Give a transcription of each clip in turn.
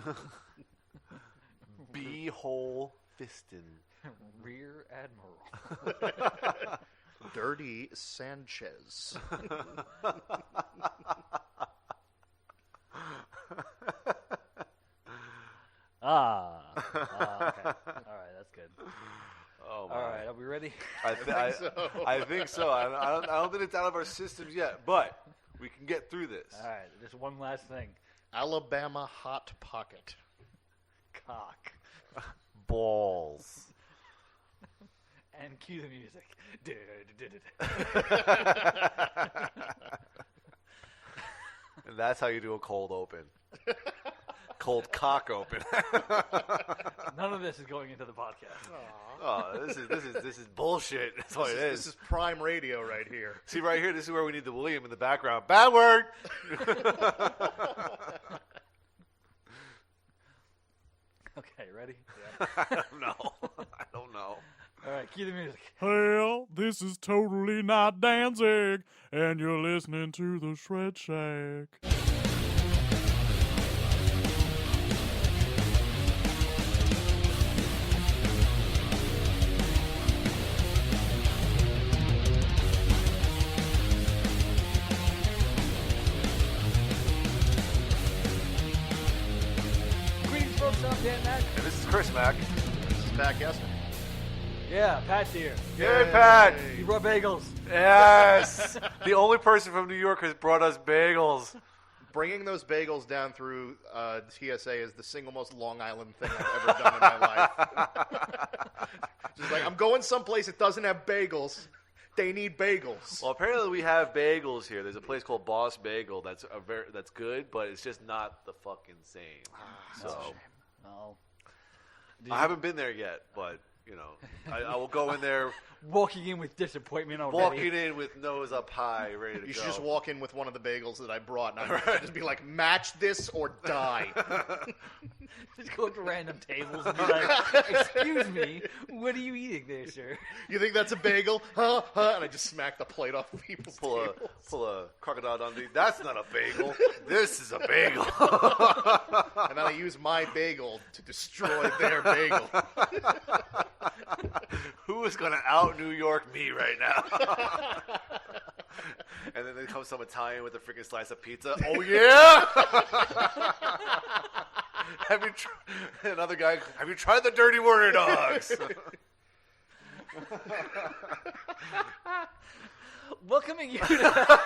Hog. B-hole Fiston. Rear Admiral. Dirty Sanchez. Okay. All right, that's good. Oh, All right, are we ready? I think so. I don't think it's out of our systems yet, but we can get through this. All right, just one last thing. Alabama Hot Pocket. Cock. Balls. And cue the music. And that's how you do a cold open. Cold cock open. None of this is going into the podcast. Oh, this is bullshit. That's what it is. This is prime radio right here. See right here, this is where we need the William in the background. Bad word. Okay, ready? I don't know. All right, cue the music. Hell, this is totally not Danzig, and you're listening to the Shred Shack. Greetings, folks. I'm Dan Mack. And this is Chris Mack. This is Matt Gessner. Yeah, Pat's here. Yay, Pat. You brought bagels. Yes. The only person from New York has brought us bagels. Bringing those bagels down through TSA is the single most Long Island thing I've ever done in my life. Just like, I'm going someplace that doesn't have bagels. They need bagels. Well, apparently we have bagels here. There's a place called Boss Bagel that's good, but it's just not the fucking same. So No. I haven't been there yet, but you know, I will go in there. Walking in with disappointment already. Walking in with nose up high, ready to go. You should just walk in with one of the bagels that I brought, and I just be like, match this or die. Just go up to random tables and be like, excuse me, what are you eating there, sir? You think that's a bagel? Huh? Huh? And I just smack the plate off of people's tables. Pull a crocodile Dundee. That's not a bagel. This is a bagel. And then I use my bagel to destroy their bagel. Who is going to out New York me right now? And then there comes some Italian with a freaking slice of pizza. Oh, yeah? Another guy, have you tried the Dirty Wonder Dogs? Welcoming you to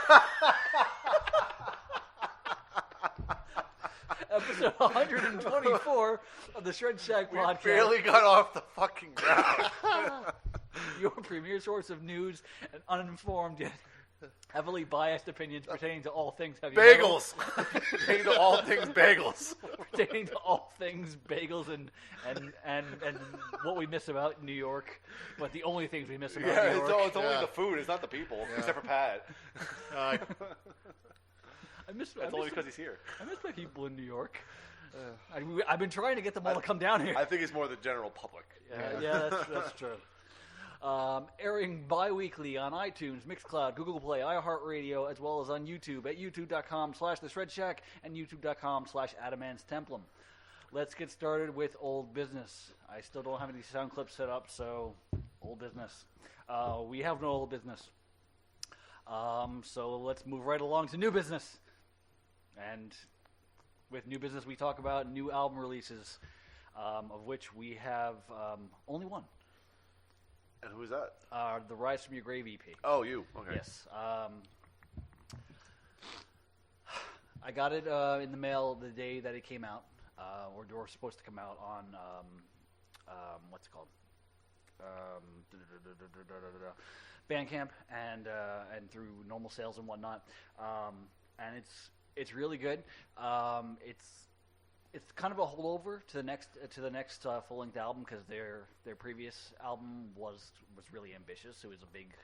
episode 124 of the Shred Shack podcast. Barely got off the fucking ground. Your premier source of news and uninformed yet heavily biased opinions pertaining to all things heavy metal. Bagels. Pertaining to all things bagels. Pertaining to all things bagels and what we miss about New York, but the only things we miss about New York. It's only the food. It's not the people, except for Pat. That's only because he's here. I miss my people in New York. I've been trying to get them all to come down here. I think it's more the general public. Yeah, that's true. Airing bi-weekly on iTunes, Mixcloud, Google Play, iHeartRadio, as well as on YouTube at youtube.com/theshredshack and youtube.com/adamanstemplum. Let's get started with old business. I still don't have any sound clips set up, so old business. We have no old business. So let's move right along to new business. And with new business, we talk about new album releases, of which we have only one. And who's that? The Rise From Your Grave EP. Oh, you. Okay. Yes. I got it in the mail the day that it came out, or supposed to come out on, what's it called? Bandcamp and through normal sales and whatnot. And it's really good. It's kind of a holdover to the next full length album because their previous album was really ambitious. It was a big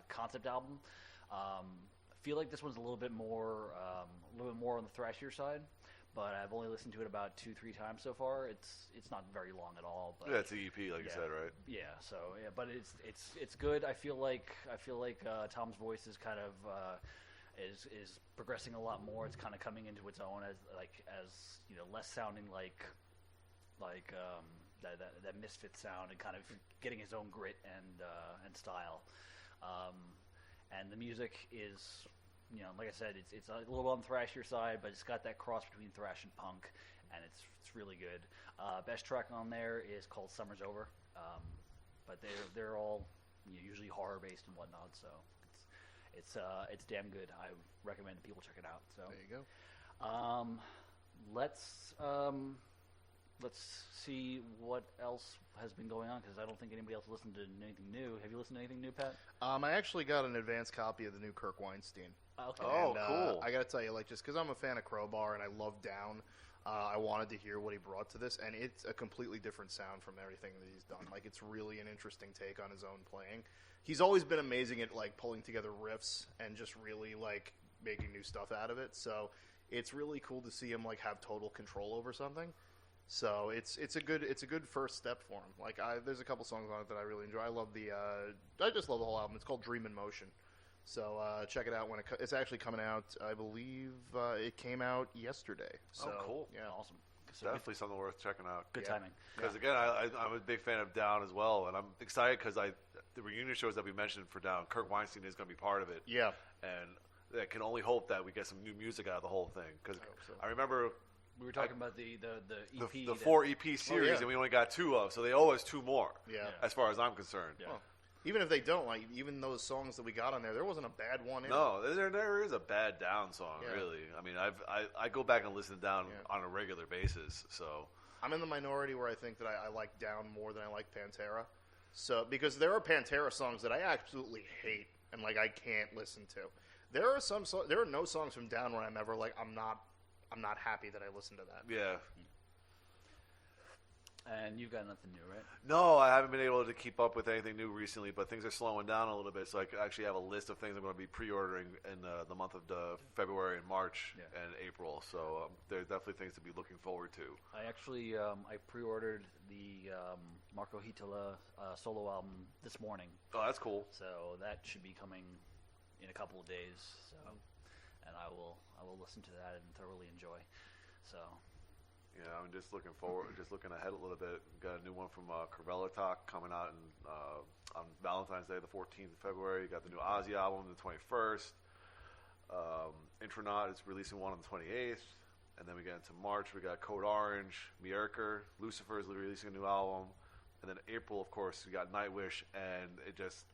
concept album. I feel like this one's a little bit more on the thrashier side, but I've only listened to it about 2-3 times so far. It's not very long at all. But yeah, it's the EP, like you said, right? Yeah. So but it's good. I feel like Tom's voice is kind of. is progressing a lot more. It's kind of coming into its own as less sounding like that Misfit sound, and kind of getting his own grit and style. And the music is, like I said, it's a little on the thrashier side, but it's got that cross between thrash and punk, and it's really good. Best track on there is called "Summer's Over," but they're all usually horror based and whatnot, so it's damn good. I recommend that people check it out. So there you go. Let's see what else has been going on, because I don't think anybody else listened to anything new. Have you listened to anything new, Pat? I actually got an advanced copy of the new Kirk Weinstein. Okay. Oh, And, cool. I got to tell you, just because I'm a fan of Crowbar and I love Down, I wanted to hear what he brought to this, and it's a completely different sound from everything that he's done. It's really an interesting take on his own playing. He's always been amazing at pulling together riffs and just really making new stuff out of it. So it's really cool to see him have total control over something. So it's a good first step for him. There's a couple songs on it that I really enjoy. I just love the whole album. It's called Dream in Motion. So check it out when it's actually coming out. I believe it came out yesterday. So, Oh, cool. Yeah, Awesome. So Definitely something worth checking out. good Yeah. timing. Because again, I'm a big fan of Down as well, and I'm excited because the reunion shows that we mentioned for Down, Kirk Weinstein is going to be part of it. Yeah. And I can only hope that we get some new music out of the whole thing. Because I hope so. I remember We were talking about the EP. the 4 EP series, yeah. and we only got 2 of, so they owe us 2 more. Yeah. As far as I'm concerned. Yeah. Well, even if they don't, even those songs that we got on there wasn't a bad one in it. No, there never is a bad Down song, Yeah. really. I mean, I go back and listen to Down Yeah. on a regular basis, so. I'm in the minority where I think that I like Down more than I like Pantera. So because there are Pantera songs that I absolutely hate and I can't listen to. There are no songs from Down where I'm ever I'm not happy that I listened to that. Yeah. And you've got nothing new, right? No, I haven't been able to keep up with anything new recently, but things are slowing down a little bit, so I actually have a list of things I'm going to be pre-ordering in the month of February and March and April, so there are definitely things to be looking forward to. I actually I pre-ordered the Marco Hitala solo album this morning, Oh, that's cool. so that should be coming in a couple of days. So, and I will listen to that and thoroughly enjoy. So, Yeah, I'm just looking forward, just looking ahead a little bit. Got a new one from Corvella Talk coming out on Valentine's Day, the 14th of February. Got the new Ozzy album, the 21st. Intronaut is releasing one on the 28th. And then we get into March, we got Code Orange, Mierker, Lucifer is releasing a new album. And then April, of course, we got Nightwish, and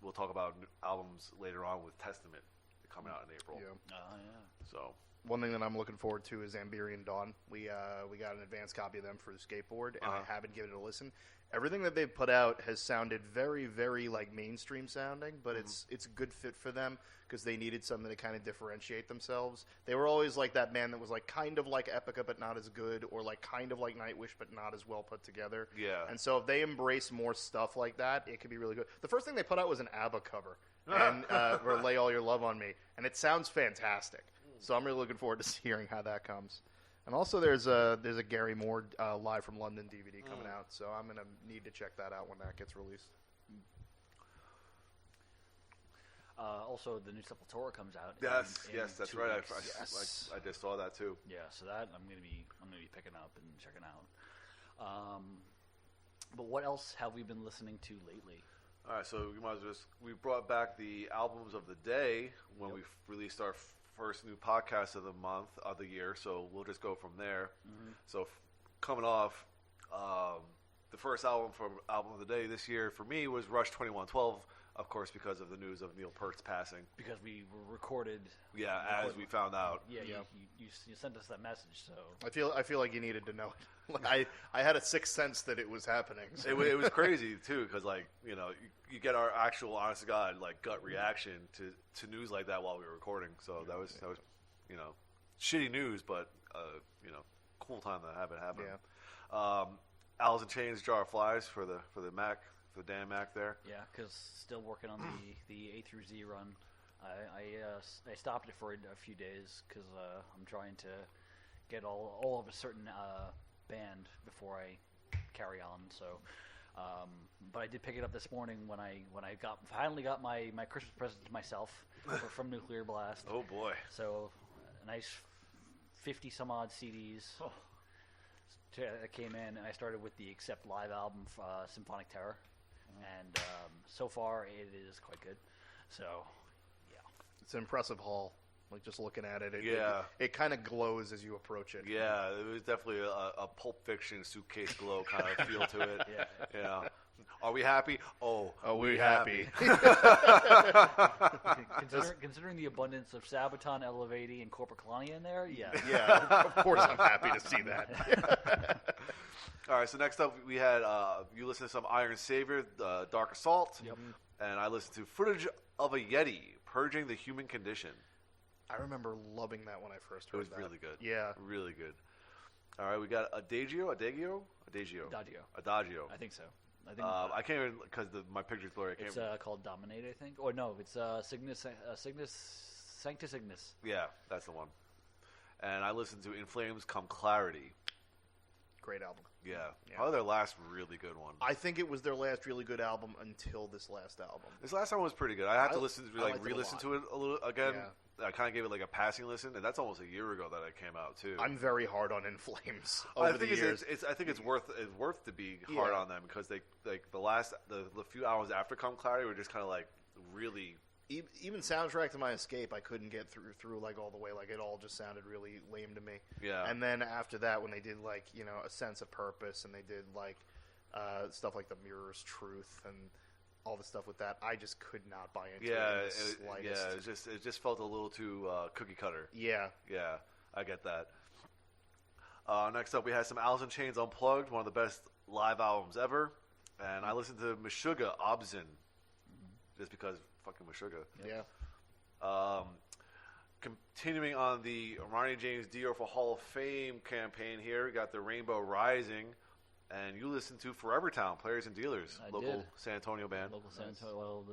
we'll talk about albums later on with Testament coming out in April. Yeah. So, One thing that I'm looking forward to is Amberian Dawn. We got an advanced copy of them for the skateboard, and I haven't given it a listen. Everything that they've put out has sounded very, very mainstream sounding, but it's a good fit for them because they needed something to kind of differentiate themselves. They were always that band that was kind of like Epica but not as good, or kind of like Nightwish but not as well put together. Yeah. And so if they embrace more stuff like that, it could be really good. The first thing they put out was an ABBA cover, and or Lay All Your Love on Me, and it sounds fantastic. So I'm really looking forward to hearing how that comes. And also there's a Gary Moore Live from London DVD coming out, so I'm going to need to check that out when that gets released. also, the new Sepultura comes out. Yes, that's 2 right. weeks. I just saw that too. Yeah, so that I'm gonna be picking up and checking out. But what else have we been listening to lately? All right, so we brought back the albums of the day when we released our first new podcast of the month of the year. So we'll just go from there. Mm-hmm. So coming off, the first album of the day this year for me was Rush 2112. Of course, because of the news of Neil Peart's passing. Because we were recorded. Yeah, as we found out. Yeah, Yeah. You sent us that message, so. I feel like you needed to know it. I had a sixth sense that it was happening. So. It was crazy too, because you get our actual honest to God gut reaction to news like that while we were recording. So that was shitty news, but cool time to have it happen. Yeah. Alice in Chains, Jar of Flies for the Mac. The Dan Mac there. Yeah, because still working on the A through Z run. I stopped it for a few days because I'm trying to get all of a certain band before I carry on. So But I did pick it up this morning when I finally got my Christmas present to myself from Nuclear Blast. Oh boy! So a nice 50 some odd CDs that came in, and I started with the Accept live album, Symphonic Terror, and so far it is quite good. So yeah, It's an impressive haul. Like just looking at it, Yeah. it kind of glows as you approach it. Yeah, it was definitely a Pulp Fiction suitcase glow kind of feel to it. Yeah. Are we happy? Oh, we happy. Considering the abundance of Sabaton, Elevati, and Corpora Colonia in there, yeah. Yeah, of course I'm happy to see that. All right, so next up we had you listened to some Iron Savior, Dark Assault, Yep. and I listened to footage of a Yeti purging the human condition. I remember loving that when I first It heard was that. really good. Yeah. Really good. All right, we got Adagio. Adagio. I think so. I can't even, because my picture's blurry. I can't It's called Dominate, I think. Or no, it's Sanctus Ignis. Yeah, that's the one. And I listened to In Flames Come Clarity. Great album. Yeah. Yeah. Probably their last really good one. I think it was their last really good album until this last album. This last one was pretty good. I had to listen to, I liked it a re-listen lot. to it a little again. Yeah. I kind of gave it like a passing listen, and that's almost a year ago that it came out too. I'm very hard on In Flames over I the think years. I think it's worth to be hard Yeah. on them because they like the few hours after Come Clarity were just kind of like really. Even Soundtrack to My Escape, I couldn't get through like all the way. Like it all just sounded really lame to me. Yeah. And then after that, when they did like A Sense of Purpose, and they did like stuff like The Mirror's Truth and all the stuff with that, I just could not buy into it in the slightest. It just felt a little too cookie cutter. Yeah. Yeah, I get that. Next up, we had some Alice in Chains Unplugged, one of the best live albums ever, and I listened to Meshuggah Obzin, just because fucking Meshuggah. Yeah. Continuing on the Ronnie James Dio for Hall of Fame campaign here, we got the Rainbow Rising, and you listened to Forever Town, Players and Dealers, I local did. San Antonio band. Local San Antonio, well,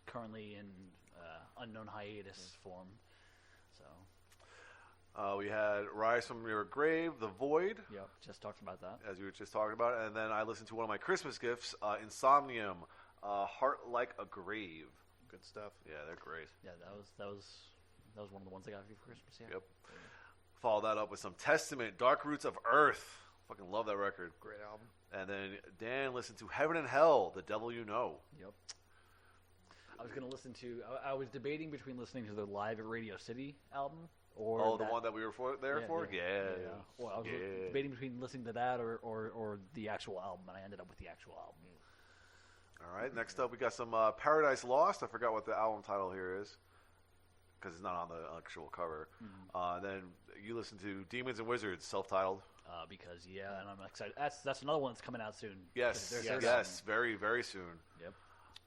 currently in unknown hiatus form. So. We had Rise from Your Grave, The Void, Yep, just talked about that. as you were just talking about, and then I listened to one of my Christmas gifts, Insomnium, Heart Like a Grave. Good stuff. Yeah, they're great. Yeah, that was one of the ones I got for you for Christmas. Yeah. Yep. Follow that up with some Testament, Dark Roots of Earth. Fucking love that record. Great album. And then Dan listened to Heaven and Hell, The Devil You Know. Yep. I was gonna listen to. I was debating between listening to the Live at Radio City album or the one that we were there for? Yeah. Well, I was debating between listening to that or the actual album, and I ended up with the actual album. All right. Next up, we got some Paradise Lost. I forgot what the album title here is because it's not on the actual cover. Then you listened to Demons and Wizards, self-titled. Because and I'm excited. That's another one that's coming out soon. Yes, Their third album. very, very soon. Yep.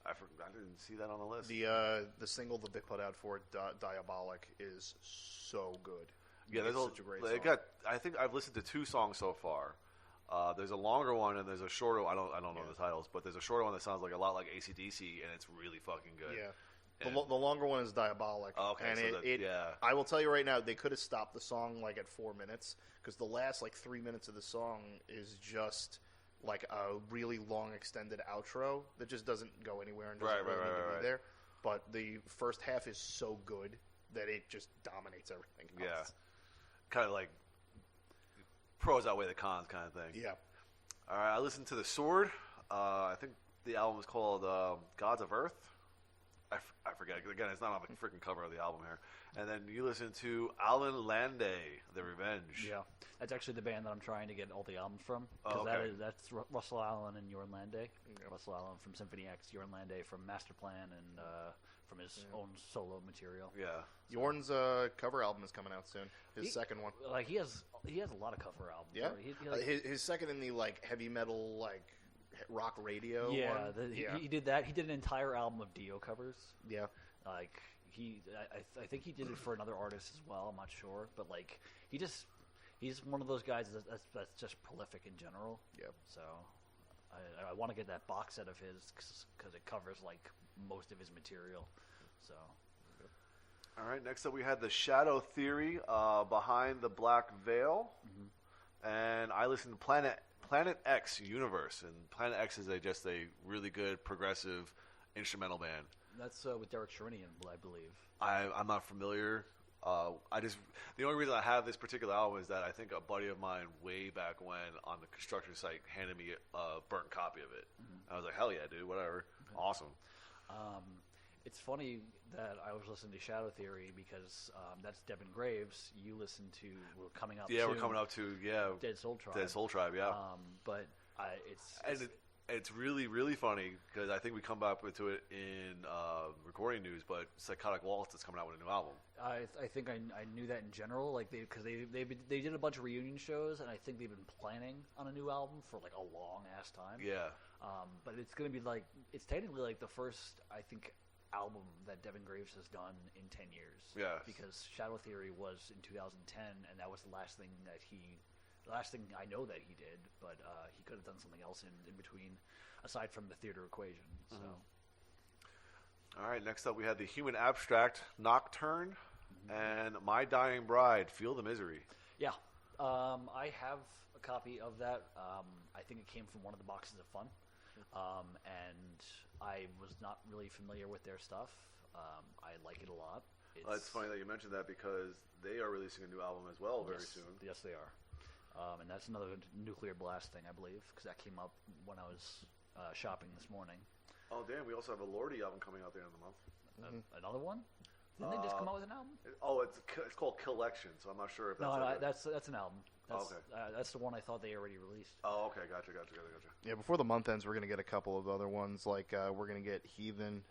I didn't see that on the list. The single that they put out for it, Diabolic, is so good. Yeah, it's there's such a great they song. got. I think I've listened to 2 songs so far. There's a longer one and there's a shorter one. I don't know the titles, but there's a shorter one that sounds like a lot like AC/DC, and it's really fucking good. Yeah. And- The longer one is Diabolic. Oh, okay, And so I will tell you right now, they could have stopped the song like at 4 minutes, because the last like 3 minutes of the song is just like a really long extended outro that just doesn't go anywhere and doesn't really need to be there. But the first half is so good that it just dominates everything else. Kind of like pros outweigh the cons kind of thing. Yeah. All right, I listened to The Sword. I think the album is called Gods of Earth. I forget. Again, it's not on the freaking cover of the album here. And then you listen to Alan Lande, The Revenge. Yeah, that's actually the band that I'm trying to get all the albums from. Oh, okay. That's Russell Allen and Jorn Lande. Russell Allen from Symphony X, Jorn Lande from Masterplan, and from his own solo material. Yeah. Jorn's cover album is coming out soon. His second one. Like he has a lot of cover albums. Yeah. He His second in the like heavy metal like rock radio yeah, one. he did that. He did an entire album of Dio covers. Yeah. Like I think he did it for another artist as well. I'm not sure, but like he's one of those guys that's just prolific in general. Yep. So I want to get that box set of his because it covers like most of his material. So. All right, next up we had The Shadow Theory, Behind the Black Veil. And I listened to Planet X Universe, and Planet X is just a really good progressive instrumental band. That's with Derek Sherinian, I believe. I'm not familiar. The only reason I have this particular album is that I think a buddy of mine way back when on the construction site handed me a burnt copy of it. I was like, hell yeah, dude, whatever, awesome. It's funny that I was listening to Shadow Theory because that's Devin Graves. You listen to we're coming up. Yeah, we're coming up to Dead Soul Tribe. Dead Soul Tribe, yeah. But it's really, really funny because I think we come back to it in recording news, but Psychotic Waltz is coming out with a new album. I think I knew that in general, like because they did a bunch of reunion shows, and I think they've been planning on a new album for like a long ass time. Yeah. But it's gonna be like it's technically like the first album that Devin Graves has done in 10 years. Yeah. Because Shadow Theory was in 2010, and that was the last thing I know that he did, but he could have done something else in between, aside from the theater equation. So, all right. Next up, we had the Human Abstract Nocturne and My Dying Bride. Feel the Misery. Yeah, I have a copy of that. I think it came from one of the boxes of Fun, and I was not really familiar with their stuff. I like it a lot. It's funny that you mentioned that because they are releasing a new album as well very soon. Yes, they are. And that's another Nuclear Blast thing, I believe, because that came up when I was shopping this morning. Oh, damn. We also have a Lordi album coming out there in the month. Another one? Didn't they just come out with an album? It's called Collection, so I'm not sure if that's... that's an album. That's the one I thought they already released. Oh, okay. Gotcha. Yeah, before the month ends, we're going to get a couple of other ones. Like, we're going to get Heathen.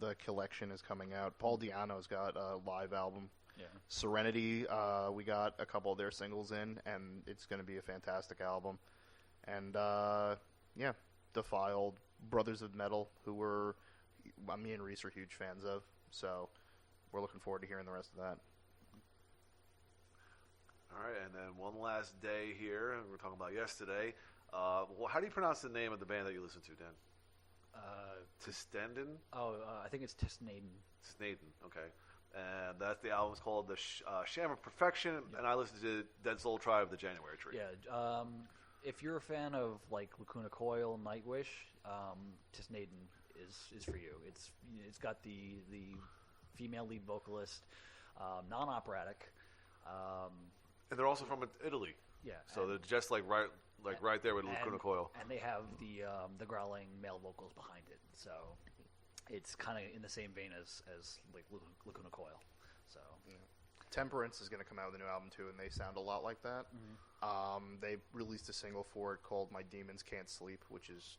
The Collection is coming out. Paul Di'Anno's got a live album. Yeah. Serenity, we got a couple of their singles in, and it's going to be a fantastic album. And, Defiled, Brothers of Metal, who me and Reese are huge fans of. So we're looking forward to hearing the rest of that. All right, and then one last day here, and we're talking about yesterday. How do you pronounce the name of the band that you listen to, Dan? Tistenden? I think it's Tisnaden. Tisnaden, okay. And the album's called The Sham of Perfection, and I listened to Dead Soul Tribe, The January Tree. Yeah, if you're a fan of like Lacuna Coil, Nightwish, Tisnaden is for you. It's got the female lead vocalist, non-operatic, and they're also from Italy. Yeah, so they're just right there with Lacuna Coil, and they have the growling male vocals behind it. So it's kind of in the same vein as like Lacuna Coil. So Temperance is going to come out with a new album too, and they sound a lot like that. They released a single for it called "My Demons Can't Sleep," which is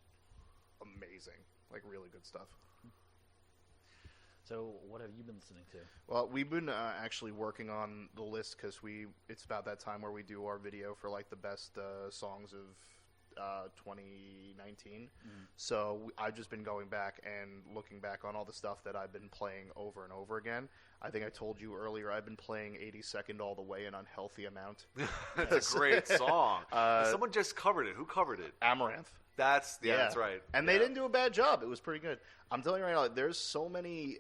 amazing, like really good stuff. So what have you been listening to? Well, we've been actually working on the list because it's about that time where we do our video for like the best songs of 2019. So I've just been going back and looking back on all the stuff that I've been playing over and over again. I think I told you earlier I've been playing 82nd All the Way an unhealthy amount. That's a great song. Someone just covered it. Who covered it? Amaranth. That's right. And they didn't do a bad job. It was pretty good. I'm telling you right now, there's so many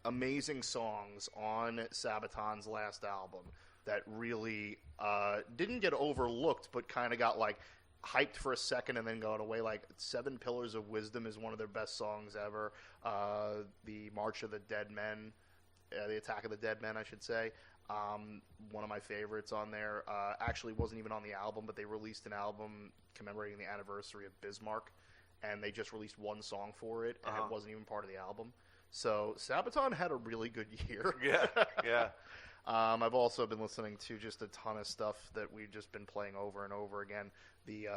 amazing songs on Sabaton's last album that really didn't get overlooked, but kind of got like hyped for a second and then got away. Like Seven Pillars of Wisdom is one of their best songs ever. The March of the Dead Men, the Attack of the Dead Men, I should say. One of my favorites on there. Actually wasn't even on the album, but they released an album commemorating the anniversary of Bismarck, and they just released one song for it, and it wasn't even part of the album. So Sabaton had a really good year. Yeah. I've also been listening to just a ton of stuff that we've just been playing over and over again. The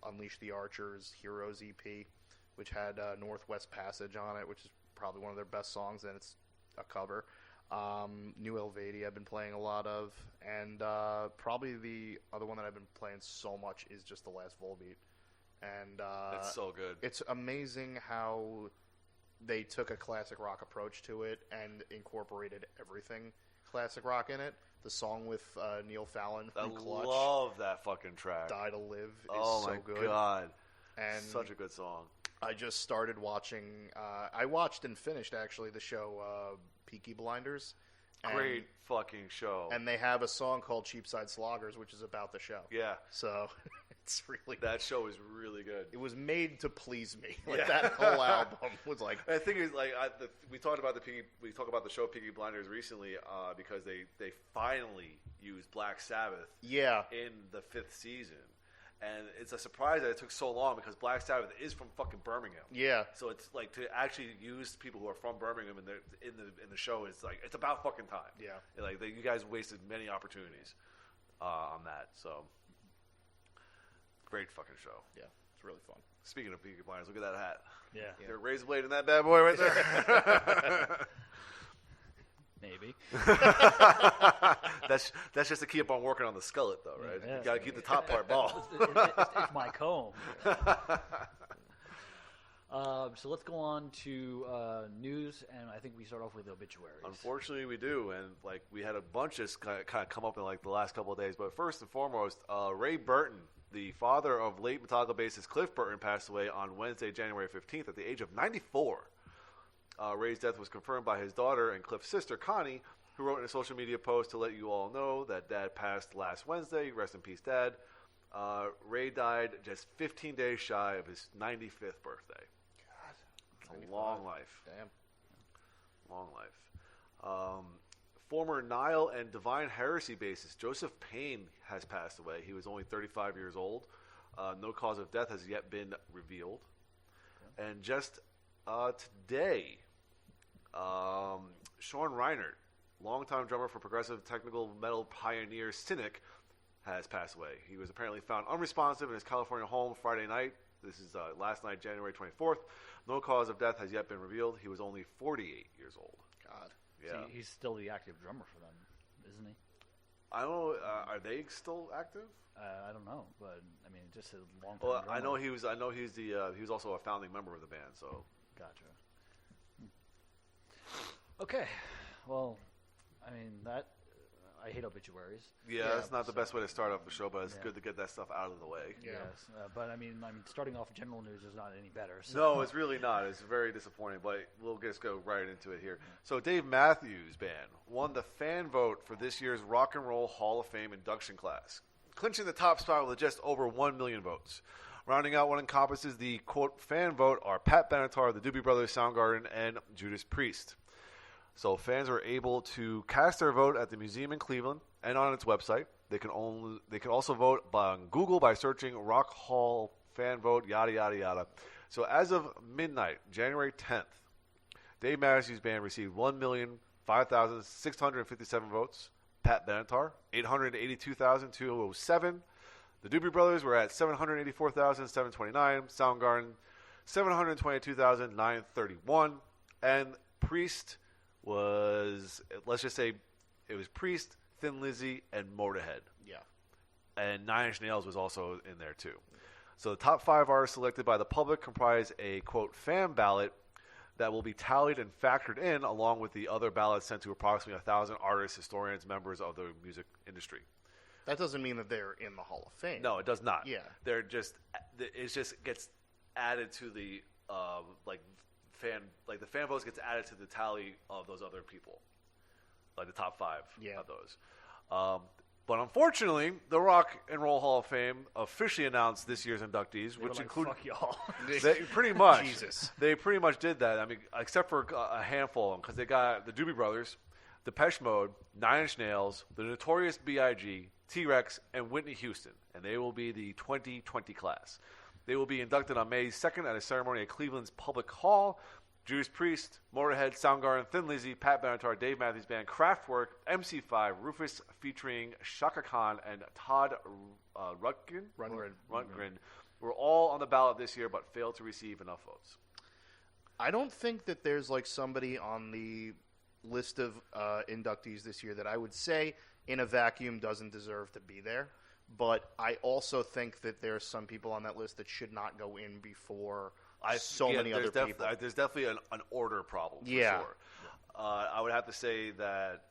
Unleash the Archers Heroes EP, which had Northwest Passage on it, which is probably one of their best songs, and it's a cover. New Helvetia I've been playing a lot of, and probably the other one that I've been playing so much is just The Last Volbeat. And it's so good. It's amazing how they took a classic rock approach to it and incorporated everything classic rock in it. The song with Neil Fallon from Clutch. I love that fucking track. Die to Live is so good. Oh my god. And such a good song. I just started watching, I watched and finished actually the show Peaky Blinders. Great fucking show. And they have a song called Cheapside Sloggers, which is about the show. Yeah. So It's really That show is really good. It was made to please me. Like that whole album was like. I think it's like we talked about the show Peaky Blinders recently because they finally used Black Sabbath. Yeah. In the 5th season, and it's a surprise that it took so long because Black Sabbath is from fucking Birmingham. Yeah. So it's like to actually use people who are from Birmingham in the show. It's like it's about fucking time. Yeah. Like you guys wasted many opportunities on that. So. Great fucking show. Yeah, it's really fun. Speaking of Peaky Blinders, look at that hat. Yeah. There's a razor blade in that bad boy right there. Maybe. That's just to keep on working on the skullet, though, right? Yeah. You got to keep the top part bald. It's my comb. So let's go on to news, and I think we start off with the obituaries. Unfortunately, we do, and like we had a bunch of kind of come up in like the last couple of days. But first and foremost, Ray Burton, the father of late Metallica bassist Cliff Burton, passed away on Wednesday, January 15th, at the age of 94. Ray's death was confirmed by his daughter and Cliff's sister, Connie, who wrote in a social media post to let you all know that Dad passed last Wednesday. Rest in peace, Dad. Ray died just 15 days shy of his 95th birthday. God, a long life. Damn. Long life. Former Nile and Divine Heresy bassist Joseph Payne has passed away. He was only 35 years old. No cause of death has yet been revealed. Okay. And just today, Sean Reinert, longtime drummer for progressive technical metal pioneer Cynic, has passed away. He was apparently found unresponsive in his California home Friday night. This is last night, January 24th. No cause of death has yet been revealed. He was only 48 years old. God. Yeah. So he's still the active drummer for them, isn't he? I don't know. Are they still active? I don't know, but I mean, just a long time. Well, drummer. I know he was also a founding member of the band. So Gotcha. Okay. Well, I mean that. I hate obituaries. yeah, that's not the best way to start off the show, but it's Yeah. good to get that stuff out of the way. Yeah. Yes, but I mean, starting off general news is not any better. So. No, it's really not. It's very disappointing, but we'll just go right into it here. So Dave Matthews Band won the fan vote for this year's Rock and Roll Hall of Fame induction class, clinching the top spot with just over 1 million votes. Rounding out what encompasses the, quote, fan vote are Pat Benatar, the Doobie Brothers, Soundgarden, and Judas Priest. So fans are able to cast their vote at the museum in Cleveland and on its website. They can also vote on Google by searching Rock Hall fan vote, yada, yada, yada. So as of midnight, January 10th, Dave Matthews Band received 1,005,657 votes. Pat Benatar, 882,207. The Doobie Brothers were at 784,729. Soundgarden, 722,931. And Priest was, let's just say, it was Priest, Thin Lizzy, and Motorhead. Yeah. And Nine Inch Nails was also in there too. So the top 5 artists selected by the public comprise a, quote, fan ballot that will be tallied and factored in along with the other ballots sent to approximately 1,000 artists, historians, members of the music industry. That doesn't mean that they're in the Hall of Fame. No, it does not. Yeah. They're just, it just gets added to the, the fan votes gets added to the tally of those other people. Like the top 5 of those. But unfortunately, the Rock and Roll Hall of Fame officially announced this year's inductees, which include fuck y'all. they pretty much. Jesus. They pretty much did that. I mean, except for a handful of them, because they got the Doobie Brothers, Depeche Mode, Nine Inch Nails, the Notorious B.I.G., T-Rex, and Whitney Houston, and they will be the 2020 class. They will be inducted on May 2nd at a ceremony at Cleveland's Public Hall. Judas Priest, Motorhead, Soundgarden, Thin Lizzy, Pat Benatar, Dave Matthews Band, Kraftwerk, MC5, Rufus featuring Shaka Khan, and Todd Rundgren were all on the ballot this year but failed to receive enough votes. I don't think that there's like somebody on the list of inductees this year that I would say in a vacuum doesn't deserve to be there. But I also think that there's some people on that list that should not go in before many other people. There's definitely an order problem for sure. I would have to say that,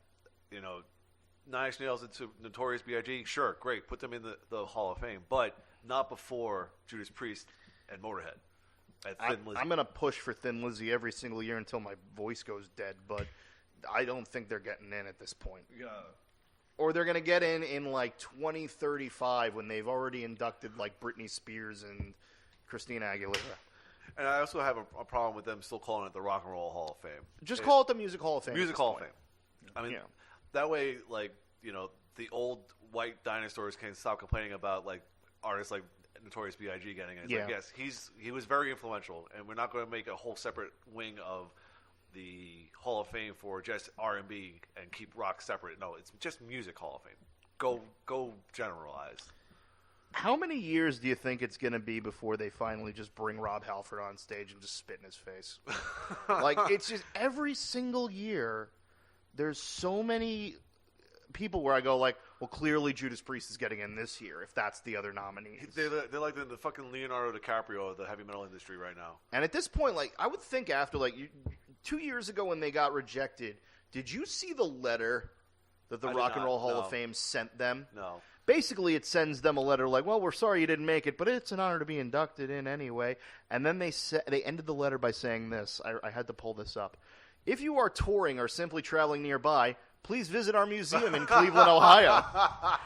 Nine Inch Nails and Notorious B.I.G., sure, great, put them in the Hall of Fame, but not before Judas Priest and Motorhead. I'm going to push for Thin Lizzy every single year until my voice goes dead, but I don't think they're getting in at this point. Yeah. or they're going to get in like 2035 when they've already inducted like Britney Spears and Christina Aguilera. And I also have a problem with them still calling it the Rock and Roll Hall of Fame. Just call it the Music Hall of Fame. Music Hall of Fame. I mean, Yeah. that way, like, you know, the old white dinosaurs can stop complaining about, like, artists like Notorious B.I.G. getting it. It's like, yes, he was very influential, and we're not going to make a whole separate wing of the Hall of Fame for just R&B and keep rock separate. No, it's just Music Hall of Fame. Go generalize. How many years do you think it's going to be before they finally just bring Rob Halford on stage and just spit in his face? Like, it's just every single year, there's so many people where I go like, well, clearly Judas Priest is getting in this year if that's the other nominees. They're like the fucking Leonardo DiCaprio of the heavy metal industry right now. And at this point, like, I would think after, like, 2 years ago when they got rejected, did you see the letter that the Rock and Roll Hall of Fame sent them? No. Basically, it sends them a letter like, well, we're sorry you didn't make it, but it's an honor to be inducted in anyway. And then they ended the letter by saying this. I had to pull this up. If you are touring or simply traveling nearby, please visit our museum in Cleveland, Ohio.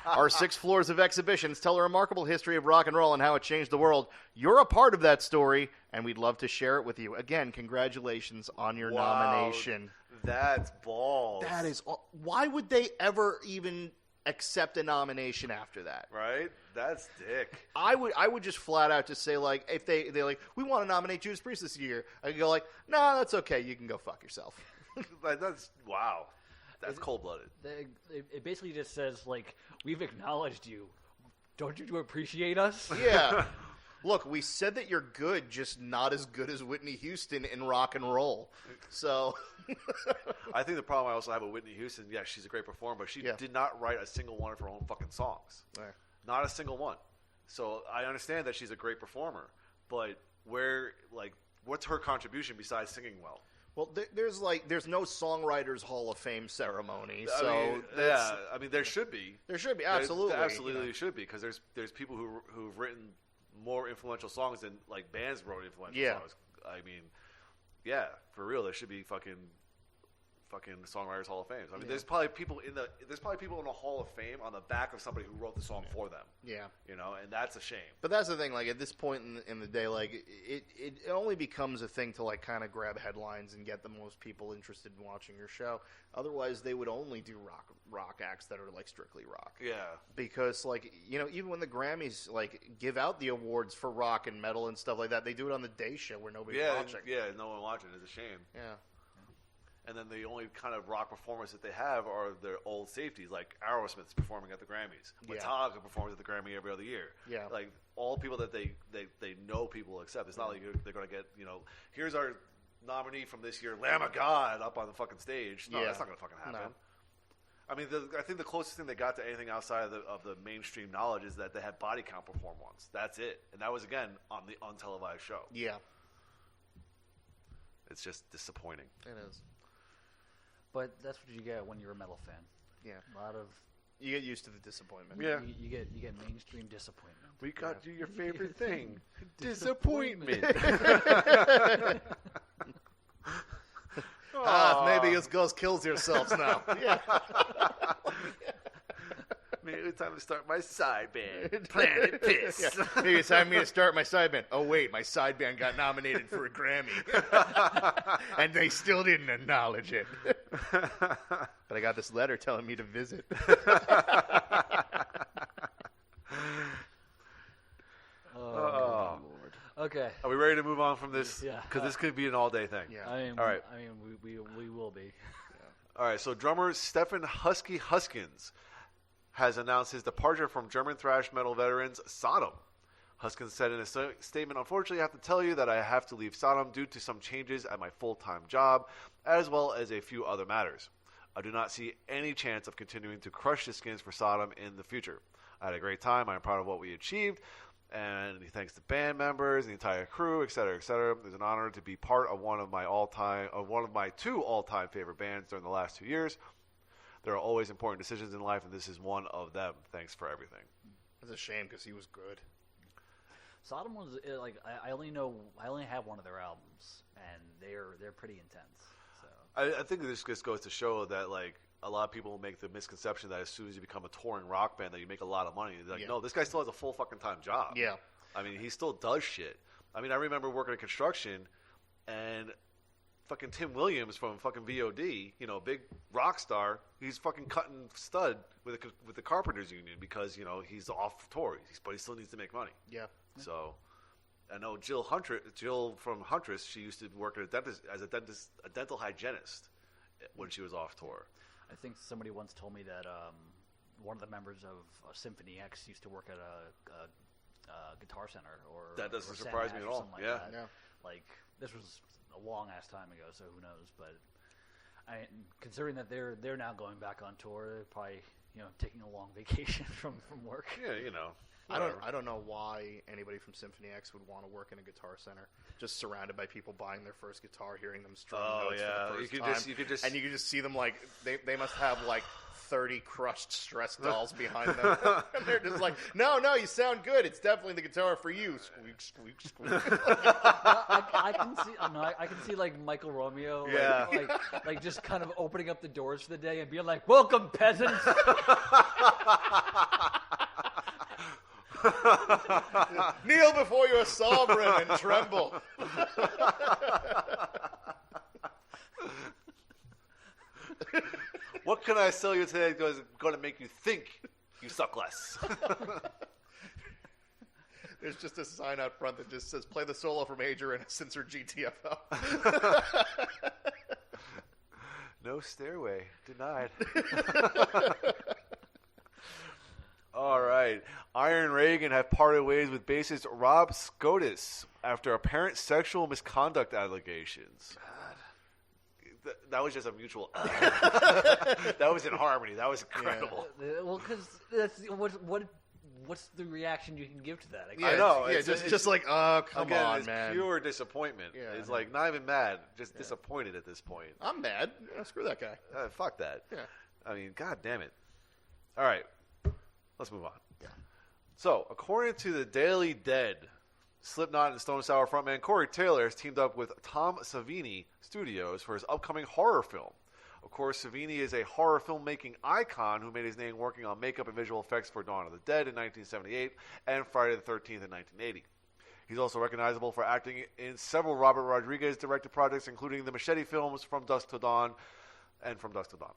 Our 6 floors of exhibitions tell a remarkable history of rock and roll and how it changed the world. You're a part of that story, and we'd love to share it with you. Again, congratulations on your nomination. That's balls. That is. Why would they ever even accept a nomination after that? Right? That's dick. I would just flat out just say, like, if they're like, we want to nominate Judas Priest this year, I could go like, nah, that's okay. You can go fuck yourself. That's wow. That's cold-blooded. It basically just says, like, we've acknowledged you. Don't you appreciate us? Yeah. Look, we said that you're good, just not as good as Whitney Houston in rock and roll. So I think the problem I also have with Whitney Houston, yeah, she's a great performer, but she did not write a single one of her own fucking songs. Yeah. Not a single one. So I understand that she's a great performer, but what's her contribution besides singing well? Well, there's no Songwriters Hall of Fame ceremony, so I mean there should be. There should be, absolutely. There absolutely should be, because there's people who've written more influential songs than like bands wrote influential songs. I mean, yeah, for real, there should be fucking Songwriters Hall of Fame. I mean, there's probably people in the Hall of Fame on the back of somebody who wrote the song for them. Yeah, you know, and that's a shame. But that's the thing. Like, at this point in the day, like it only becomes a thing to like kind of grab headlines and get the most people interested in watching your show. Otherwise, they would only do rock acts that are like strictly rock. Yeah, because like, you know, even when the Grammys like give out the awards for rock and metal and stuff like that, they do it on the day show where nobody's watching. Yeah, no one watching. It's a shame. Yeah. And then the only kind of rock performers that they have are their old safeties, like Aerosmith's performing at the Grammys. Metallica performs at the Grammy every other year. Yeah. Like, all people that they know people will accept. It's not like they're going to get, you know, here's our nominee from this year, Lamb of God, up on the fucking stage. No, that's not going to fucking happen. No. I mean, I think the closest thing they got to anything outside of the mainstream knowledge is that they had Body Count perform once. That's it. And that was, again, on the untelevised show. Yeah. It's just disappointing. It is. But that's what you get when you're a metal fan. Yeah, a lot of you get used to the disappointment. Yeah, you get mainstream disappointment. We got you your favorite thing, disappointment. Maybe it's Ghost kills yourselves now. Yeah. Maybe it's time to start my side band, Planet Piss. Yeah. Maybe it's time for me to start my side band. Oh, wait, my side band got nominated for a Grammy. And they still didn't acknowledge it. But I got this letter telling me to visit. Oh, Lord. Okay. Are we ready to move on from this? Yeah. Because this could be an all-day thing. Yeah. All right. I mean, we will be. All right, so drummer Stefan Husky Huskins has announced his departure from German thrash metal veterans Sodom. Huskins said in a statement, "Unfortunately, I have to tell you that I have to leave Sodom due to some changes at my full-time job, as well as a few other matters. I do not see any chance of continuing to crush the skins for Sodom in the future. I had a great time. I'm proud of what we achieved." And he thanks the band members, the entire crew, etc., etc. It was an honor to be part of one of my two all-time favorite bands during the last 2 years. There are always important decisions in life, and this is one of them. Thanks for everything. It's a shame because he was good. Sodom was I only have one of their albums, and they're pretty intense. So I think this just goes to show that like a lot of people make the misconception that as soon as you become a touring rock band that you make a lot of money. They're like, no, this guy still has a full fucking time job. Yeah. I mean, he still does shit. I mean, I remember working in construction, and fucking Tim Williams from fucking VOD, you know, big rock star, he's fucking cutting stud with the Carpenters Union because, you know, he's off tour, but he still needs to make money. Yeah. So, I know Jill from Huntress, she used to work as a dental hygienist when she was off tour. I think somebody once told me that one of the members of Symphony X used to work at a Guitar Center, or that doesn't or surprise me at all. Like yeah, that. Yeah. Like this was a long ass time ago, so who knows? But considering that they're now going back on tour, they're probably taking a long vacation from work. Yeah, you know. I don't know why anybody from Symphony X would want to work in a Guitar Center, just surrounded by people buying their first guitar, hearing them strum notes for the first time. You could just, and you could just see them like they must have like 30 crushed stress dolls behind them, and they're just like, no, you sound good. It's definitely the guitar for you. Squeak, squeak, squeak. I can see like Michael Romeo, Yeah. like just kind of opening up the doors for the day and being like, "Welcome, peasants." Kneel before your sovereign and tremble. What can I sell you today that's going to make you think you suck less? There's just a sign out front that just says, play the solo from Major Innocence or GTFO. No stairway. Denied. All right. Iron Reagan have parted ways with bassist Rob Scotus after apparent sexual misconduct allegations. God. That was just a mutual... that was in harmony. That was incredible. Yeah. Well, because that's what's the reaction you can give to that? I know. Yeah, it's just like, oh, come on, it's man. Pure disappointment. Yeah. It's like not even mad, just disappointed at this point. I'm mad. Screw that guy. Fuck that. Yeah. I mean, god damn it. All right. Let's move on. Yeah. So, according to the Daily Dead, Slipknot and Stone Sour frontman Corey Taylor has teamed up with Tom Savini Studios for his upcoming horror film. Of course, Savini is a horror filmmaking icon who made his name working on makeup and visual effects for Dawn of the Dead in 1978 and Friday the 13th in 1980. He's also recognizable for acting in several Robert Rodriguez-directed projects, including the Machete films From Dusk Till Dawn and From Dusk Till Dawn.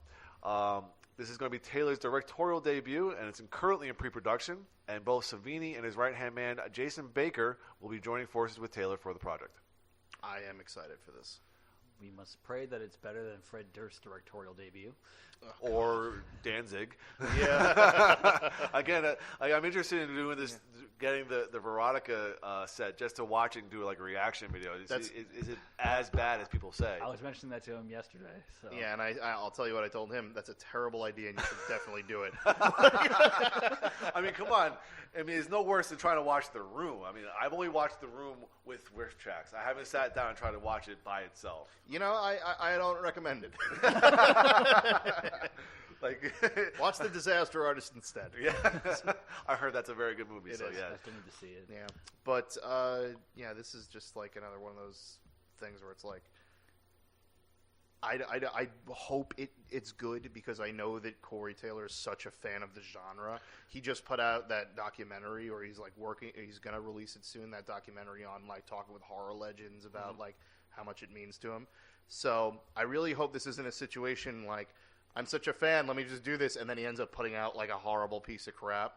This is going to be Taylor's directorial debut, and it's currently in pre-production. And both Savini and his right-hand man, Jason Baker, will be joining forces with Taylor for the project. I am excited for this. We must pray that it's better than Fred Durst's directorial debut. Or Danzig. Yeah. Again, I'm interested in doing this, getting the Veronica set just to watch it and do like a reaction video. Is it as bad as people say? I was mentioning that to him yesterday. So. Yeah, and I'll tell you what I told him. That's a terrible idea, and you should definitely do it. I mean, come on. I mean, it's no worse than trying to watch The Room. I mean, I've only watched The Room with riff tracks. I haven't sat down and tried to watch it by itself. You know, I don't recommend it. Like, watch The Disaster Artist instead. Yeah, I heard that's a very good movie. It so is. yeah, I still need to see it. Yeah, but yeah, this is just like another one of those things where it's like, I hope it's good because I know that Corey Taylor is such a fan of the genre. He just put out that documentary, or he's gonna release it soon. That documentary on like talking with horror legends about like how much it means to him. So I really hope this isn't a situation like, I'm such a fan, let me just do this, and then he ends up putting out like a horrible piece of crap.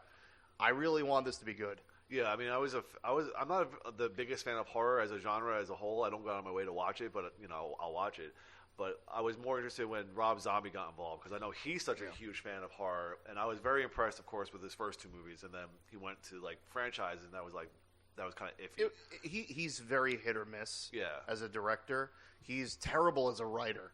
I really want this to be good. Yeah, I mean, I'm not the biggest fan of horror as a genre as a whole. I don't go out of my way to watch it, but you know, I'll watch it. But I was more interested when Rob Zombie got involved because I know he's such a huge fan of horror, and I was very impressed, of course, with his first two movies, and then he went to like franchises, and that was kind of iffy. He's very hit or miss. Yeah. As a director, he's terrible as a writer,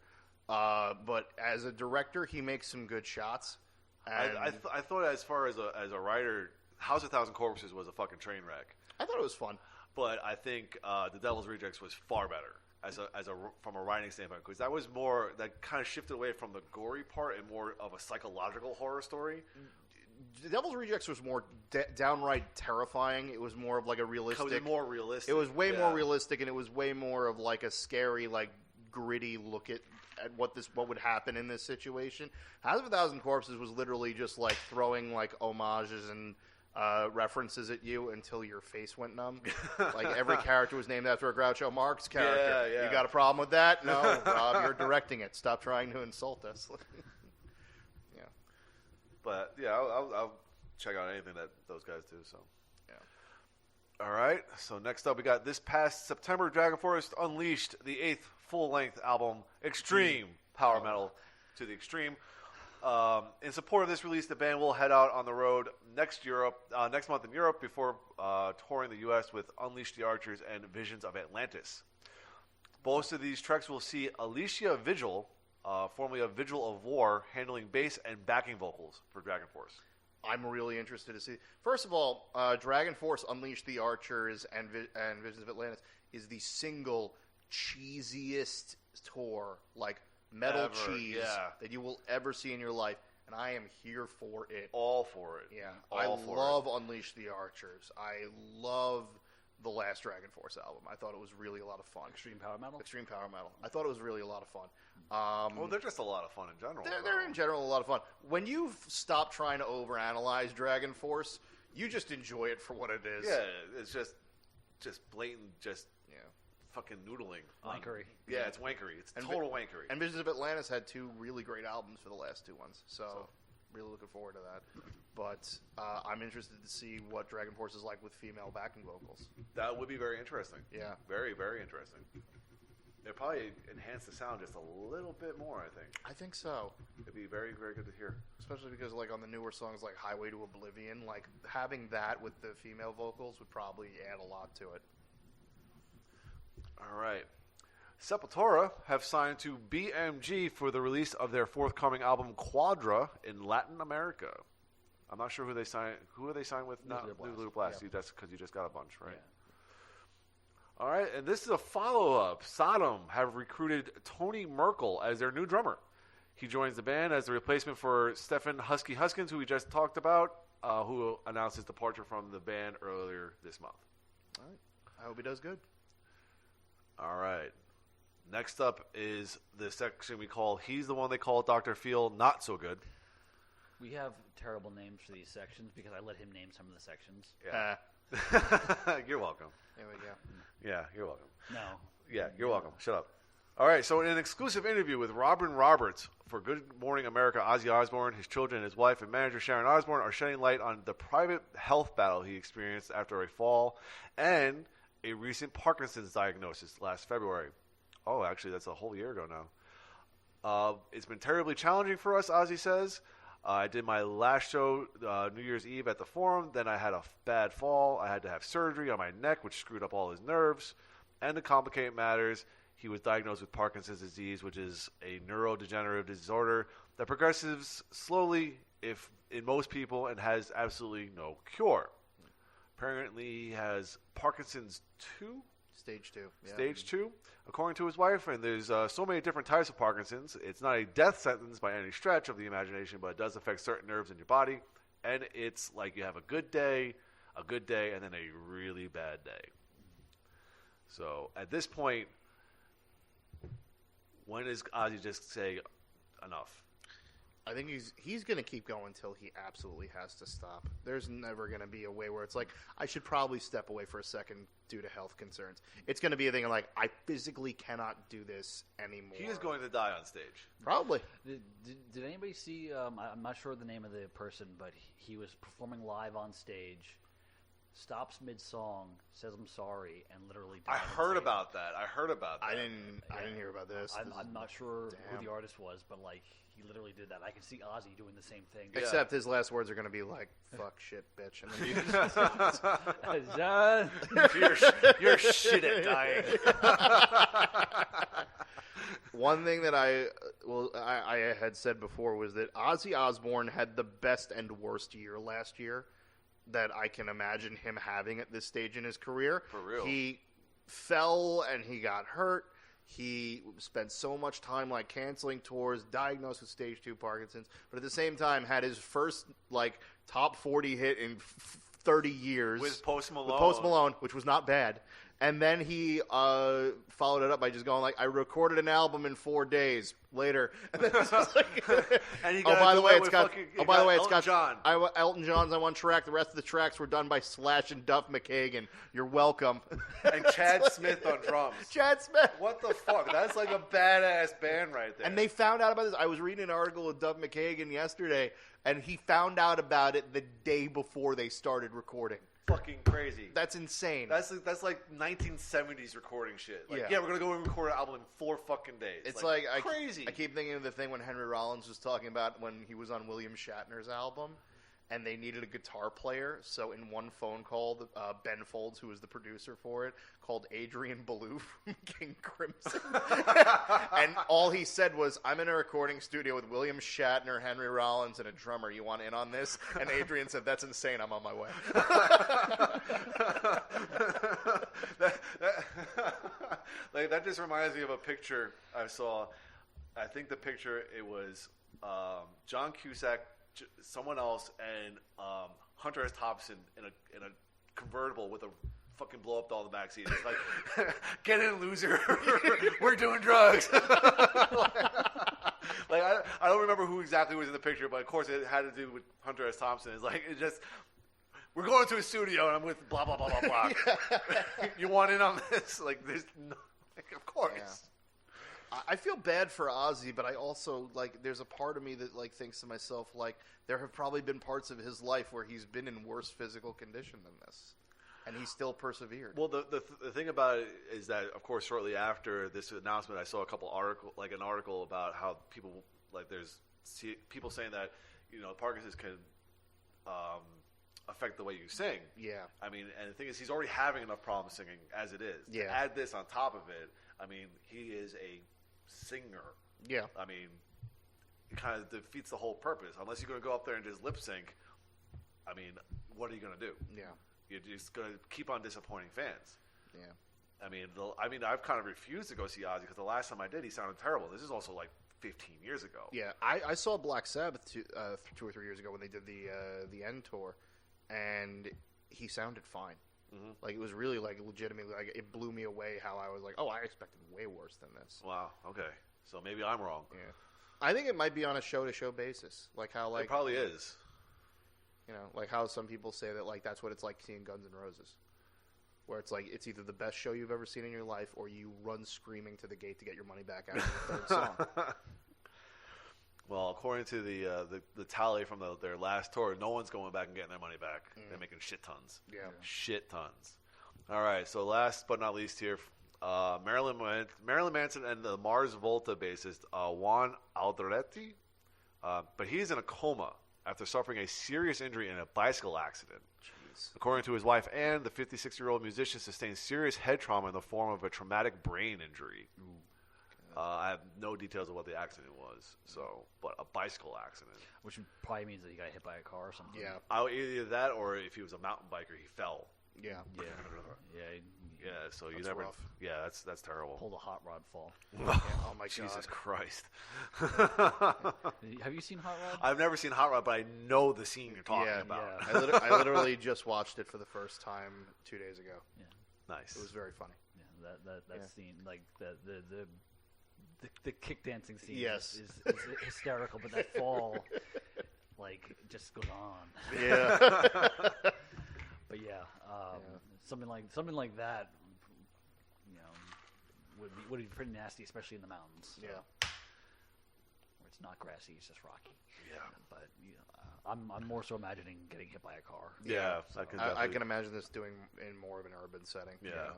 but as a director, he makes some good shots. And I thought as far as a writer, House of Thousand Corpses was a fucking train wreck. I thought it was fun, but I think The Devil's Rejects was far better. From a writing standpoint, because that was more that kind of shifted away from the gory part and more of a psychological horror story. The Devil's Rejects was more downright terrifying. It was more of like a realistic. It was more realistic. It was way more realistic, and it was way more of like a scary, like gritty look at what would happen in this situation. House of a Thousand Corpses was literally just like throwing like homages and references at you until your face went numb. Like every character was named after a Groucho Marx character. Yeah. You got a problem with that? No, Rob, you're directing it. Stop trying to insult us. Yeah. But yeah, I'll check out anything that those guys do. So. All right, so next up we got this past September, Dragonforce unleashed the 8th full-length album, Extreme Power Metal to the Extreme. In support of this release, the band will head out on the road next month in Europe before touring the U.S. with Unleash the Archers and Visions of Atlantis. Both of these tracks will see Alicia Vigil, formerly of Vigil of War, handling bass and backing vocals for Dragonforce. I'm really interested to see. First of all, Dragonforce Unleash the Archers and Visions of Atlantis is the single cheesiest tour, like metal cheese, that you will ever see in your life, and I am here for it. All for it. Yeah, I love Unleash the Archers. I love the last Dragonforce album. I thought it was really a lot of fun. Extreme Power Metal? Extreme Power Metal. I thought it was really a lot of fun. Well, they're just a lot of fun in general. They're in general a lot of fun. When you stop trying to overanalyze Dragonforce, you just enjoy it for what it is. Yeah, it's just blatant, fucking noodling. Wankery. Yeah, it's wankery. It's total wankery. And Visions of Atlantis had 2 really great albums for the last 2 ones. So really looking forward to that. But I'm interested to see what Dragonforce is like with female backing vocals. That would be very interesting. Yeah. Very, very interesting. They'll probably enhance the sound just a little bit more, I think. I think so. It'd be very, very good to hear. Especially because, like, on the newer songs like Highway to Oblivion, like, having that with the female vocals would probably add a lot to it. All right. Sepultura have signed to BMG for the release of their forthcoming album Quadra in Latin America. I'm not sure who they signed. Who are they signed with now? Nuclear Blast. Yeah. That's because you just got a bunch, right? Yeah. All right, and this is a follow-up. Sodom have recruited Tony Merkel as their new drummer. He joins the band as the replacement for Stefan Husky Huskins, who we just talked about, who announced his departure from the band earlier this month. All right. I hope he does good. All right. Next up is the section we call He's the One They Call Dr. Phil Not So Good. We have terrible names for these sections because I let him name some of the sections. Yeah. You're welcome. There we go. Yeah, you're welcome. No. Yeah, you're welcome. Shut up. All right, so in an exclusive interview with Robin Roberts for Good Morning America, Ozzy Osbourne, his children, his wife, and manager Sharon Osbourne are shedding light on the private health battle he experienced after a fall and a recent Parkinson's diagnosis last February. Oh, actually, that's a whole year ago now. It's been terribly challenging for us, Ozzy says. I did my last show New Year's Eve at the Forum. Then I had a bad fall. I had to have surgery on my neck, which screwed up all his nerves. And to complicate matters, he was diagnosed with Parkinson's disease, which is a neurodegenerative disorder that progresses slowly if in most people and has absolutely no cure. Apparently, he has Parkinson's 2? Stage 2. Yeah. Stage 2, according to his wife. And there's so many different types of Parkinson's. It's not a death sentence by any stretch of the imagination, but it does affect certain nerves in your body. And it's like you have a good day, and then a really bad day. So at this point, when does Ozzy just say enough? I think he's going to keep going until he absolutely has to stop. There's never going to be a way where it's like, I should probably step away for a second due to health concerns. It's going to be a thing of like, I physically cannot do this anymore. He is going to die on stage. Probably. Did anybody see, I'm not sure the name of the person, but he was performing live on stage, stops mid-song, says I'm sorry, and literally died. I heard about that. I didn't hear about this. I'm not sure who the artist was, but like he literally did that. I can see Ozzy doing the same thing. Except his last words are going to be like, fuck, shit, bitch. And then you're shit at dying. One thing that I had said before was that Ozzy Osbourne had the best and worst year last year that I can imagine him having at this stage in his career. For real. He fell and he got hurt. He spent so much time like canceling tours, diagnosed with stage 2 Parkinson's, but at the same time had his first like top 40 hit in 30 years with Post Malone, which was not bad. And then he followed it up by just going like, I recorded an album in 4 days later. And then it's just like, And he oh, by the way, it's got John. Elton John's on one track. The rest of the tracks were done by Slash and Duff McKagan. You're welcome. And Chad Smith on drums. Chad Smith. What the fuck? That's like a badass band right there. And they found out about this. I was reading an article with Duff McKagan yesterday, and he found out about it the day before they started recording. Fucking crazy. That's insane. That's like 1970s recording shit. Like, Yeah. we're gonna go and record an album in 4 fucking days. It's like crazy. I keep thinking of the thing when Henry Rollins was talking about when he was on William Shatner's album, and they needed a guitar player. So in one phone call, Ben Folds, who was the producer for it, called Adrian Belew from King Crimson, and all he said was, "I'm in a recording studio with William Shatner, Henry Rollins, and a drummer. You want in on this?" And Adrian said, "That's insane. I'm on my way." That just reminds me of a picture I saw. I think the picture, it was John Cusack, someone else, and Hunter S. Thompson in a convertible with a fucking blow up doll in the backseat. It's like, get in, loser. We're doing drugs. I don't remember who exactly was in the picture, but of course it had to do with Hunter S. Thompson. It's like, it just, we're going to a studio and I'm with blah blah blah blah blah. You want in on this? Like, there's no, like, of course. Yeah. I feel bad for Ozzy, but I also, like, there's a part of me that, like, thinks to myself, like, there have probably been parts of his life where he's been in worse physical condition than this, and he still persevered. Well, the thing about it is that, of course, shortly after this announcement, I saw an article about how people, like, people saying that, Parkinson's can affect the way you sing. Yeah. I mean, and the thing is, he's already having enough problems singing as it is. Yeah. To add this on top of it, I mean, he is a singer. Yeah. I mean, it kind of defeats the whole purpose. Unless you're going to go up there and just lip sync, I mean, what are you going to do? Yeah. You're just going to keep on disappointing fans. Yeah. I mean, I've kind of refused to go see Ozzy because the last time I did, he sounded terrible. This is also like 15 years ago. Yeah. I saw Black Sabbath 2 or 3 years ago when they did the End tour, and he sounded fine. Mm-hmm. Like, it was really, like, legitimately, like, it blew me away how I was like, oh, I expected way worse than this. Wow. Okay. So maybe I'm wrong. Yeah. I think it might be on a show-to-show basis. Like how, like... It probably is. Like how some people say that, like, that's what it's like seeing Guns N' Roses. Where it's like, it's either the best show you've ever seen in your life, or you run screaming to the gate to get your money back after the third song. Well, according to the tally from their last tour, no one's going back and getting their money back. They're making shit tons. Yeah. Shit tons. All right, so last but not least here, Marilyn Manson and the Mars Volta bassist Juan Alderete, but he's in a coma after suffering a serious injury in a bicycle accident. Jeez. According to his wife Anne, the 56-year-old musician sustained serious head trauma in the form of a traumatic brain injury. I have no details of what the accident was, but a bicycle accident. Which probably means that he got hit by a car or something. Yeah. Either that, or if he was a mountain biker, he fell. Yeah. Yeah. Yeah, so you That's never. rough. Yeah, that's terrible. Pulled a hot rod fall. Yeah. Oh my Jesus God. Christ! Have you seen Hot Rod? I've never seen Hot Rod, but I know the scene you're talking about. yeah. I literally just watched it for the first time 2 days ago. Yeah. Nice. It was very funny. Yeah, that scene, like the kick dancing scene, Yes. is hysterical. But that fall, like, just goes on. Yeah. But something like that, would be pretty nasty, especially in the mountains. Yeah. Where it's not grassy, it's just rocky. Yeah. But I'm more so imagining getting hit by a car. Yeah, I can imagine this doing in more of an urban setting. Yeah.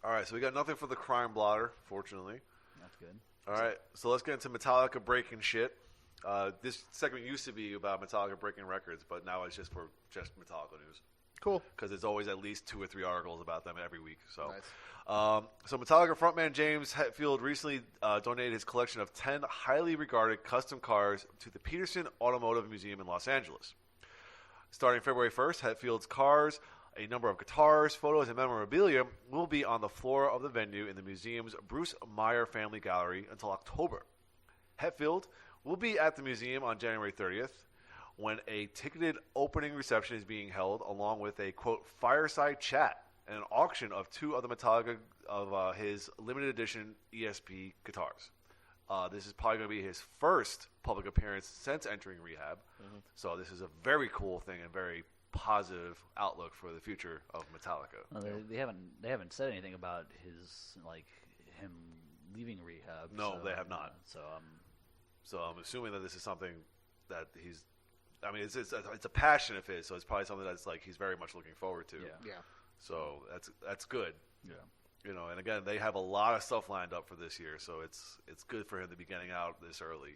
All right, so we got nothing for the crime blotter, fortunately. That's good. All right, so let's get into Metallica breaking shit. This segment used to be about Metallica breaking records, but now it's just for Metallica news. Cool. Because there's always at least 2 or 3 articles about them every week. So, Nice. So Metallica frontman James Hetfield recently donated his collection of 10 highly regarded custom cars to the Peterson Automotive Museum in Los Angeles. Starting February 1st, Hetfield's cars, a number of guitars, photos, and memorabilia will be on the floor of the venue in the museum's Bruce Meyer Family Gallery until October. Hetfield will be at the museum on January 30th when a ticketed opening reception is being held along with a, quote, fireside chat and an auction of 2 other Metallica of his limited edition ESP guitars. This is probably going to be his first public appearance since entering rehab. Mm-hmm. So this is a very cool thing and very positive outlook for the future of Metallica. Well, they haven't said anything about him leaving rehab. No, they have not. So I'm assuming that this is something that he's. I mean, it's a passion of his, so it's probably something that's like he's very much looking forward to. Yeah. So that's good. Yeah. You know, and again, they have a lot of stuff lined up for this year, so it's good for him to be getting out this early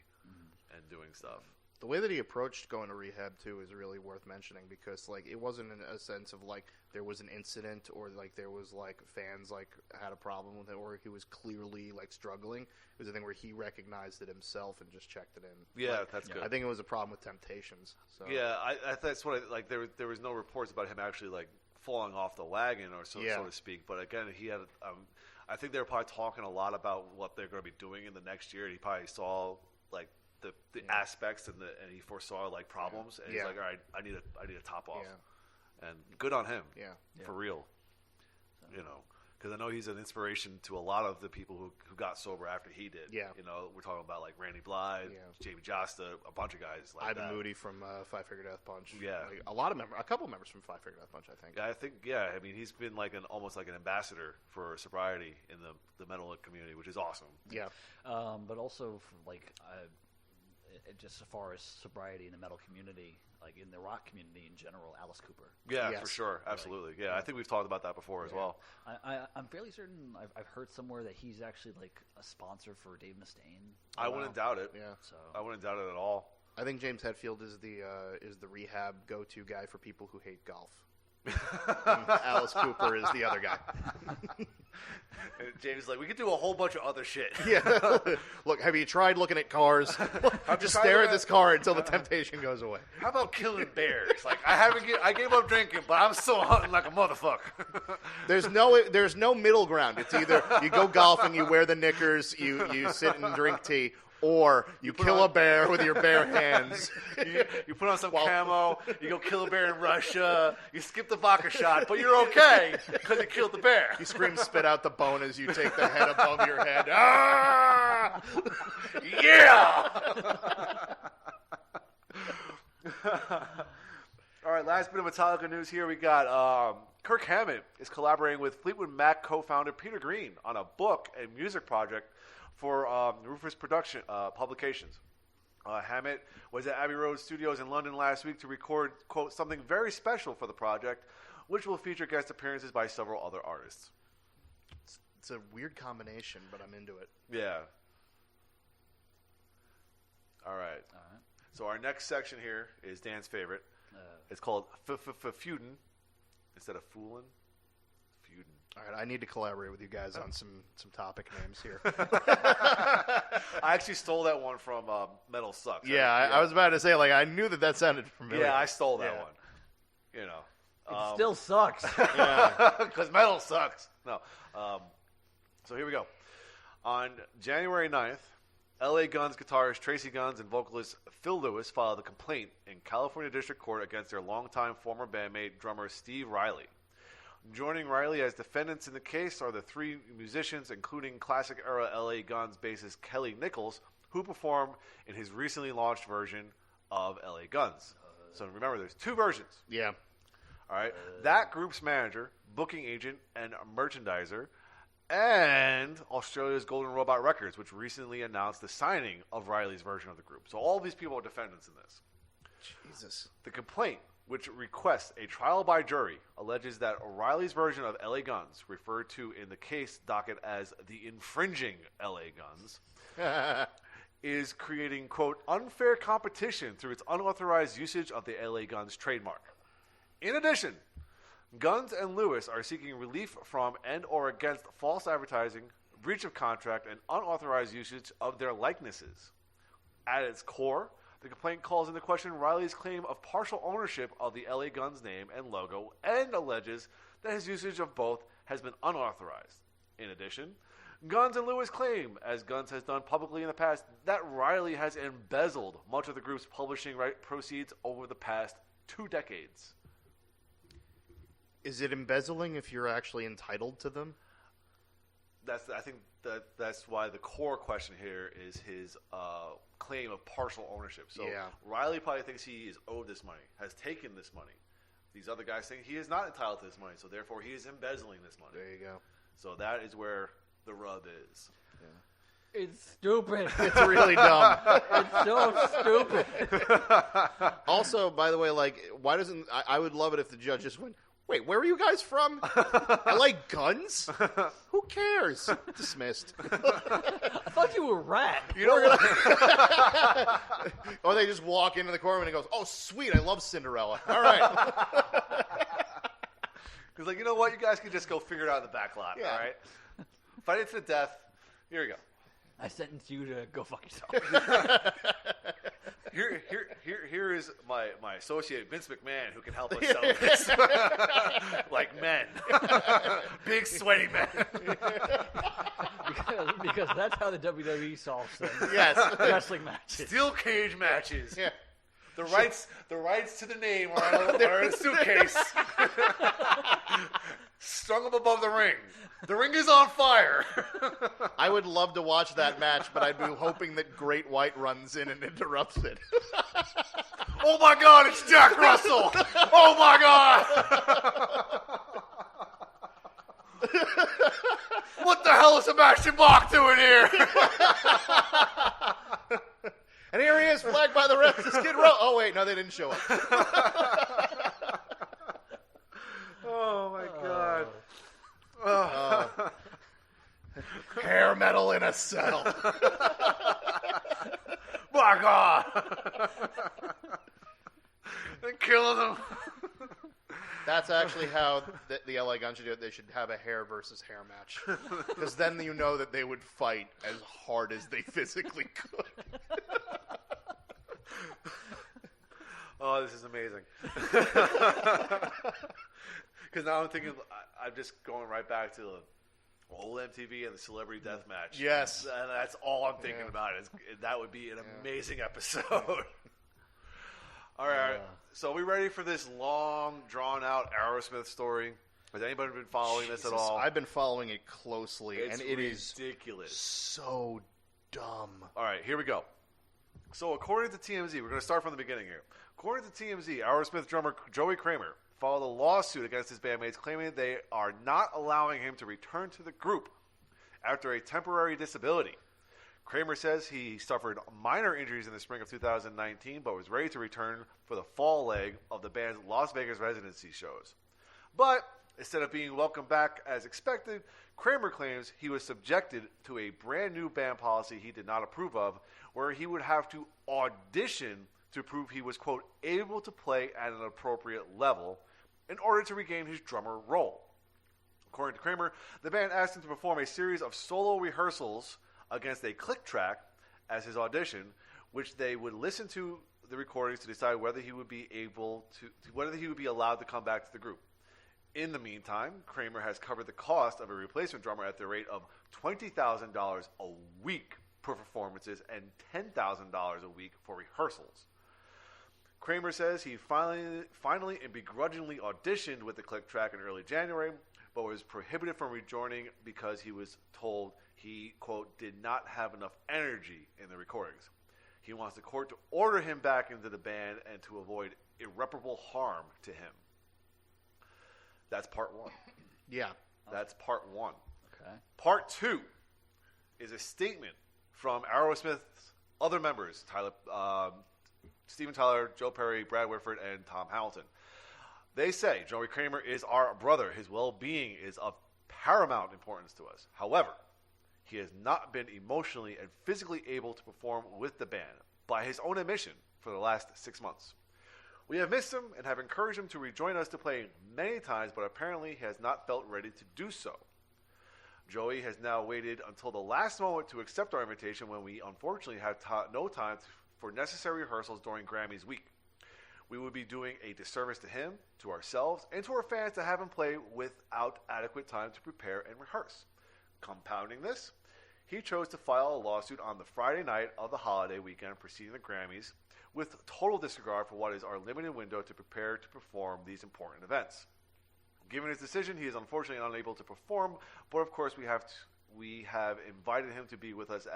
and doing stuff. The way that he approached going to rehab too is really worth mentioning, because like it wasn't in a sense of like there was an incident or like there was like fans like had a problem with it or he was clearly like struggling. It was a thing where he recognized it himself and just checked it in. Yeah, like, that's good. I think it was a problem with Temptations. So. Yeah, that's what there was no reports about him actually like falling off the wagon or so to speak. But again, he had. I think they were probably talking a lot about what they're going to be doing in the next year. And he probably saw like the aspects and he foresaw like problems. And he's like, all right, I need a top off. Yeah. And good on him. Yeah. For real. You know, because I know he's an inspiration to a lot of the people who got sober after he did. Yeah. You know, we're talking about like Randy Blythe, Jamie Josta, a bunch of guys like Ivan that. Moody from Five Finger Death Punch. Yeah. Like, a couple members from Five Finger Death Punch, I think. I think, I mean, he's been like almost like an ambassador for sobriety in the metal community, which is awesome. Yeah. But also, just as far as sobriety in the metal community, like in the rock community in general, Alice Cooper. Yeah, for sure. Absolutely. Yeah, I think we've talked about that before as well. I'm fairly certain I've heard somewhere that he's actually like a sponsor for Dave Mustaine. I wouldn't doubt it. Yeah. So I wouldn't doubt it at all. I think James Hetfield is the rehab go-to guy for people who hate golf. Alice Cooper is the other guy. And James is like, we could do a whole bunch of other shit. Yeah. Look, have you tried looking at cars? Just stare at this car until the temptation goes away. How about killing bears? Like I gave up drinking, but I'm still hunting like a motherfucker. There's no middle ground. It's either you go golfing, you wear the knickers, you sit and drink tea, or you kill a bear with your bare hands. You put on some camo, you go kill a bear in Russia, you skip the vodka shot, but you're okay because you killed the bear. You scream, spit out the bone as you take the head above your head. Ah! Yeah! All right, last bit of Metallica news here. We got Kirk Hammett is collaborating with Fleetwood Mac co-founder Peter Green on a book and music project for Rufus Publications. Hammett was at Abbey Road Studios in London last week to record, quote, something very special for the project, which will feature guest appearances by several other artists. It's a weird combination, but I'm into it. Yeah. All right. So our next section here is Dan's favorite. It's called Feudin instead of Foolin'. Feudin. All right, I need to collaborate with you guys on some topic names here. I actually stole that one from Metal Sucks. Yeah, I was about to say, like, I knew that sounded familiar. Yeah, I stole that one. You know. It still sucks. Because metal sucks. No. So here we go. On January 9th, L.A. Guns guitarist Tracy Guns and vocalist Phil Lewis filed a complaint in California District Court against their longtime former bandmate drummer Steve Riley. Joining Riley as defendants in the case are the 3 musicians, including classic-era L.A. Guns bassist Kelly Nichols, who performed in his recently launched version of L.A. Guns. So remember, there's 2 versions. Yeah. All right. That group's manager, booking agent, and merchandiser, and Australia's Golden Robot Records, which recently announced the signing of Riley's version of the group. So all these people are defendants in this. Jesus. The complaint, which requests a trial by jury, alleges that O'Reilly's version of L.A. Guns, referred to in the case docket as the infringing L.A. Guns, is creating, quote, unfair competition through its unauthorized usage of the L.A. Guns trademark. In addition, Guns and Lewis are seeking relief from and or against false advertising, breach of contract, and unauthorized usage of their likenesses. At its core, the complaint calls into question Riley's claim of partial ownership of the LA Guns name and logo and alleges that his usage of both has been unauthorized. In addition, Guns and Lewis claim, as Guns has done publicly in the past, that Riley has embezzled much of the group's publishing right proceeds over the past 2 decades. Is it embezzling if you're actually entitled to them? I think that's why the core question here is his claim of partial ownership. So Riley probably thinks he is owed this money, has taken this money. These other guys think he is not entitled to this money, so therefore he is embezzling this money. There you go. So that is where the rub is. Yeah. It's stupid. It's really dumb. It's so stupid. Also, by the way, like, why doesn't I would love it if the judge just went, "Wait, where are you guys from? I like guns. Who cares?" Dismissed. I thought you were rat. You know, or they just walk into the courtroom and he goes, "Oh, sweet, I love Cinderella." All right. He's like, you know what? You guys can just go figure it out in the back lot. Yeah. All right. Fight it to the death. Here we go. I sentence you to go fuck yourself. Here is my associate Vince McMahon who can help us sell this. Like men, big sweaty men. because that's how the WWE solves things. Yes. Wrestling matches. Steel cage matches. Yeah. The rights to the name are in a suitcase, strung up above the ring. The ring is on fire. I would love to watch that match, but I'd be hoping that Great White runs in and interrupts it. Oh my God, it's Jack Russell! Oh my God! What the hell is Sebastian Bach doing here? And here he is, flagged by the refs to Skid Row. Oh wait, no, they didn't show up. Oh my God. Hair metal in a cell. My God. And killing them. That's actually how the LA Gun should do it. They should have a hair versus hair match. Because then you know that they would fight as hard as they physically could. Oh, this is amazing. Because now I'm thinking, I'm just going right back to the old MTV and the Celebrity Death Match. Yes. And that's all I'm thinking about. That would be an amazing episode. All right. So are we ready for this long, drawn-out Aerosmith story? Has anybody been following this at all? I've been following it closely, It's and it is ridiculous. so dumb. All right, here we go. So according to TMZ, we're going to start from the beginning here. According to TMZ, Aerosmith drummer Joey Kramer filed a lawsuit against his bandmates claiming they are not allowing him to return to the group after a temporary disability. Kramer says he suffered minor injuries in the spring of 2019, but was ready to return for the fall leg of the band's Las Vegas residency shows. But instead of being welcomed back as expected, Kramer claims he was subjected to a brand new band policy he did not approve of, where he would have to audition to prove he was, quote, able to play at an appropriate level in order to regain his drummer role. According to Kramer, the band asked him to perform a series of solo rehearsals against a click track as his audition, which they would listen to the recordings to decide whether he would be allowed to come back to the group. In the meantime, Kramer has covered the cost of a replacement drummer at the rate of $20,000 a week for performances and $10,000 a week for rehearsals. Kramer says he finally and begrudgingly auditioned with the click track in early January, but was prohibited from rejoining because he was told he, quote, did not have enough energy in the recordings. He wants the court to order him back into the band and to avoid irreparable harm to him. That's part one. Yeah. That's part one. Okay. Part two is a statement from Aerosmith's other members, Steven Tyler, Joe Perry, Brad Whitford, and Tom Hamilton. They say Joey Kramer is our brother. His well-being is of paramount importance to us. However, he has not been emotionally and physically able to perform with the band, by his own admission, for the last 6 months. We have missed him and have encouraged him to rejoin us to play many times, but apparently he has not felt ready to do so. Joey has now waited until the last moment to accept our invitation when we unfortunately had no time for necessary rehearsals during Grammys week. We would be doing a disservice to him, to ourselves, and to our fans to have him play without adequate time to prepare and rehearse. Compounding this, he chose to file a lawsuit on the Friday night of the holiday weekend preceding the Grammys, with total disregard for what is our limited window to prepare to perform these important events. Given his decision, he is unfortunately unable to perform, but of course we have invited him to be with us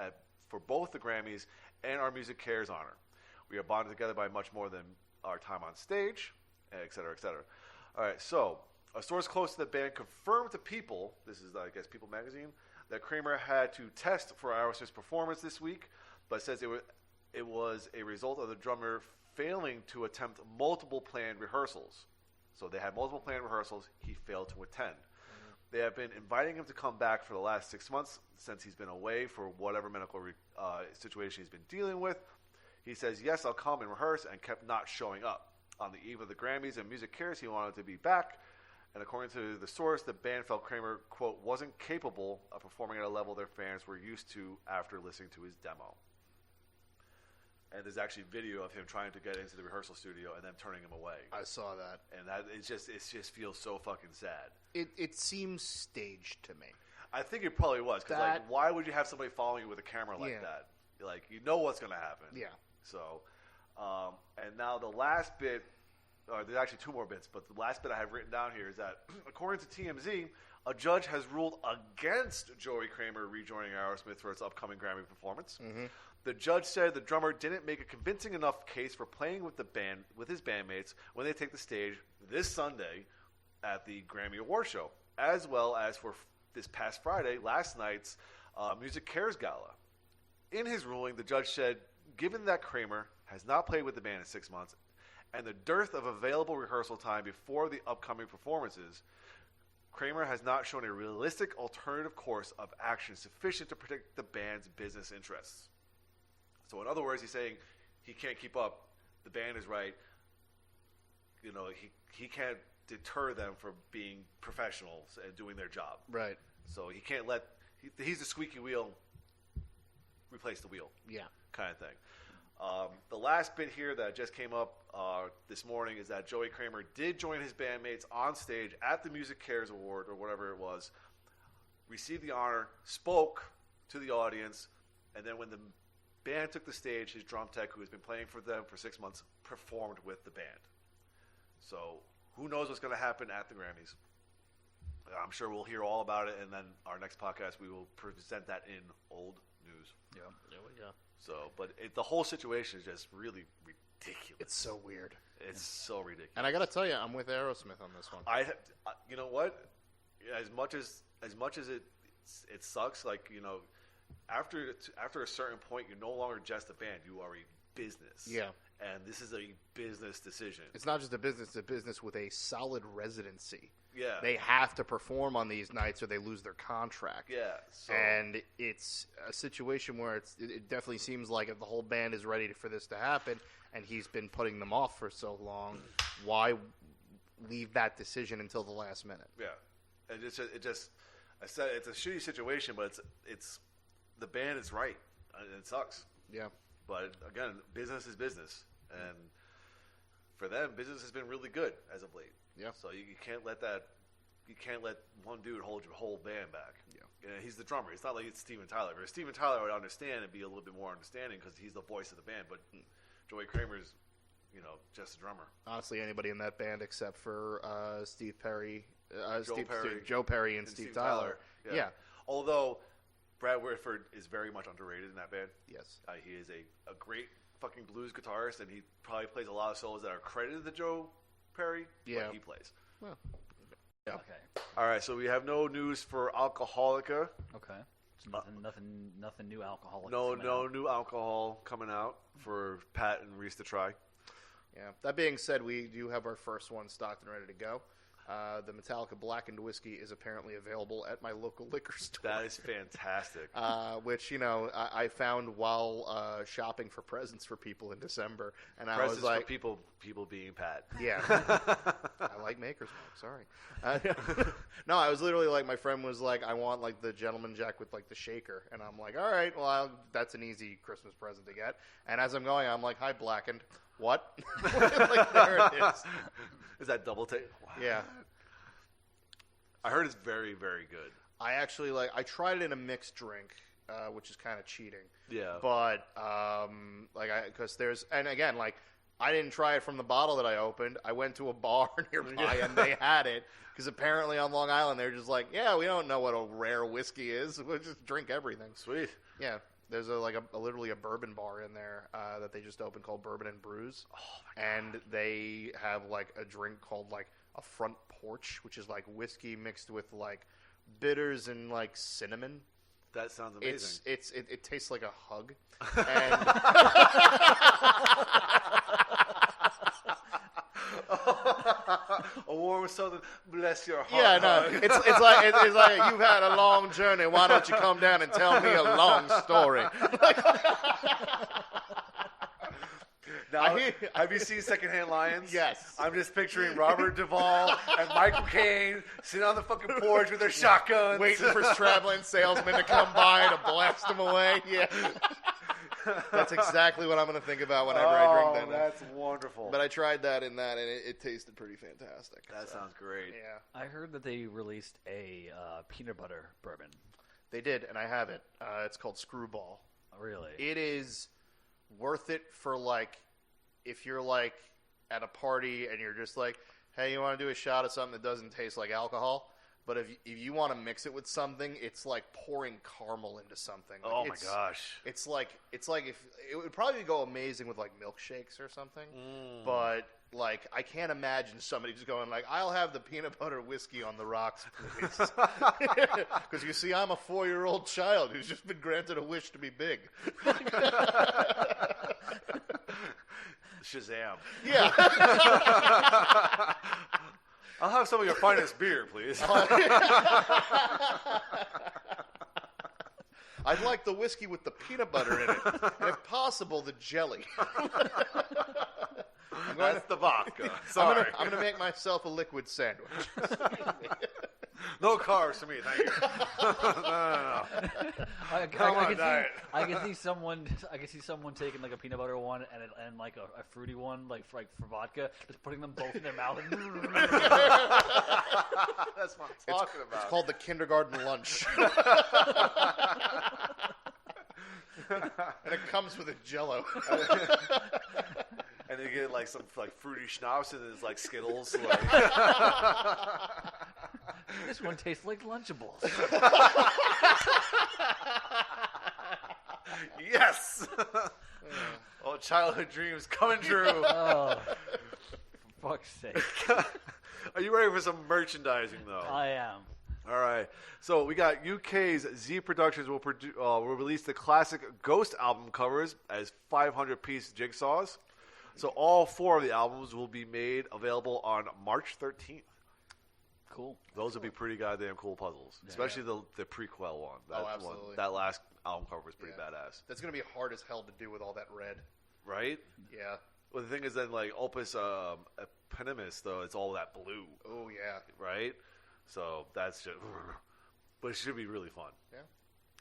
for both the Grammys and our Music Cares honor. We are bonded together by much more than our time on stage, et cetera, et cetera. All right, so a source close to the band confirmed to People, this is, I guess, People magazine, that Kramer had to test for Aerosmith's performance this week, but says it was a result of the drummer failing to attempt multiple planned rehearsals. So they had multiple planned rehearsals. He failed to attend. They have been inviting him to come back for the last 6 months since he's been away for whatever medical situation he's been dealing with. He says, yes, I'll come and rehearse, and kept not showing up. On the eve of the Grammys and Music Cares, he wanted to be back. And according to the source, the band felt Kramer, quote, wasn't capable of performing at a level their fans were used to after listening to his demo. And there's actually video of him trying to get into the rehearsal studio and then turning him away. I saw that. And that it just feels so fucking sad. It seems staged to me. I think it probably was. Because, like, why would you have somebody following you with a camera like that? Like, you know what's going to happen. Yeah. So, and now the last bit, there's actually two more bits, but the last bit I have written down here is that, according to TMZ, a judge has ruled against Joey Kramer rejoining Aerosmith for its upcoming Grammy performance. Mm-hmm. The judge said the drummer didn't make a convincing enough case for playing with the band with his bandmates when they take the stage this Sunday at the Grammy Award show, as well as for this past Friday, last night's Music Cares Gala. In his ruling, the judge said, given that Kramer has not played with the band in 6 months and the dearth of available rehearsal time before the upcoming performances, Kramer has not shown a realistic alternative course of action sufficient to protect the band's business interests. So in other words, he's saying he can't keep up. The band is right. You know, he can't deter them from being professionals and doing their job. Right. So he can't let he's the squeaky wheel. Replace the wheel. Yeah. Kind of thing. The last bit here that just came up this morning is that Joey Kramer did join his bandmates on stage at the Music Cares Award or whatever it was, received the honor, spoke to the audience, and then when the band took the stage, his drum tech, who has been playing for them for 6 months, performed with the band. So who knows what's going to happen at the Grammys. I'm sure we'll hear all about it, and then our next podcast we will present that in old news. Yeah. So, but the whole situation is just really ridiculous. It's so weird. It's so ridiculous. And I got to tell you, I'm with Aerosmith on this one. You know what? As much as it sucks, like, you know, after a certain point, you're no longer just a band. You are a business. Yeah. And this is a business decision. It's not just a business; it's a business with a solid residency. Yeah. They have to perform on these nights or they lose their contract. Yeah. So. And it's a situation where it definitely seems like if the whole band is ready for this to happen and he's been putting them off for so long, why leave that decision until the last minute? Yeah. And I said it's a shitty situation, but it's the band is right. And it sucks. Yeah. But again, business is business. And for them, business has been really good as of late. Yeah. So you can't let one dude hold your whole band back. Yeah. And he's the drummer. It's not like it's Steven Tyler. If Steven Tyler would understand and be a little bit more understanding because he's the voice of the band. But Joey Kramer's, you know, just a drummer. Honestly, anybody in that band except for Steve Perry, Joe Perry and Steve Tyler. Yeah. Although Brad Whitford is very much underrated in that band. Yes. He is a great fucking blues guitarist, and he probably plays a lot of solos that are credited to Joe Perry. Yeah. But he plays. Well. Yeah. Okay. All right. So we have no news for Alcoholica. Okay. So nothing new alcoholic. No new alcohol coming out for Pat and Reese to try. Yeah. That being said, we do have our first one stocked and ready to go. The Metallica Blackened Whiskey is apparently available at my local liquor store. That is fantastic. Which, you know, I found while shopping for presents for people in December. And I presents was like... for people being Pat. Yeah. I like Maker's Mark, sorry. No, I was literally like, my friend was like, I want like the Gentleman Jack with like the shaker. And I'm like, all right, well, that's an easy Christmas present to get. And as I'm going, I'm like, hi, Blackened. What? Like, there it is. Is that double take? Wow. Yeah. I heard it's very, very good. I actually I tried it in a mixed drink, which is kind of cheating. Yeah. But because there's, and again, like I didn't try it from the bottle that I opened. I went to a bar nearby and they had it because apparently on Long Island they're just like, yeah, we don't know what a rare whiskey is. We'll just drink everything. Sweet. Yeah. There's literally a bourbon bar in there that they just opened called Bourbon and Brews. Oh my God. And they have like a drink called like a front porch, which is like whiskey mixed with like bitters and like cinnamon. That sounds amazing. It tastes like a hug. And a warm southern, bless your heart. yeah, no, it's like you've had a long journey. Why don't you come down and tell me a long story? Now, have you seen Secondhand Lions? Yes. I'm just picturing Robert Duvall and Michael Caine sitting on the fucking porch with their shotguns. Waiting for traveling salesmen to come by to blast them away. Yeah. That's exactly what I'm going to think about whenever I drink that. That's wonderful. But I tried that and it tasted pretty fantastic. That sounds great. Yeah. I heard that they released a peanut butter bourbon. They did, and I have it. It's called Screwball. Really? It is worth it for, like, if you're, like, at a party and you're just like, hey, you want to do a shot of something that doesn't taste like alcohol? But if you want to mix it with something, it's like pouring caramel into something. Like Oh my gosh. It's like if it would probably go amazing with like milkshakes or something. But like I can't imagine somebody just going like, I'll have the peanut butter whiskey on the rocks, please. Because you see, I'm a 4-year-old child who's just been granted a wish to be big. Shazam. Yeah. I'll have some of your finest beer, please. I'd like the whiskey with the peanut butter in it, and if possible, the jelly. That's the vodka. Sorry. I'm gonna make myself a liquid sandwich. No carbs for me, thank you. No. I can see someone taking like a peanut butter one and like a fruity one, like for vodka, just putting them both in their mouth. That's what I'm talking about. It's called the kindergarten lunch. And it comes with a Jello. And you get like some like fruity schnapps and it's like Skittles. Like. This one tastes like Lunchables. Yes. Oh, childhood dreams coming true. Oh, for fuck's sake! Are you ready for some merchandising though? I am. All right. So we got UK's Z Productions will release the classic Ghost album covers as 500-piece jigsaws. So all 4 of the albums will be made available on March 13th. Cool. Those would be pretty goddamn cool puzzles, especially the prequel one. Absolutely. That last album cover was pretty badass. That's going to be hard as hell to do with all that red. Right? Yeah. Well, the thing is then, like, Opus Eponymus, though, it's all that blue. Oh, yeah. Right? So that's just... But it should be really fun. Yeah.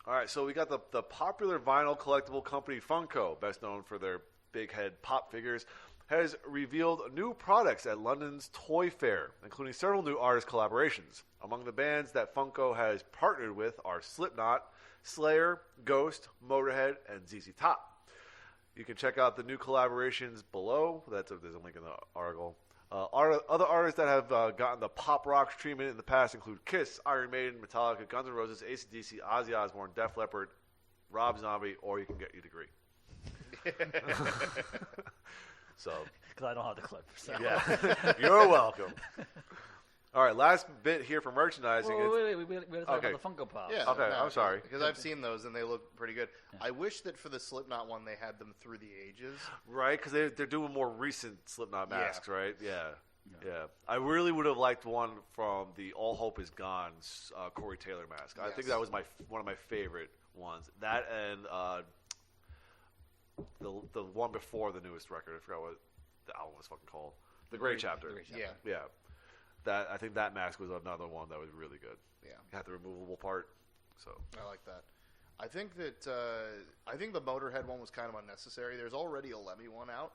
All right, so we got the popular vinyl collectible company Funko, best known for their big head pop figures, has revealed new products at London's Toy Fair, including several new artist collaborations. Among the bands that Funko has partnered with are Slipknot, Slayer, Ghost, Motorhead, and ZZ Top. You can check out the new collaborations below. There's a link in the article. Other artists that have gotten the pop rock treatment in the past include Kiss, Iron Maiden, Metallica, Guns N' Roses, AC/DC, Ozzy Osbourne, Def Leppard, Rob Zombie, or you can get your degree. So, because I don't have the clip. So. Yeah, you're welcome. All right, last bit here for merchandising. Wait, we had to talk about the Funko Pops. Yeah, okay, I'm sorry. Because I've seen those and they look pretty good. Yeah. I wish that for the Slipknot one they had them through the ages. Right, because they're doing more recent Slipknot masks, right? Yeah. I really would have liked one from the All Hope Is Gone Corey Taylor mask. I think that was one of my favorite ones. That and the one before the newest record. I forgot what the album was fucking called. The Great Chapter. Yeah. I think that mask was another one that was really good. Yeah. You had the removable part. So I like that. I think that the Motorhead one was kind of unnecessary. There's already a Lemmy one out,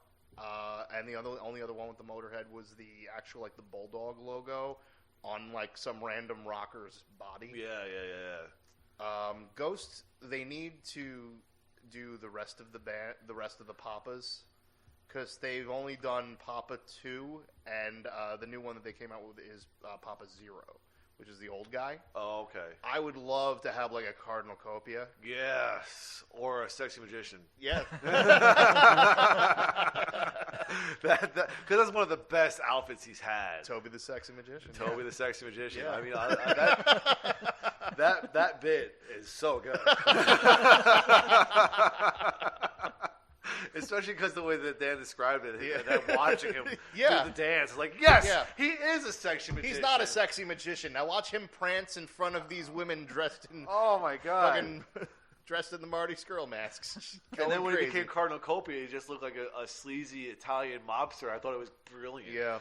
and the only other one with the Motorhead was the actual like the Bulldog logo on like some random rocker's body. Yeah. Ghost, they need to do the rest of the band, the rest of the Papas, because they've only done Papa 2, and the new one that they came out with is Papa 0, which is the old guy. Oh, okay. I would love to have like a Cardinal-copia. Yes, or a sexy magician. Yeah. Because that's one of the best outfits he's had. Toby the Sexy Magician. Toby the Sexy Magician. Yeah. I mean, that bit is so good. Especially because the way that Dan described it, and then watching him do the dance, like, yes, he is a sexy magician. He's not a sexy magician. Now watch him prance in front of these women dressed in oh my god, fucking dressed in the Marty Skrull masks. And then when he became Cardinal Copia, he just looked like a sleazy Italian mobster. I thought it was brilliant. Yeah.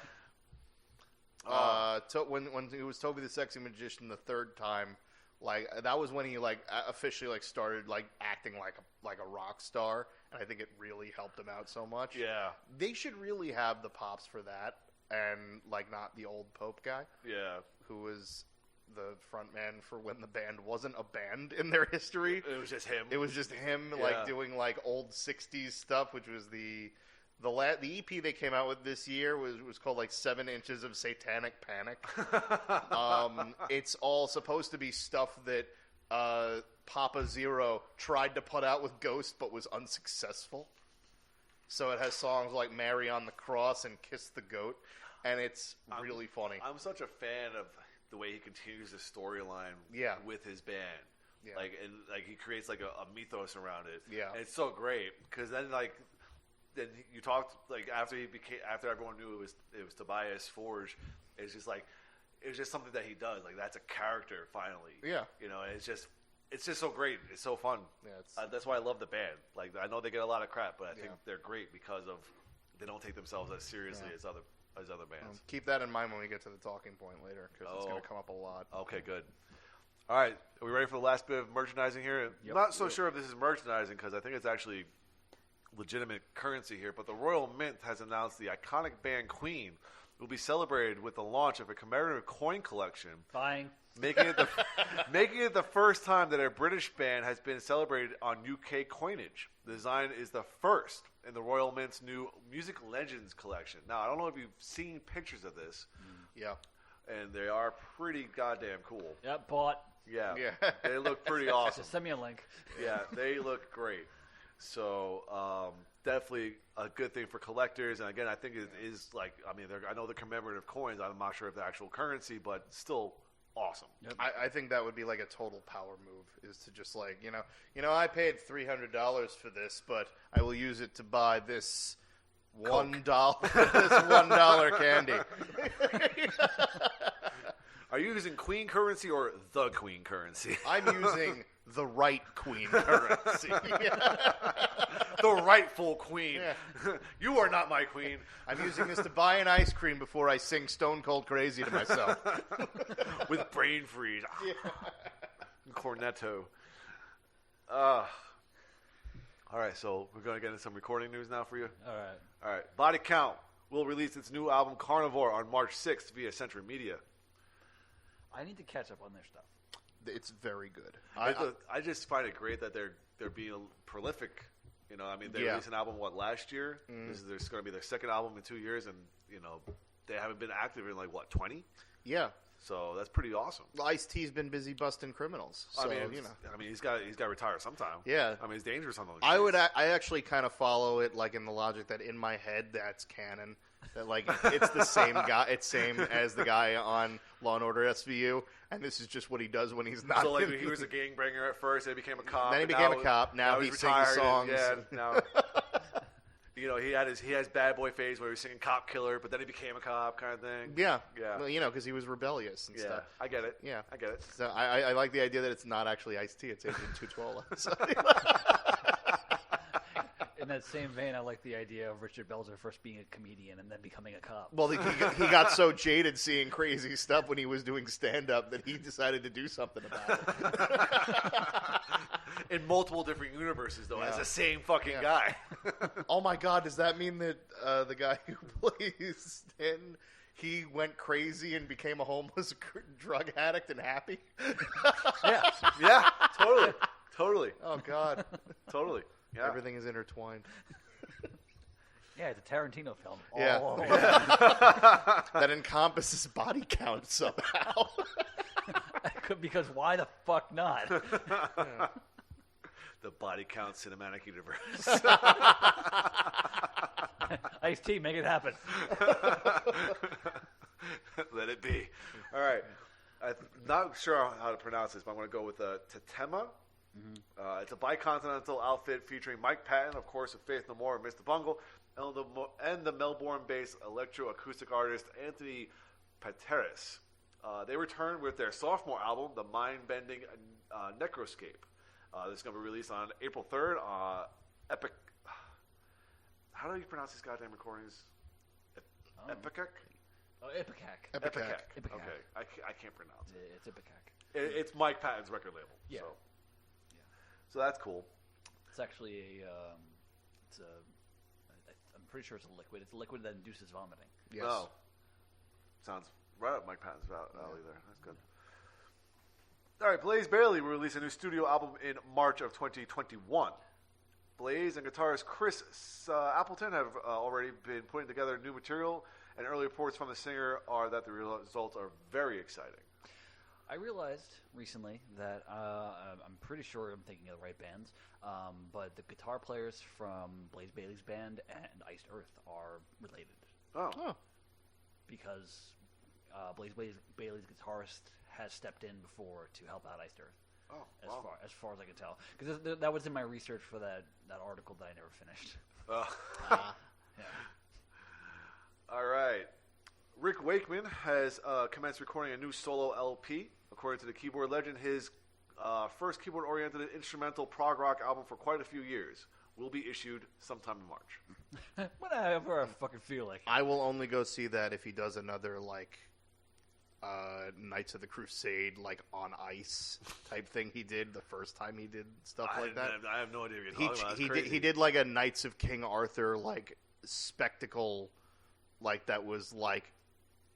When he was Toby the Sexy Magician the third time, like that was when he like officially like started like acting like a rock star, and I think it really helped him out so much. Yeah. They should really have the pops for that, and like not the old Pope guy. Yeah. Who was the front man for when the band wasn't a band in their history. It was just him. It was just him like doing like old 60s stuff, which was the EP they came out with this year was called like 7 Inches of Satanic Panic. It's all supposed to be stuff that Papa 0 tried to put out with Ghost but was unsuccessful. So it has songs like Mary on the Cross and Kiss the Goat, and it's really funny. I'm such a fan of the way he continues the storyline with his band. Yeah. Like he creates like a mythos around it. Yeah. And it's so great because then you talked like after everyone knew it was Tobias Forge, it's just like it was just something that he does. Like that's a character finally. Yeah. You know, and it's just so great. It's so fun. Yeah. That's why I love the band. Like I know they get a lot of crap, but I think they're great because of they don't take themselves as seriously as other bands. Keep that in mind when we get to the talking point later, because it's going to come up a lot. Okay, good. All right, are we ready for the last bit of merchandising here? Yep. I'm not so sure if this is merchandising because I think it's actually legitimate currency here, but the Royal Mint has announced the iconic band Queen will be celebrated with the launch of a commemorative coin collection. Buying. Making it the first time that a British band has been celebrated on UK coinage. The design is the first in the Royal Mint's new Music Legends collection. Now, I don't know if you've seen pictures of this. Yeah. And they are pretty goddamn cool. Yep, bought. Yeah. They look pretty awesome. Just send me a link. Yeah, they look great. So, definitely a good thing for collectors. And again, I think it is like, I mean, I know they're commemorative coins. I'm not sure if they're actual currency, but still awesome. Yep. I think that would be like a total power move, is to just like, you know, I paid $300 for this, but I will use it to buy this $1 candy. Are you using Queen currency or the Queen currency? I'm using the right Queen currency. The rightful Queen. Yeah. You are not my queen. I'm using this to buy an ice cream before I sing Stone Cold Crazy to myself. With brain freeze. Yeah. Cornetto. All right, so we're going to get into some recording news now for you. All right. Body Count will release its new album Carnivore on March 6th via Century Media. I need to catch up on their stuff. It's very good. I just find it great that they're being prolific. You know, I mean, they released an album last year. This is going to be their second album in 2 years, and you know, they haven't been active in 20? Yeah. So that's pretty awesome. Ice-T's been busy busting criminals. So, I mean, he's got to retire sometime. Yeah. I mean, it's dangerous on those. I actually kind of follow it like in the logic that in my head that's canon. That like it's the same guy. It's same as the guy on Law and Order SVU, and this is just what he does when he's not. So like he was a gangbanger at first, then he became a cop. Then he became a cop. Now he sings songs. Now. You know, he has bad boy phase where he was singing Cop Killer, but then he became a cop kind of thing. Yeah. Well, because he was rebellious and stuff. I get it. Yeah, I get it. So I like the idea that it's not actually Ice-T, it's Agent 212. In that same vein, I like the idea of Richard Belzer first being a comedian and then becoming a cop. Well, he got so jaded seeing crazy stuff when he was doing stand-up that he decided to do something about it. In multiple different universes, though, as the same fucking guy. Oh my God, does that mean that the guy who plays Stanton, he went crazy and became a homeless drug addict and happy? Yeah, totally. Oh God. Totally. Yeah. Everything is intertwined. Yeah, it's a Tarantino film. Yeah. Oh. That encompasses body count somehow. Because why the fuck not? The body count cinematic universe. Ice-T, make it happen. Let it be. All right. I'm not sure how to pronounce this, but I'm going to go with Tetema. Mm-hmm. It's a bicontinental outfit featuring Mike Patton, of course, of Faith No More and Mr. Bungle, and the Melbourne-based electroacoustic artist Anthony Pateris. They returned with their sophomore album, The Mind-Bending Necroscape. This is going to be released on April 3rd. Epic. How do you pronounce these goddamn recordings? Epicac? Oh, Ipecac. Ipecac. Okay, I can't pronounce it. It's Ipecac. It's Mike Patton's record label. Yeah. So that's cool. It's actually I'm pretty sure it's a liquid. It's a liquid that induces vomiting. Yes. Oh. Sounds right up Mike Patton's alley there. That's good. All right, Blaze Bayley will release a new studio album in March of 2021. Blaze and guitarist Chris Appleton have already been putting together new material, and early reports from the singer are that the results are very exciting. I realized recently that I'm pretty sure I'm thinking of the right bands, but the guitar players from Blaze Bayley's band and Iced Earth are related. Oh. Because Blaze Bayley's guitarist has stepped in before to help out Iced Earth. Oh, as far as I can tell, because that was in my research for that article that I never finished. Yeah. All right. Rick Wakeman has commenced recording a new solo LP. According to the keyboard legend, his first keyboard-oriented instrumental prog rock album for quite a few years will be issued sometime in March. Whatever I fucking feel like. I will only go see that if he does another Knights of the Crusade on ice type thing he did the first time he did stuff like that. I have no idea what you're talking about. He did a Knights of King Arthur spectacle that was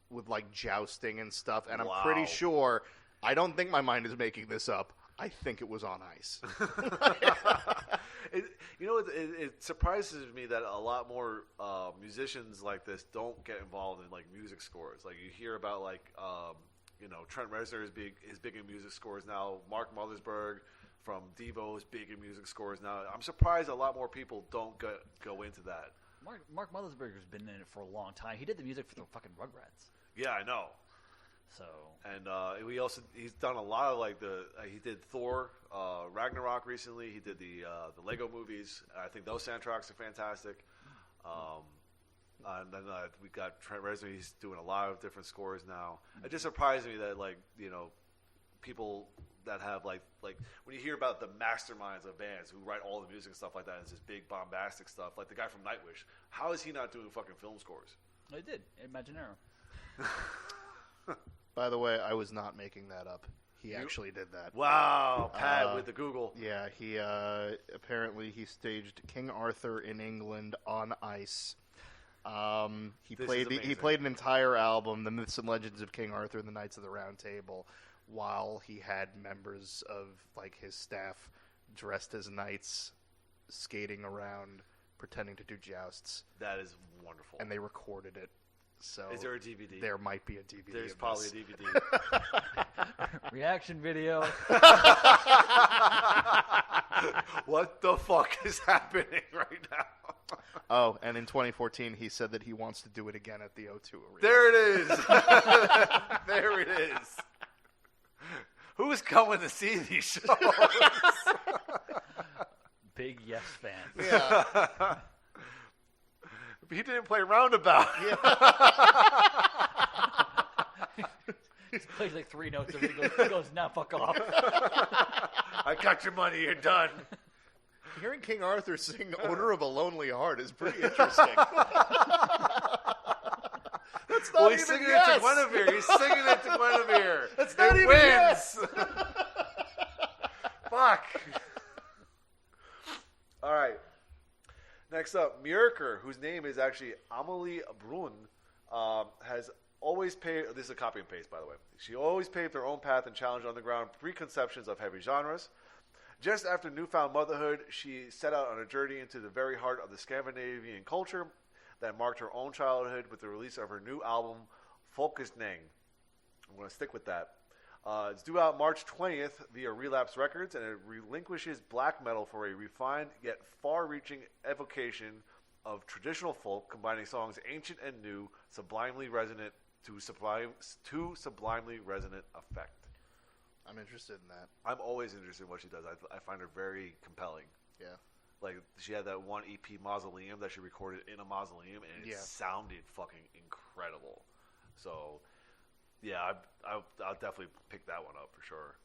with you and stuff, and Wow. I'm pretty sure, I don't think my mind is making this up, I think it was on ice. It surprises me that a lot more musicians like this don't get involved in music scores. You hear about Trent Reznor is big in music scores now. Mark Mothersbaugh from Devo is big in music scores now. I'm surprised a lot more people don't go into that. Mark Mothersbaugh has been in it for a long time. He did the music for the fucking Rugrats. Yeah, I know. So and he's done a lot of he did Thor, Ragnarok recently. He did the Lego movies. I think those soundtracks are fantastic. And then we got Trent Reznor. He's doing a lot of different scores now. It just surprised me that people that have when you hear about the masterminds of bands who write all the music and stuff like that, it's this big bombastic stuff. Like the guy from Nightwish. How is he not doing fucking film scores? I did Imaginero. By the way, I was not making that up. He actually did that. Wow, Pat with the Google. Yeah, he apparently he staged King Arthur in England on ice. He played an entire album, The Myths and Legends of King Arthur and the Knights of the Round Table, while he had members of his staff dressed as knights skating around pretending to do jousts. That is wonderful. And they recorded it. So is there a DVD? There might be a DVD. There's probably a DVD. Reaction video. What the fuck is happening right now? Oh, and in 2014, he said that he wants to do it again at the O2 Arena. There it is. There it is. Who's going to see these shows? Big Yes fan. Yeah. He didn't play Roundabout. Yeah. He plays 3 notes and he goes, now fuck off. I got your money, you're done. Hearing King Arthur sing Odor of a Lonely Heart is pretty interesting. That's not he's even singing yes. it to Guinevere. He's singing it to Guinevere. That's not even wins. yes. Fuck. All right. Next up, Mjörker, whose name is actually Amelie Brun, has always paved. This is a copy and paste, by the way. She always paved her own path and challenged underground preconceptions of heavy genres. Just after newfound motherhood, she set out on a journey into the very heart of the Scandinavian culture that marked her own childhood with the release of her new album, Folkesnang. I'm going to stick with that. It's due out March 20th via Relapse Records, and it relinquishes black metal for a refined yet far-reaching evocation of traditional folk, combining songs ancient and new, sublimely resonant to sublimely resonant effect. I'm interested in that. I'm always interested in what she does. I find her very compelling. Yeah. Like, she had that one EP, Mausoleum, that she recorded in a mausoleum, and it sounded fucking incredible. So, yeah, I'll definitely pick that one up for sure.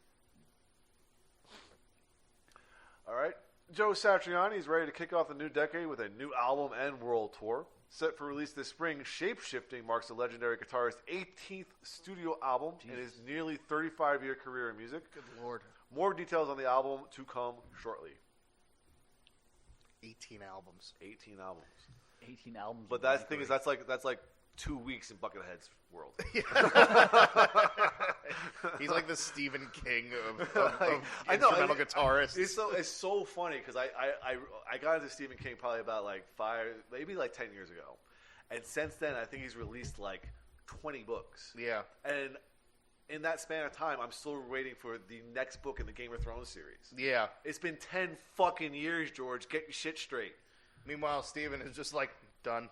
All right. Joe Satriani is ready to kick off the new decade with a new album and world tour. Set for release this spring, Shapeshifting marks the legendary guitarist's 18th studio album in his nearly 35-year career in music. Good Lord. More details on the album to come shortly. 18 albums. 18 albums. 18 albums. But that's the thing is that's like 2 weeks in Buckethead's world. He's like the Stephen King of I know, instrumental guitarists. It's so funny because I got into Stephen King probably about like 10 years ago, and since then I think he's released like 20 books. Yeah, and in that span of time, I'm still waiting for the next book in the Game of Thrones series. Yeah, it's been 10 fucking years, George. Get your shit straight. Meanwhile, Stephen is just like done.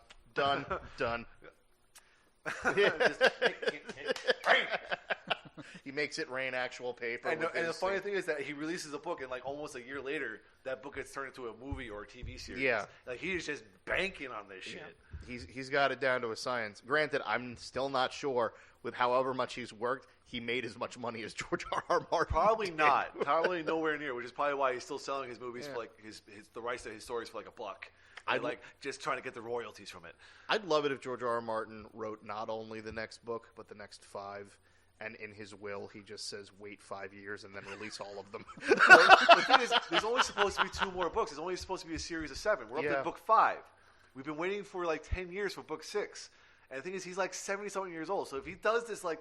He makes it rain actual paper. And the funny thing is that he releases a book, and like almost a year later, that book gets turned into a movie or a TV series. Yeah, like he is just banking on this shit. He's got it down to a science. Granted, I'm still not sure with however much he's worked, he made as much money as George R.R. Martin. Probably not. Probably nowhere near. Which is probably why he's still selling his movies for like the rights to his stories for like $1. I like just trying to get the royalties from it. I'd love it if George R.R. Martin wrote not only the next book, but the next 5. And in his will, he just says, wait 5 years and then release all of them. The thing is, there's only supposed to be 2 more books. There's only supposed to be a series of 7. We're up to book 5. We've been waiting for like 10 years for book 6. And the thing is, he's like 70-something years old. So if he does this like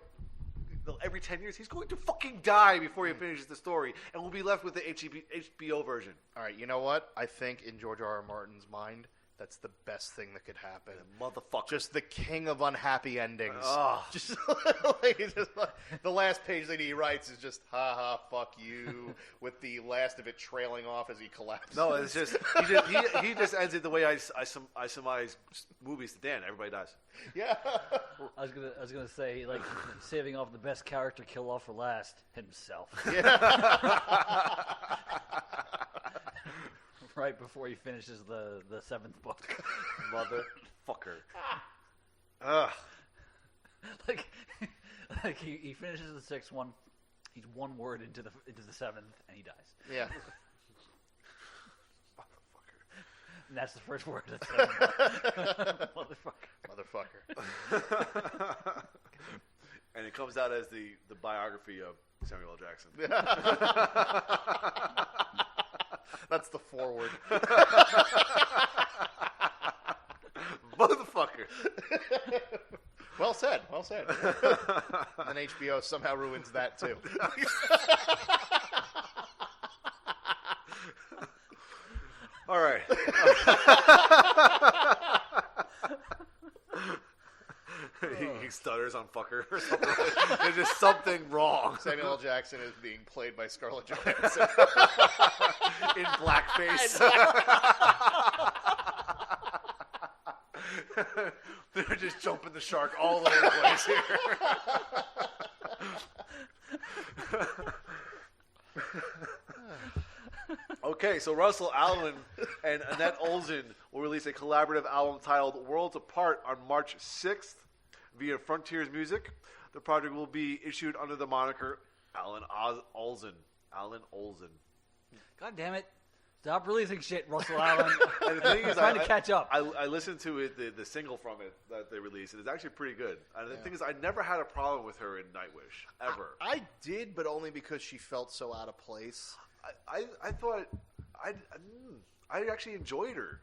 every 10 years, he's going to fucking die before he finishes the story. And we'll be left with the HBO version. All right, you know what? I think in George R.R. Martin's mind, that's the best thing that could happen. Motherfucker. Just the king of unhappy endings. Oh. Just the last page that he writes is just, ha ha, fuck you, with the last of it trailing off as he collapses. No, it's just, he just ends it the way I surmise movies to Dan. Everybody dies. Yeah. I was gonna say, like, saving off the best character kill off for last, himself. Yeah. Right before he finishes the 7th book. Motherfucker. Ugh. Like he finishes the 6th one. He's 1 word into the 7th, and he dies. Yeah. Motherfucker. And that's the first word of the 7th. Motherfucker. And it comes out as the biography of Samuel L. Jackson. That's the forward. Motherfucker. Well said. And HBO somehow ruins that too. All right. He stutters on fucker or something. There's just something wrong. Samuel L. Jackson is being played by Scarlett Johansson. In blackface. They're just jumping the shark all over the place here. Okay, so Russell Allen and Annette Olsen will release a collaborative album titled Worlds Apart on March 6th via Frontiers Music. The project will be issued under the moniker Allen Olsen. God damn it. Stop releasing shit, Russell Allen. And the thing is, trying to catch up. I listened to it, the single from it that they released. It's actually pretty good. And the thing is, I never had a problem with her in Nightwish, ever. I did, but only because she felt so out of place. I thought I actually enjoyed her.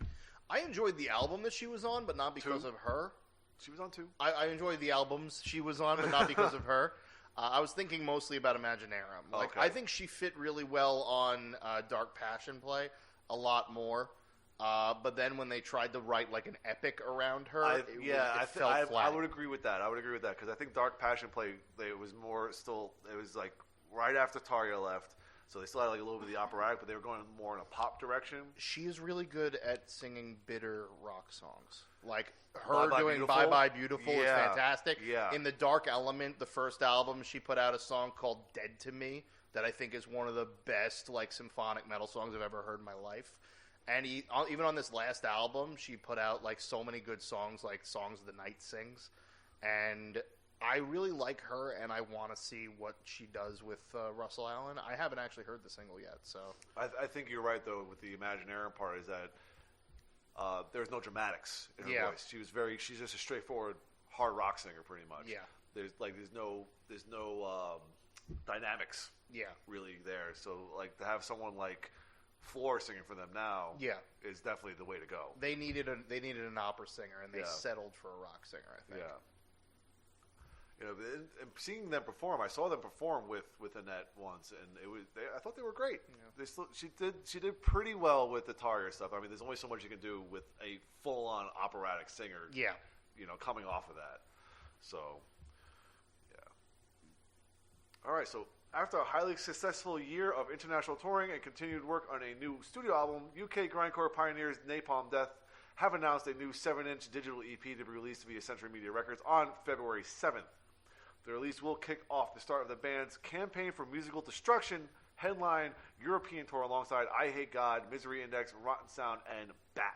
I enjoyed the album that she was on, but not because of her. She was on 2. I enjoyed the albums she was on, but not because of her. I was thinking mostly about Imaginarum. Like, okay. I think she fit really well on Dark Passion Play, a lot more. But then when they tried to write like an epic around her, I fell flat. I would agree with that. Because I think Dark Passion Play, it was like right after Tarja left, so they still had like a little bit of the operatic, but they were going more in a pop direction. She is really good at singing bitter rock songs. Like her Bye Bye doing Beautiful. Bye Bye Beautiful is Yeah. fantastic. Yeah. In the Dark Element, the first album, she put out a song called Dead to Me that I think is one of the best like symphonic metal songs I've ever heard in my life. And even on this last album, she put out like so many good songs, like Songs the Night Sings. And I really like her, and I want to see what she does with Russell Allen. I haven't actually heard the single yet, so I think you're right though with the Imaginarium part is that there's no dramatics in her voice. She's just a straightforward hard rock singer pretty much. Yeah. There's no dynamics really there. So like to have someone like Floor singing for them now is definitely the way to go. They needed an opera singer, and they settled for a rock singer, I think. Yeah. You know, and seeing them perform, I saw them perform with Annette once, and I thought they were great. Yeah. She did pretty well with the Tarja stuff. I mean, there's only so much you can do with a full-on operatic singer. Yeah. You know, coming off of that. So, yeah. All right, so after a highly successful year of international touring and continued work on a new studio album, UK grindcore pioneers Napalm Death have announced a new 7-inch digital EP to be released via Century Media Records on February 7th. The release will kick off the start of the band's campaign for musical destruction, headline European tour alongside I Hate God, Misery Index, Rotten Sound, and Bat.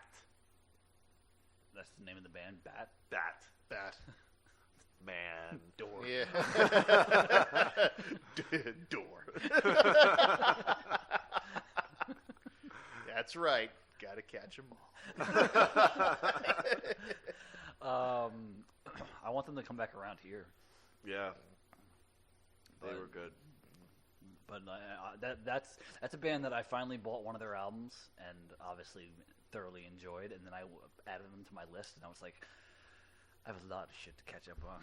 That's the name of the band, Bat? Bat. Man. Door. Yeah. Door. That's right. Gotta catch 'em all. I want them to come back around here. Yeah. They were good. But that's a band that I finally bought one of their albums and obviously thoroughly enjoyed, and then I added them to my list, and I was like, I have a lot of shit to catch up on.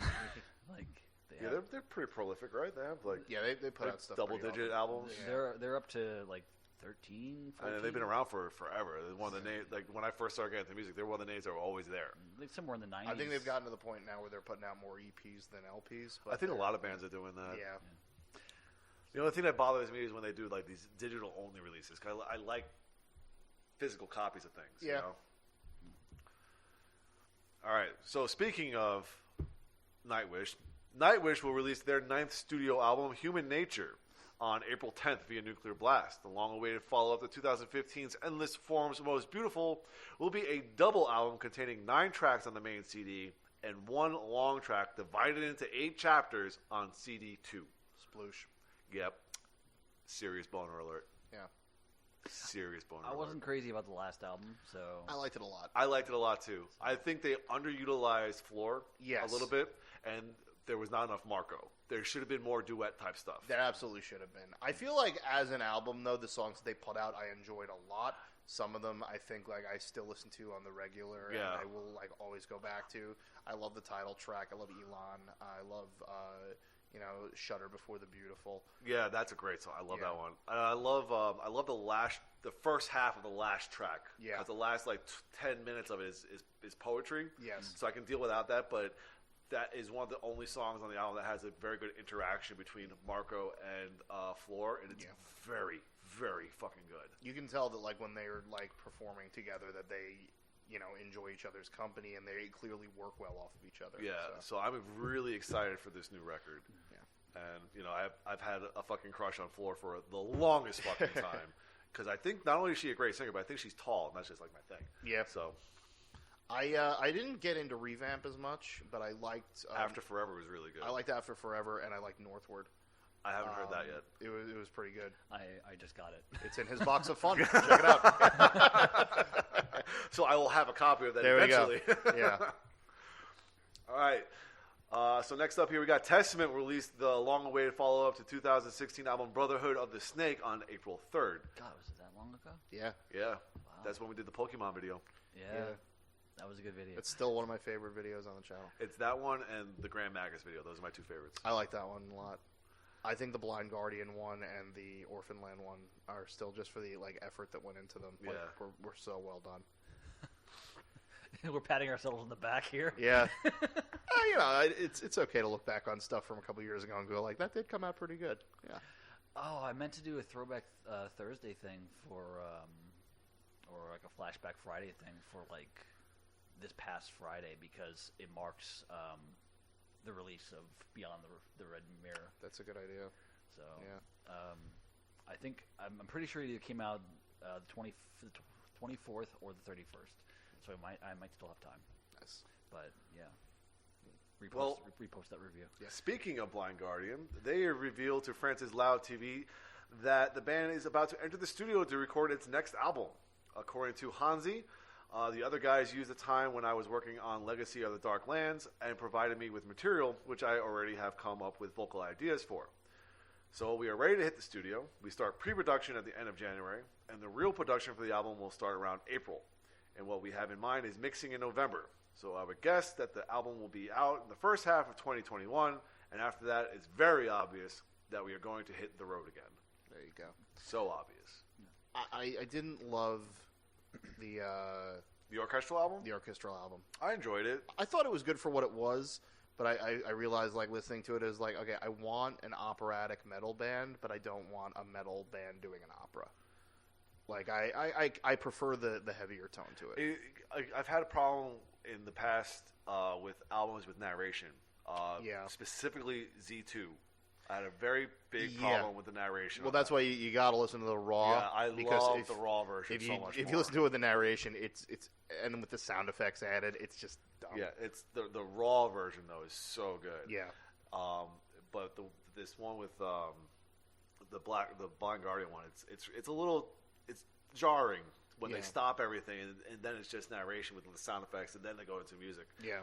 They're pretty prolific, right? They have like they put out stuff double-digit albums. Yeah. They're up to like 13, 14. And they've been around for forever. One of the names, like when I first started getting into music, they're one of the names that were always there. Like somewhere in the 90s. I think they've gotten to the point now where they're putting out more EPs than LPs. But I think a lot of bands are doing that. Yeah. The only thing that bothers me is when they do like these digital-only releases. Cause I like physical copies of things. Yeah. You know? All right. So speaking of Nightwish will release their 9th studio album, Human Nature, on April 10th via Nuclear Blast. The long-awaited follow-up to 2015's Endless Forms Most Beautiful will be a double album containing 9 tracks on the main CD and 1 long track divided into 8 chapters on CD 2. Sploosh. Yep. Serious boner alert. Yeah. Serious boner alert. I wasn't crazy about the last album, so I liked it a lot. I liked it a lot too. I think they underutilized Floor a little bit, and there was not enough Marco. There should have been more duet type stuff. There absolutely should have been. I feel like as an album, though, the songs that they put out, I enjoyed a lot. Some of them, I think, like I still listen to on the regular, and I will like always go back to. I love the title track. I love Elon. I love, Shudder Before the Beautiful. Yeah, that's a great song. I love that one. I love the first half of the last track. Yeah, because the last like 10 minutes of it is poetry. Yes, so I can deal without that, but that is one of the only songs on the album that has a very good interaction between Marco and Floor, and it's very, very fucking good. You can tell that like when they're like performing together that they, enjoy each other's company, and they clearly work well off of each other. Yeah, so I'm really excited for this new record. Yeah, and I've had a fucking crush on Floor for the longest fucking time because I think not only is she a great singer, but I think she's tall, and that's just like my thing. Yeah, so. I didn't get into Revamp as much, but I liked After Forever was really good. I liked After Forever, and I liked Northward. I haven't heard that yet. It was pretty good. I just got it. It's in his box of fun. Check it out. So I will have a copy of that there eventually. We go. Yeah. All right. So next up here we got Testament released the long-awaited follow-up to 2016 album Brotherhood of the Snake on April 3rd. God, was it that long ago? Yeah. Yeah. Wow. That's when we did the Pokemon video. Yeah. That was a good video. It's still one of my favorite videos on the channel. It's that one and the Grand Magus video. Those are my 2 favorites. I like that one a lot. I think the Blind Guardian one and the Orphan Land one are still just for the effort that went into them. Like, Yeah. we're so well done. We're patting ourselves on the back here. Yeah. It's okay to look back on stuff from a couple years ago and go like, that did come out pretty good. Yeah. Oh, I meant to do a Throwback Thursday thing for, or like a Flashback Friday thing for this past Friday because it marks the release of Beyond the Red Mirror. That's a good idea. So yeah. I think I'm pretty sure it came out the 24th or the 31st. So I might still have time. Nice. But yeah. Repost that review. Yeah. Speaking of Blind Guardian, they revealed to Francis Loud TV that the band is about to enter the studio to record its next album. According to Hansi, the other guys used the time when I was working on Legacy of the Dark Lands and provided me with material which I already have come up with vocal ideas for. So we are ready to hit the studio. We start pre-production at the end of January, and the real production for the album will start around April. And what we have in mind is mixing in November. So I would guess that the album will be out in the first half of 2021, and after that, it's very obvious that we are going to hit the road again. There you go. So obvious. I didn't love the orchestral album? The orchestral album. I enjoyed it. I thought it was good for what it was, but I realized listening to it is okay, I want an operatic metal band, but I don't want a metal band doing an opera. I prefer the heavier tone to it. I've had a problem in the past with albums with narration. Specifically Z2. I had a very big problem with the narration. Well, that's why you got to listen to the raw. Yeah, I love the raw version so much If more. you listen to it with the narration, it's and with the sound effects added, it's just dumb. Yeah, it's the raw version though is so good. Yeah. But this one with the Blind Guardian one, it's a little jarring when they stop everything and then it's just narration with the sound effects and then they go into music. Yeah.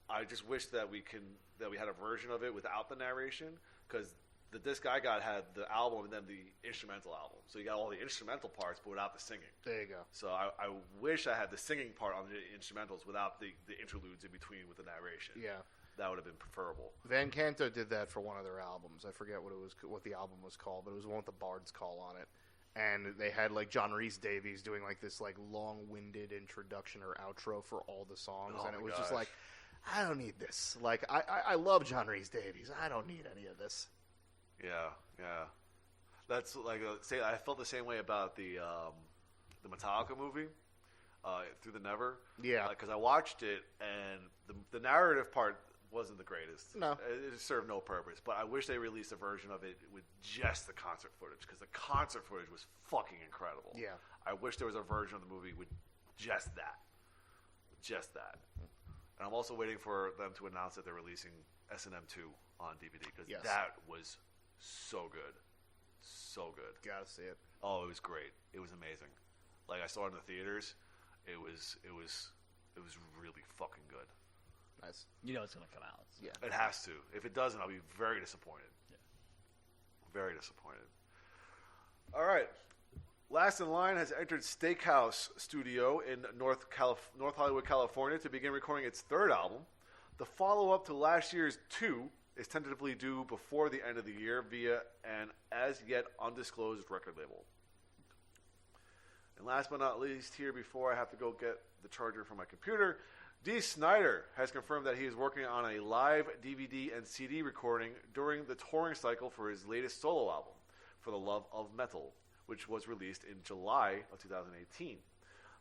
I just wish that we had a version of it without the narration, because the disc I got had the album and then the instrumental album. So you got all the instrumental parts but without the singing. There you go. So I wish I had the singing part on the instrumentals without the interludes in between with the narration. Yeah. That would have been preferable. Van Canto did that for one of their albums. I forget what the album was called, but it was one with the Bard's Call on it. And they had John Rhys Davies doing this long-winded introduction or outro for all the songs, and it was just I don't need this. I love John Rhys Davies. I don't need any of this. Yeah. That's I felt the same way about the Metallica movie, Through the Never. Yeah. Because I watched it, and the narrative part wasn't the greatest. No. It served no purpose. But I wish they released a version of it with just the concert footage, because the concert footage was fucking incredible. Yeah. I wish there was a version of the movie with just that. Just that. And I'm also waiting for them to announce that they're releasing S&M 2 on DVD, because that was so good. So good. Gotta see it. Oh, it was great. It was amazing. I saw it in the theaters. It was really fucking good. Nice. You know it's going to come out. So. Yeah. It has to. If it doesn't, I'll be very disappointed. Yeah. Very disappointed. All right. Last in Line has entered Steakhouse Studio in North Hollywood, California to begin recording its third album. The follow-up to last year's 2 is tentatively due before the end of the year via an as-yet undisclosed record label. And last but not least, here before I have to go get the charger for my computer, Dee Snider has confirmed that he is working on a live DVD and CD recording during the touring cycle for his latest solo album, For the Love of Metal, which was released in July of 2018.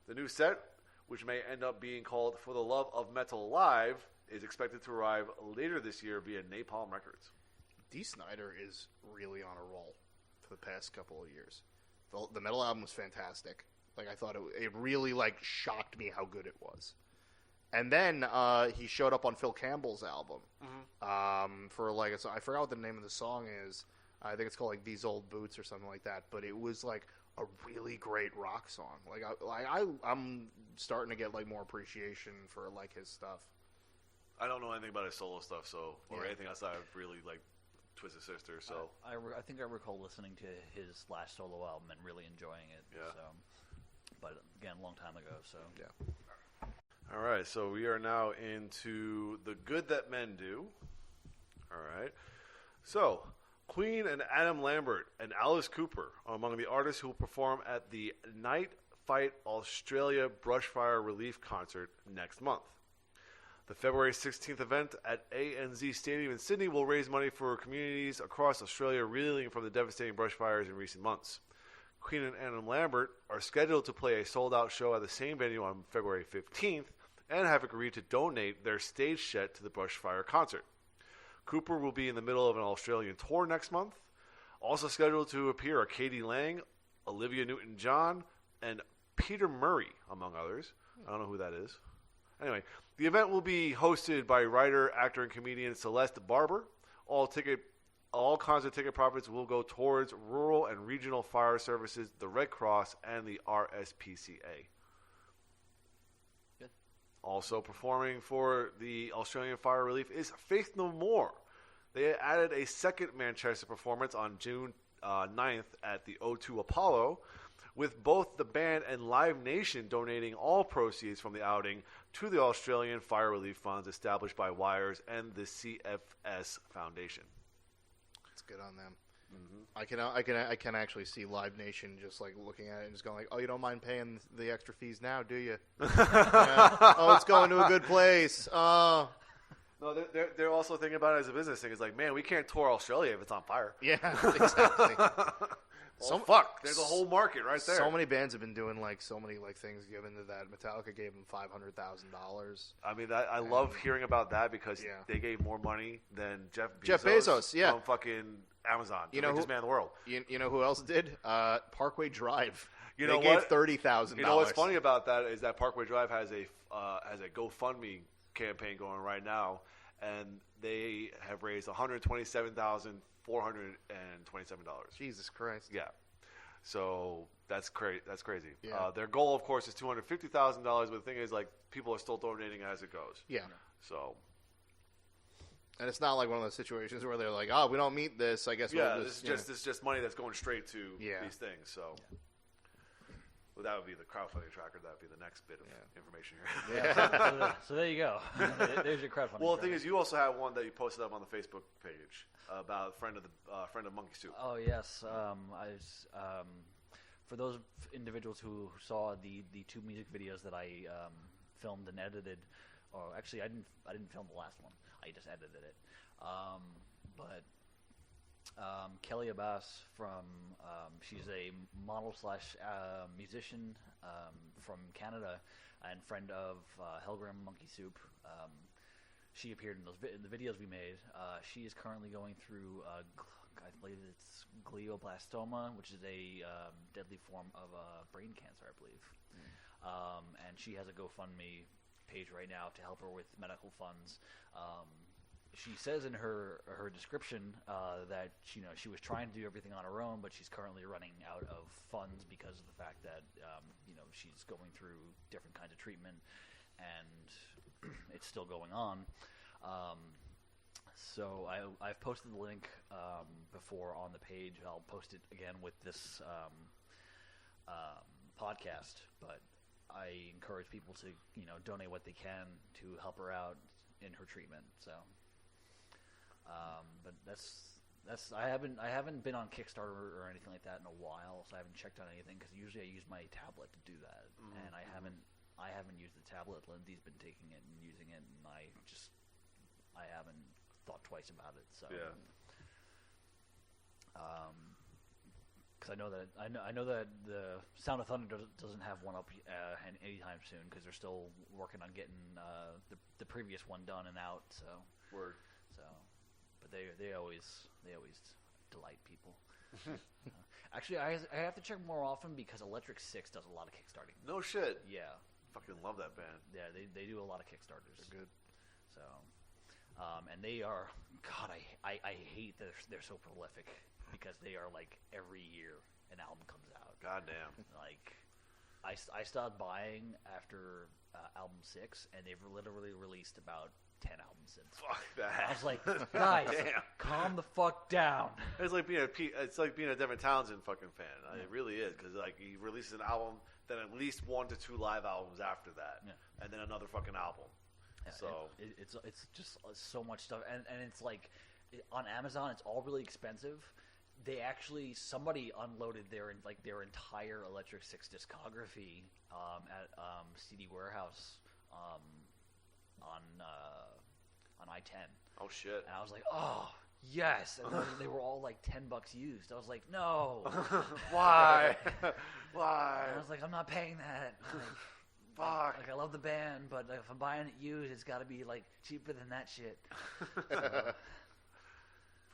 The new set, which may end up being called For the Love of Metal Live, is expected to arrive later this year via Napalm Records. Dee Snider is really on a roll for the past couple of years. The metal album was fantastic. I thought it really shocked me how good it was. And then he showed up on Phil Campbell's album for I forgot what the name of the song is. I think it's called These Old Boots or something like that. But it was a really great rock song. I'm starting to get more appreciation for his stuff. I don't know anything about his solo stuff, or anything outside of really Twisted Sister. So I think I recall listening to his last solo album and really enjoying it. Yeah. So, but again, a long time ago. So yeah. All right, so we are now into The Good That Men Do. All right. So, Queen and Adam Lambert and Alice Cooper are among the artists who will perform at the Night Fight Australia Brushfire Relief Concert next month. The February 16th event at ANZ Stadium in Sydney will raise money for communities across Australia reeling from the devastating brushfires in recent months. Queen and Adam Lambert are scheduled to play a sold-out show at the same venue on February 15th and have agreed to donate their stage set to the brushfire concert. Cooper will be in the middle of an Australian tour next month. Also scheduled to appear are Katie Lang, Olivia Newton-John, and Peter Murray, among others. I don't know who that is. Anyway, the event will be hosted by writer, actor, and comedian Celeste Barber. All concert ticket profits will go towards rural and regional fire services, the Red Cross, and the RSPCA. Good. Also performing for the Australian Fire Relief is Faith No More. They added a second Manchester performance on June 9th at the O2 Apollo, with both the band and Live Nation donating all proceeds from the outing to the Australian Fire Relief Funds established by Wires and the CFS Foundation. It's good on them. Mm-hmm. I can actually see Live Nation just like looking at it and just going like, oh, you don't mind paying the extra fees now, do you? Yeah. Oh, it's going to a good place. Oh. No, they're also thinking about it as a business thing. It's like, man, we can't tour Australia if it's on fire. Yeah, exactly. Fuck. There's a whole market right there. So many bands have been doing like so many like things given to that. Metallica gave them $500,000. I mean, I love hearing about that because they gave more money than Jeff Bezos from fucking Amazon, the richest man in the world. You know who else did? Parkway Drive. They gave $30,000. You know what's funny about that is that Parkway Drive has a GoFundMe campaign going right now, and they have raised $127,427. Jesus Christ! Yeah, so that's crazy. Yeah. Their goal, of course, is $250,000. But the thing is, like, people are still donating as it goes. Yeah. So. And it's not like one of those situations where they're like, "Oh, we don't meet this. I guess we'll just." It's just money that's going straight to these things. So. Yeah. Well, that would be the crowdfunding tracker. That would be the next bit of information here. Yeah. So there you go. There's your crowdfunding. Well, the thing is, you also have one that you posted up on the Facebook page about a friend of Monkey Soup. Oh yes, for those individuals who saw the two music videos that I filmed and edited, or actually I didn't film the last one. I just edited it. But Kelly Abbass from she's a model / musician from Canada and friend of Helgram Monkey Soup. She appeared in the videos we made. She is currently going through I believe it's glioblastoma, which is a deadly form of brain cancer, I believe. And she has a GoFundMe page right now to help her with medical funds. She says in her description that she was trying to do everything on her own, but she's currently running out of funds because of the fact that she's going through different kinds of treatment, and it's still going on. So I've posted the link before on the page. I'll post it again with this podcast, but I encourage people to donate what they can to help her out in her treatment. So. But that's I haven't been on Kickstarter or anything like that in a while, so I haven't checked on anything because usually I use my tablet to do that, and I haven't used the tablet. Lindsay's been taking it and using it, and I haven't thought twice about it. So because I know that the Sound of Thunder doesn't have one up anytime soon because they're still working on getting the previous one done and out. So word. So. But they always delight people. Actually, I have to check more often because Electric Six does a lot of kickstarting. No shit. Yeah. Fucking love that band. Yeah, they do a lot of kickstarters. They're good. So, and they are. God, I hate that they're so prolific because they are like every year an album comes out. God damn. Like, I stopped buying after album 6, and they've literally released about 10 albums since. Fuck that. I was like, guys, calm the fuck down. It's like being a Devin Townsend fucking fan. It really is, because like he releases an album, then at least 1 to 2 live albums after that, and then another fucking album. Yeah, so it's just so much stuff, and it's like on Amazon, it's all really expensive. They actually somebody unloaded their entire Electric Six discography at CD Warehouse on I-10. Oh shit! And I was like, oh yes, and they were all like $10 used. I was like, no, Why? And Why? I was like, I'm not paying that. Fuck. Like I love the band, but if I'm buying it used, it's got to be like cheaper than that shit.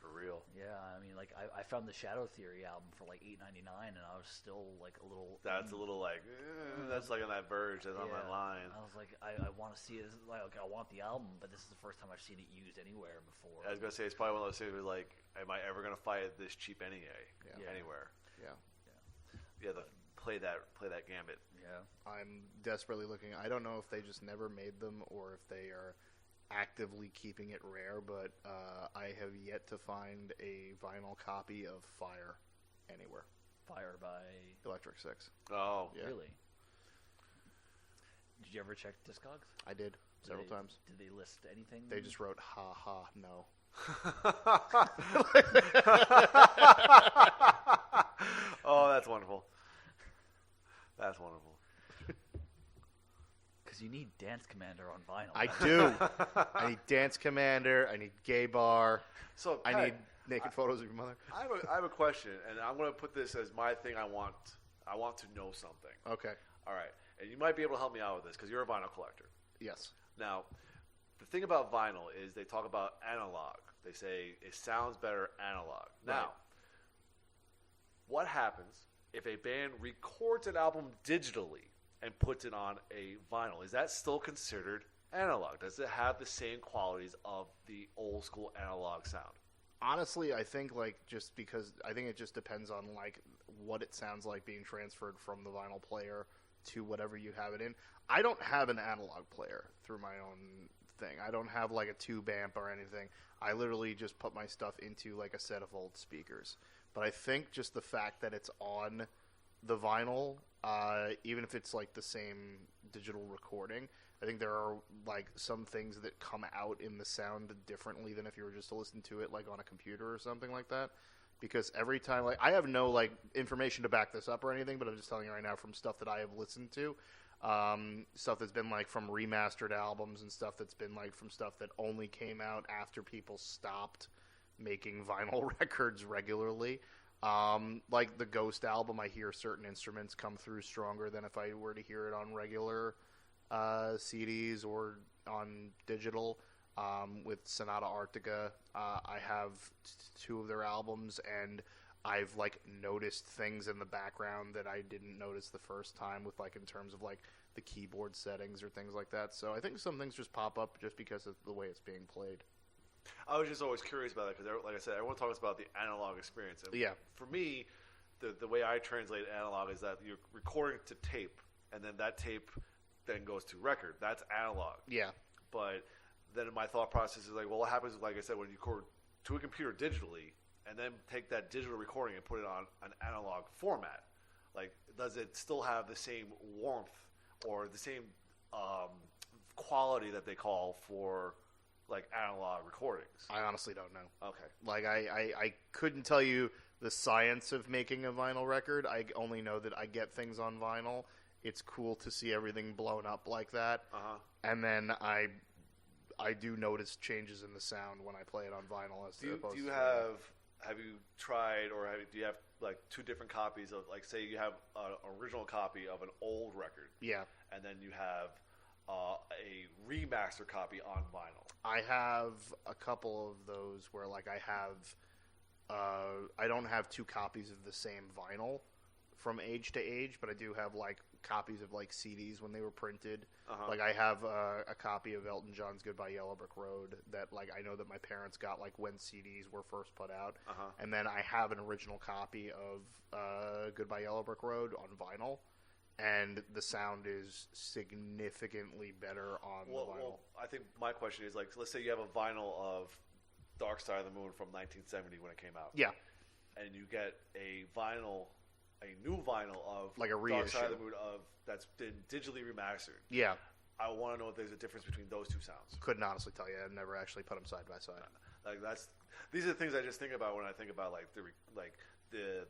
For real. Yeah, I mean, like I found the Shadow Theory album for like $8.99, and I was still like a little. That's a little like that's like on that verge. That's on that line. I was like, I want to see it. Like, I want the album, but this is the first time I've seen it used anywhere before. I was gonna say it's probably one of those things where like, am I ever gonna find it this cheap anyway? Yeah. Anywhere. Yeah. Yeah. Play that gambit. Yeah. I'm desperately looking. I don't know if they just never made them or if they are actively keeping it rare, but I have yet to find a vinyl copy of Fire anywhere. Fire by Electric Six. Oh. Yeah. Really? Did you ever check Discogs? I did several times. Did they list anything? They just wrote "ha ha no." Oh, that's wonderful. That's wonderful. Because you need Dance Commander on vinyl. I do. I need Dance Commander. I need Gay Bar. So I Pat, need naked photos of your mother. I have a question, and I'm going to put this as my thing. I want to know something. Okay. All right, and you might be able to help me out with this because you're a vinyl collector. Yes. Now, the thing about vinyl is they talk about analog. They say it sounds better analog. Right. Now, what happens if a band records an album digitally and puts it on a vinyl? Is that still considered analog? Does it have the same qualities of the old school analog sound? Honestly, I think just because I think it just depends on what it sounds like being transferred from the vinyl player to whatever you have it in. I don't have an analog player through my own thing. I don't have a tube amp or anything. I literally just put my stuff into a set of old speakers. But I think just the fact that it's on the vinyl, even if it's the same digital recording, I think there are some things that come out in the sound differently than if you were just to listen to it on a computer or something like that. Because every time, I have no information to back this up or anything, but I'm just telling you right now from stuff that I have listened to, stuff that's been from remastered albums and stuff that's been from stuff that only came out after people stopped making vinyl records regularly. The Ghost album, I hear certain instruments come through stronger than if I were to hear it on regular CDs or on digital. With Sonata Arctica, I have two of their albums, and I've noticed things in the background that I didn't notice the first time with in terms of the keyboard settings or things like that. So I think some things just pop up just because of the way it's being played. I was just always curious about that because, like I said, everyone talks about the analog experience. And yeah. For me, the way I translate analog is that you're recording to tape, and then that tape then goes to record. That's analog. Yeah. But then my thought process is what happens, like I said, when you record to a computer digitally and then take that digital recording and put it on an analog format? Does it still have the same warmth or the same quality that they call for analog recordings? I honestly don't know. Okay. I couldn't tell you the science of making a vinyl record. I only know that I get things on vinyl. It's cool to see everything blown up like that. Uh-huh. And then I do notice changes in the sound when I play it on vinyl. Do you have you tried or do you have two different copies of say you have an original copy of an old record? Yeah. And then you have a remaster copy on vinyl. I have a couple of those where I have I don't have two copies of the same vinyl from age to age, but I do have copies of CDs when they were printed. Uh-huh. I have a copy of Elton John's Goodbye Yellow Brick Road that I know that my parents got when CDs were first put out. Uh-huh. And then I have an original copy of Goodbye Yellow Brick Road on vinyl, and the sound is significantly better on the vinyl. Well, I think my question is let's say you have a vinyl of Dark Side of the Moon from 1970 when it came out. Yeah. And you get a new vinyl of a reissue. Dark Side of the Moon that's been digitally remastered. Yeah. I want to know if there's a difference between those two sounds. Couldn't honestly tell you. I've never actually put them side by side. Like these are the things I just think about when I think about like the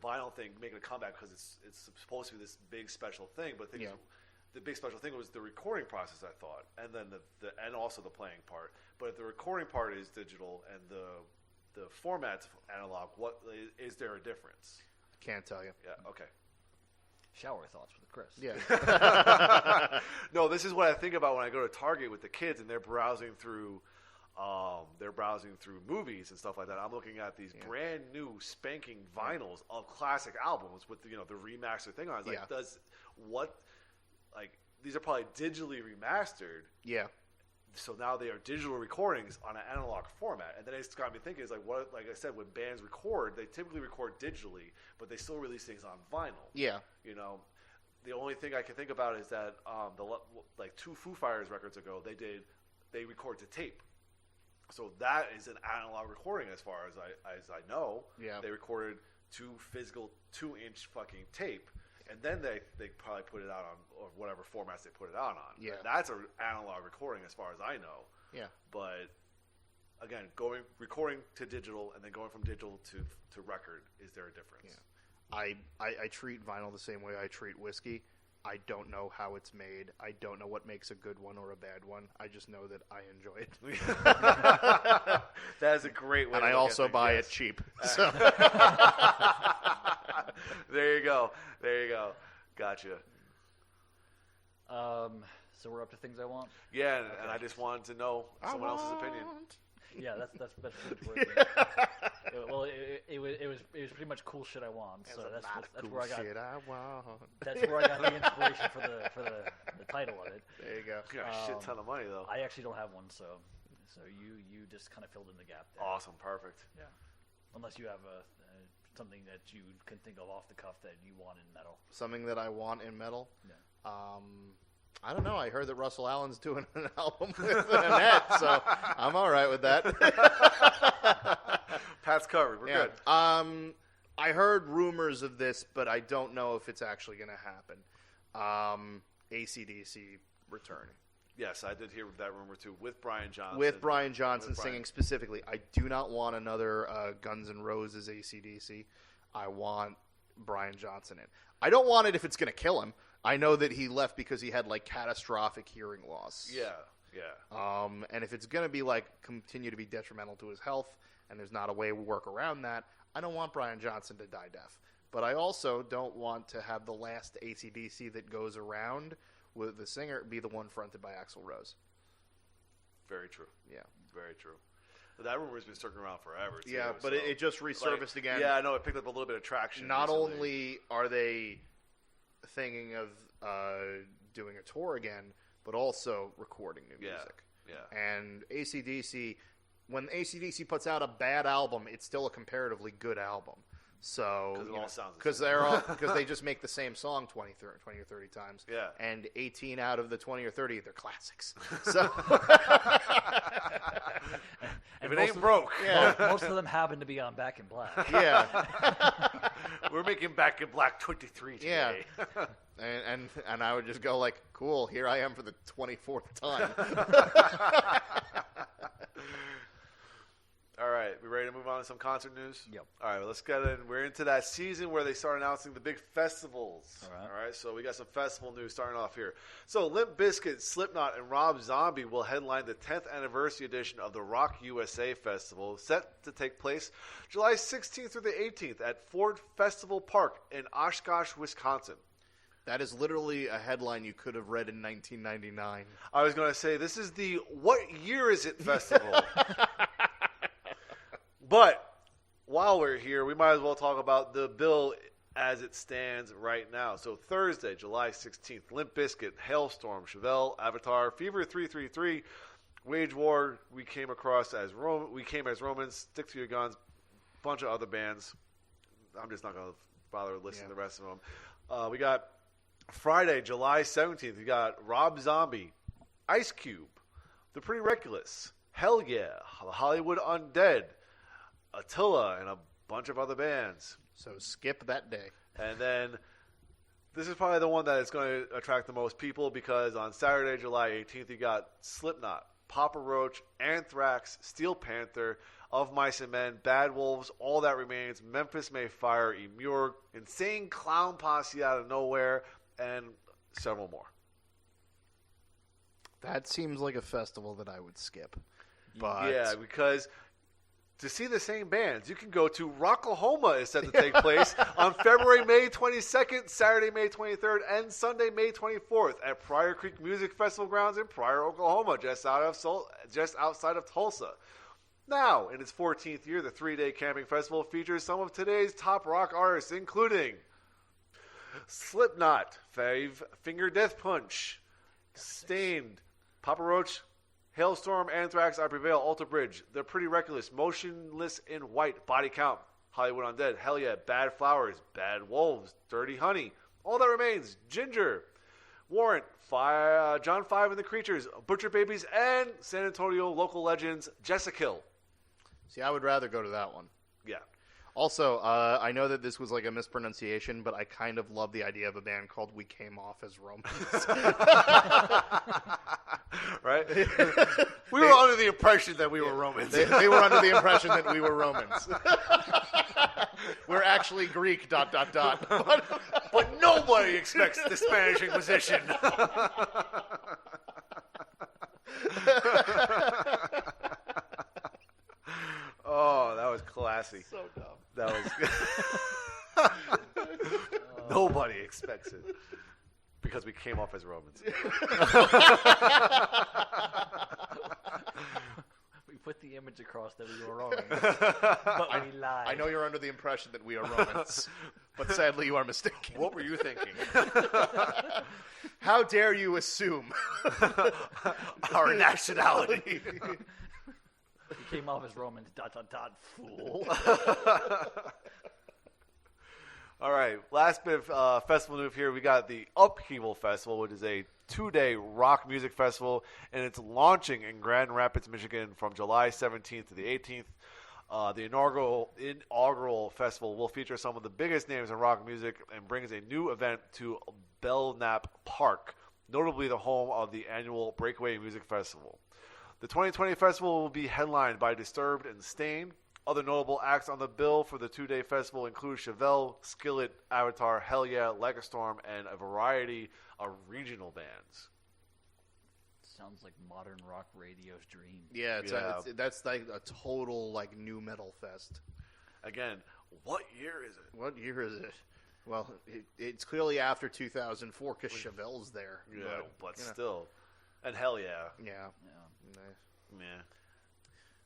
vinyl thing making a comeback because it's supposed to be this big special thing, but the big special thing was the recording process, I thought, and then and also the playing part. But if the recording part is digital and the format's analog, what is there a difference? Can't tell you. Yeah. Okay. Shower thoughts with Chris. Yeah. No, this is what I think about when I go to Target with the kids and they're browsing through movies and stuff like that. I'm looking at these brand new spanking vinyls of classic albums with the remastered thing on. It's like, these are probably digitally remastered. Yeah. So now they are digital recordings on an analog format, and then it's got me thinking, like I said, when bands record, they typically record digitally, but they still release things on vinyl. Yeah. The only thing I can think about is that like 2 Foo Fighters records ago, they record to tape. So that is an analog recording as far as I know. Yeah. They recorded 2 physical 2-inch fucking tape, and then they probably put it out on or whatever formats they put it out on. Yeah. And that's an analog recording as far as I know. Yeah. But again, recording to digital and then going from digital to record, is there a difference? Yeah. I treat vinyl the same way I treat whiskey. I don't know how it's made. I don't know what makes a good one or a bad one. I just know that I enjoy it. That is a great way. And I also buy it cheap. So. There you go. Gotcha. So we're up to things I want. Yeah, and I just wanted to know someone else's opinion. Yeah, that's pretty much where well, it was pretty much cool shit I want. So that's cool where I got. Shit I want. That's where I got the inspiration for the title of it. There you go. You got a shit ton of money though. I actually don't have one, so you just kind of filled in the gap there. Awesome, perfect. Yeah. Unless you have something that you can think of off the cuff that you want in metal. Something that I want in metal. Yeah. I don't know. I heard that Russell Allen's doing an album with Annette, so I'm all right with that. Pat's covered. We're good. I heard rumors of this, but I don't know if it's actually going to happen. AC/DC returning. Yes, I did hear that rumor too, with Brian Johnson. With Brian Johnson singing specifically. I do not want another Guns N' Roses AC/DC. I want Brian Johnson in. I don't want it if it's going to kill him. I know that he left because he had catastrophic hearing loss. Yeah. And if it's going to be continue to be detrimental to his health, and there's not a way to work around that, I don't want Brian Johnson to die deaf. But I also don't want to have the last AC/DC that goes around with the singer be the one fronted by Axl Rose. Very true. Yeah. Very true. That rumor's been circling around forever, too. Yeah, but it just resurfaced again. Yeah, I know. It picked up a little bit of traction Not recently. only are they thinking of doing a tour again, but also recording new music. Yeah. And AC/DC, when AC/DC puts out a bad album, it's still a comparatively good album. So because it all sounds the same. because they just make the same song 20 or 30 times. Yeah. And 18 out of the 20 or 30 they're classics. So if it ain't broke. Yeah. Most of them happen to be on Back in Black. Yeah. We're making Back in Black 23 today. Yeah. And I would just go cool, here I am for the 24th time. All right, we ready to move on to some concert news? Yep. All right, well, let's get in. We're into that season where they start announcing the big festivals. All right, so we got some festival news starting off here. So Limp Bizkit, Slipknot, and Rob Zombie will headline the 10th anniversary edition of the Rock USA Festival, set to take place July 16th through the 18th at Ford Festival Park in Oshkosh, Wisconsin. That is literally a headline you could have read in 1999. I was going to say, this is the What Year Is It festival. But while we're here, we might as well talk about the bill as it stands right now. So Thursday, July 16th, Limp Bizkit, Hailstorm, Chevelle, Avatar, Fever 333, Wage War, We Came as Romans, Stick to Your Guns, bunch of other bands. I'm just not going to bother listening to the rest of them. We got Friday, July 17th, we got Rob Zombie, Ice Cube, The Pretty Reckless, Hell Yeah, The Hollywood Undead, Attila, and a bunch of other bands. So skip that day. And then this is probably the one that is going to attract the most people because on Saturday, July 18th, you got Slipknot, Papa Roach, Anthrax, Steel Panther, Of Mice and Men, Bad Wolves, All That Remains, Memphis May Fire, Emmure, Insane Clown Posse Out of Nowhere, and several more. That seems like a festival that I would skip. But Yeah, because to see the same bands, you can go to Rocklahoma is set to take place on February, May 22nd, Saturday, May 23rd, and Sunday, May 24th at Pryor Creek Music Festival grounds in Pryor, Oklahoma, just outside of Tulsa. Now, in its 14th year, the 3-day camping festival features some of today's top rock artists, including Slipknot, Five Finger Death Punch, Stained, Papa Roach, Hailstorm, Anthrax, I Prevail, Alter Bridge, The Pretty Reckless, Motionless in White, Body Count, Hollywood Undead, Hell Yeah, Bad Flowers, Bad Wolves, Dirty Honey, All That Remains, Ginger, Warrant, John 5 and the Creatures, Butcher Babies, and San Antonio local legends, Jessica. see, I would rather go to that one. Yeah. Also, I know that this was like a mispronunciation, but I kind of love the idea of a band called We Came Off as Romans. Right? We were under the impression that we were Romans. They were under the impression that we were Romans. We're actually Greek, ... But nobody expects the Spanish Inquisition. Oh, that was classy. So dumb. That was nobody expects it because we came off as Romans. We put the image across that we were Romans, but we lied. I know you're under the impression that we are Romans, but sadly you are mistaken. What were you thinking? How dare you assume Our nationality. We came off as Romans, ... fool. All right, last bit of festival news here. We got the Upheaval Festival, which is a 2-day rock music festival, and it's launching in Grand Rapids, Michigan from July 17th to the 18th. The inaugural festival will feature some of the biggest names in rock music and brings a new event to Belknap Park, notably the home of the annual Breakaway Music Festival. The 2020 festival will be headlined by Disturbed and Stained. Other notable acts on the bill for the 2-day festival include Chevelle, Skillet, Avatar, Hell Yeah, Like a Storm, and a variety of regional bands. Sounds like modern rock radio's dream. Yeah, that's like a total like new metal fest. Again, what year is it? What year is it? Well, it's clearly after 2004 because Chevelle's there. Yeah, but still. And Hell Yeah. Yeah. Yeah.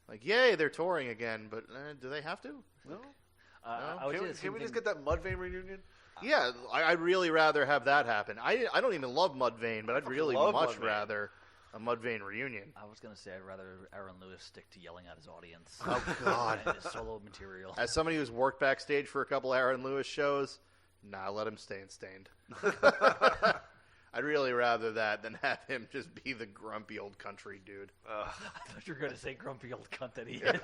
Like, yay, they're touring again, but do they have to? No. Can we just get that Mudvayne reunion? Yeah, I'd really rather have that happen. I don't even love Mudvayne, but I'd really much rather a Mudvayne reunion. I was going to say I'd rather Aaron Lewis stick to yelling at his audience. Oh, God. And his solo material. As somebody who's worked backstage for a couple Aaron Lewis shows, let him stay in Stained. I'd really rather that than have him just be the grumpy old country dude. I thought you were going to say grumpy old cunt that he is.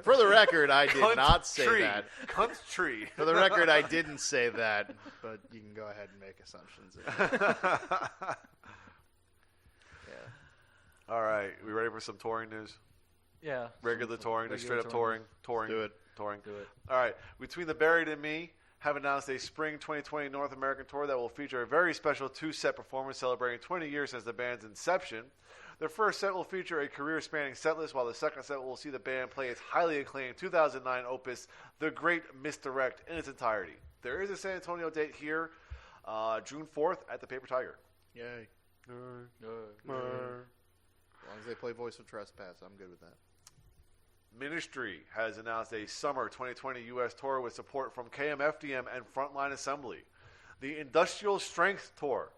For the record, I did not say tree. that. Cunt's tree. For the record, I didn't say that, but you can go ahead and make assumptions. All right, we ready for some touring news? Yeah. Regular touring, just straight up touring. Do it. Touring. Do it. All right, Between the Buried and Me have announced a spring 2020 North American tour that will feature a very special 2-set performance celebrating 20 years since the band's inception. The first set will feature a career-spanning setlist, while the second set will see the band play its highly acclaimed 2009 opus, The Great Misdirect, in its entirety. There is a San Antonio date here, June 4th at the Paper Tiger. Yay. As long as they play Voice of Trespass, I'm good with that. Ministry has announced a summer 2020 U.S. tour with support from KMFDM and Frontline Assembly. The Industrial Strength Tour,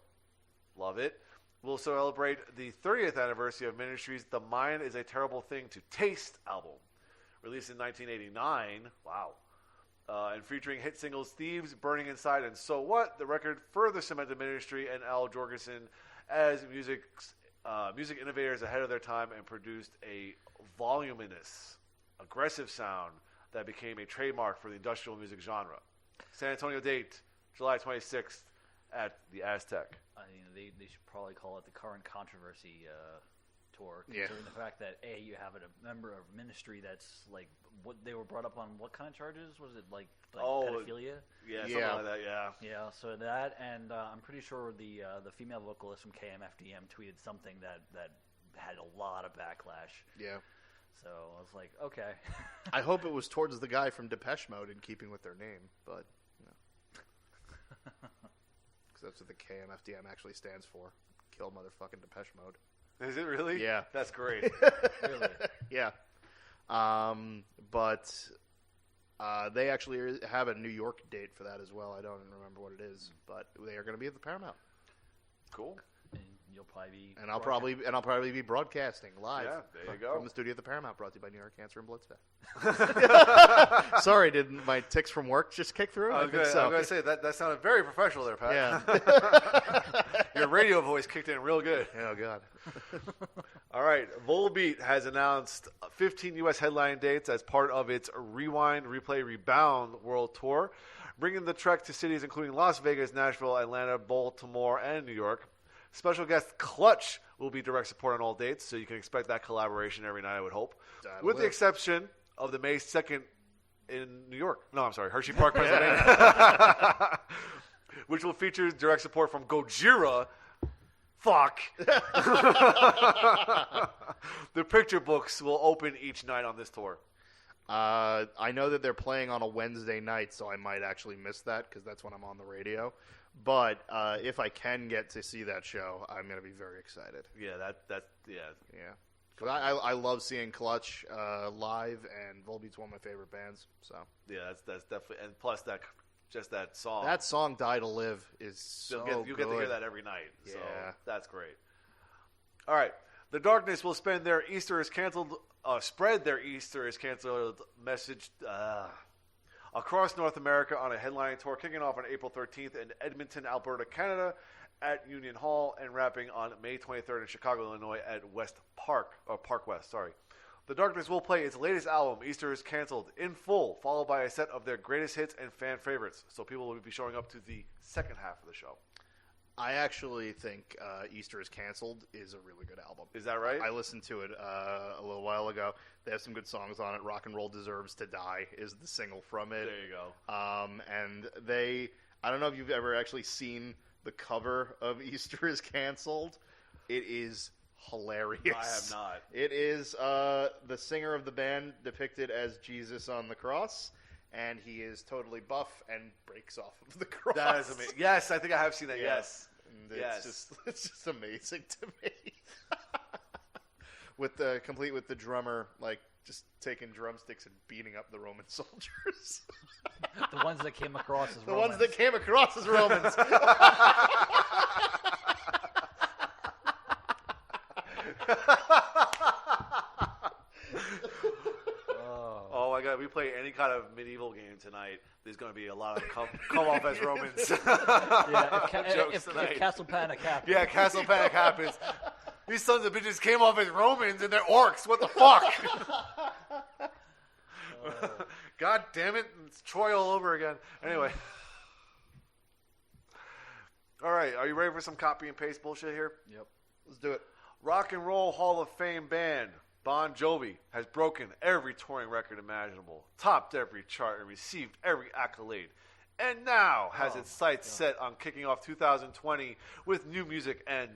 love it, will celebrate the 30th anniversary of Ministry's The Mind is a Terrible Thing to Taste album, released in 1989. Wow. And featuring hit singles Thieves, Burning Inside, and So What, the record further cemented Ministry and Al Jorgensen as music innovators ahead of their time and produced a voluminous, aggressive sound that became a trademark for the industrial music genre. San Antonio date, July 26th at the Aztec. I mean, they should probably call it the Current Controversy tour, Yeah. considering the fact that you have a member of ministry that's like what they were brought up on. What kind of charges was it? Like pedophilia? Yeah, something like that. Yeah. Yeah. So that, and I'm pretty sure the female vocalist from KMFDM tweeted something that had a lot of backlash. Yeah. So I was like, okay. I hope it was towards the guy from Depeche Mode in keeping with their name, but because that's what the KMFDM actually stands for. Kill motherfucking Depeche Mode. Is it really? Yeah. That's great. Really? Yeah. But they actually have a New York date for that as well. I don't remember what it is, but they are going to be at the Paramount. Cool. And you'll probably be. And I'll probably be broadcasting live. Yeah, there you go. From the studio at the Paramount, brought to you by New York Cancer and Blood Spec. Sorry, did my tics from work just kick through? I was going to say that sounded very professional there, Pat. Yeah. Your radio voice kicked in real good. Oh God. All right, Volbeat has announced 15 U.S. headline dates as part of its Rewind, Replay, Rebound World Tour, bringing the trek to cities including Las Vegas, Nashville, Atlanta, Baltimore, and New York. Special guest Clutch will be direct support on all dates, so you can expect that collaboration every night, I would hope. With the exception of the May 2nd in New York. No, I'm sorry, Hershey Park, Pennsylvania. Which will feature direct support from Gojira. Fuck. The picture books will open each night on this tour. I know that they're playing on a Wednesday night, so I might actually miss that because that's when I'm on the radio. But if I can get to see that show, I'm going to be very excited. Yeah, Yeah. Because I love seeing Clutch live, and Volbeat's one of my favorite bands. So yeah, that's definitely, and plus that song. That song "Die to Live" is so you get to hear that every night. Yeah. So that's great. All right, The Darkness will spread their Easter is canceled message across North America on a headlining tour, kicking off on April 13th in Edmonton, Alberta, Canada, at Union Hall, and wrapping on May 23rd in Chicago, Illinois, at Park West. Sorry. The Darkness will play its latest album, Easter is Canceled, in full, followed by a set of their greatest hits and fan favorites. So people will be showing up to the second half of the show. I actually think Easter is Canceled is a really good album. Is that right? I listened to it a little while ago. They have some good songs on it. Rock and Roll Deserves to Die is the single from it. There you go. And I don't know if you've ever actually seen the cover of Easter is Canceled. It is hilarious. I have not. It is the singer of the band depicted as Jesus on the cross, and he is totally buff and breaks off of the cross. That is amazing. Yes, I think I have seen that. Yes. And Yes. it's just amazing to me. Complete with the drummer like just taking drumsticks and beating up the Roman soldiers. The ones that came across as The Romans. ones that came across as Romans. Oh my God! We play any kind of medieval game tonight. There's going to be a lot of come off as Romans. Yeah, Jokes if tonight. Castle Panic happens. Yeah, Castle Panic happens. These sons of bitches came off as Romans and they're orcs. What the fuck? God damn it! It's Troy all over again. Anyway. All right, are you ready for some copy and paste bullshit here? Yep. Let's do it. Rock and Roll Hall of Fame band Bon Jovi has broken every touring record imaginable, topped every chart, and received every accolade, and now has its sights set on kicking off 2020 with new music and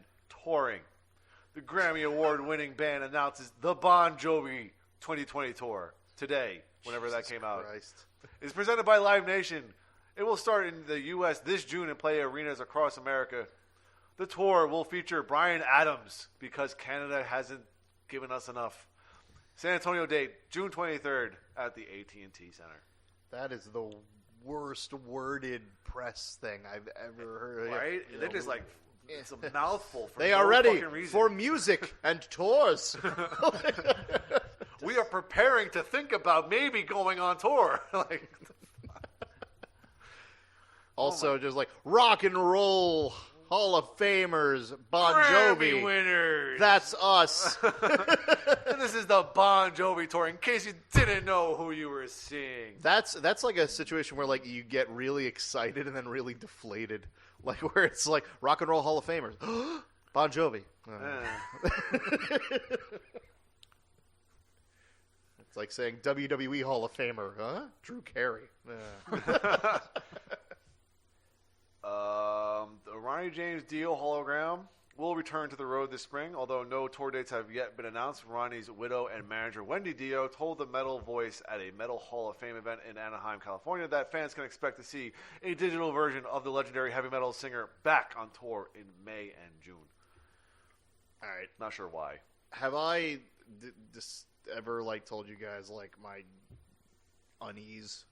touring. The Grammy Award-winning band announces the Bon Jovi 2020 tour today, whenever that came out. It's presented by Live Nation. It will start in the U.S. this June and play arenas across America. The tour will feature Bryan Adams because Canada hasn't given us enough. San Antonio date, June 23rd at the AT&T Center. That is the worst worded press thing I've ever heard. Right? They're just like, it's a mouthful. For They no are ready fucking reason. for music and tours. We are preparing to think about maybe going on tour. Also, just like rock and roll Hall of Famers, Bon Grammy Jovi. winners. That's us. And this is the Bon Jovi tour, in case you didn't know who you were seeing. That's like a situation where like you get really excited and then really deflated, like where it's like Rock and Roll Hall of Famers, Bon Jovi. It's like saying WWE Hall of Famer, huh? Drew Carey. The Ronnie James Dio hologram will return to the road this spring, although no tour dates have yet been announced. Ronnie's widow and manager Wendy Dio told the Metal Voice at a Metal Hall of Fame event in Anaheim, California, that fans can expect to see a digital version of the legendary heavy metal singer back on tour in May and June. All right. Not sure why. Have I ever like told you guys like my unease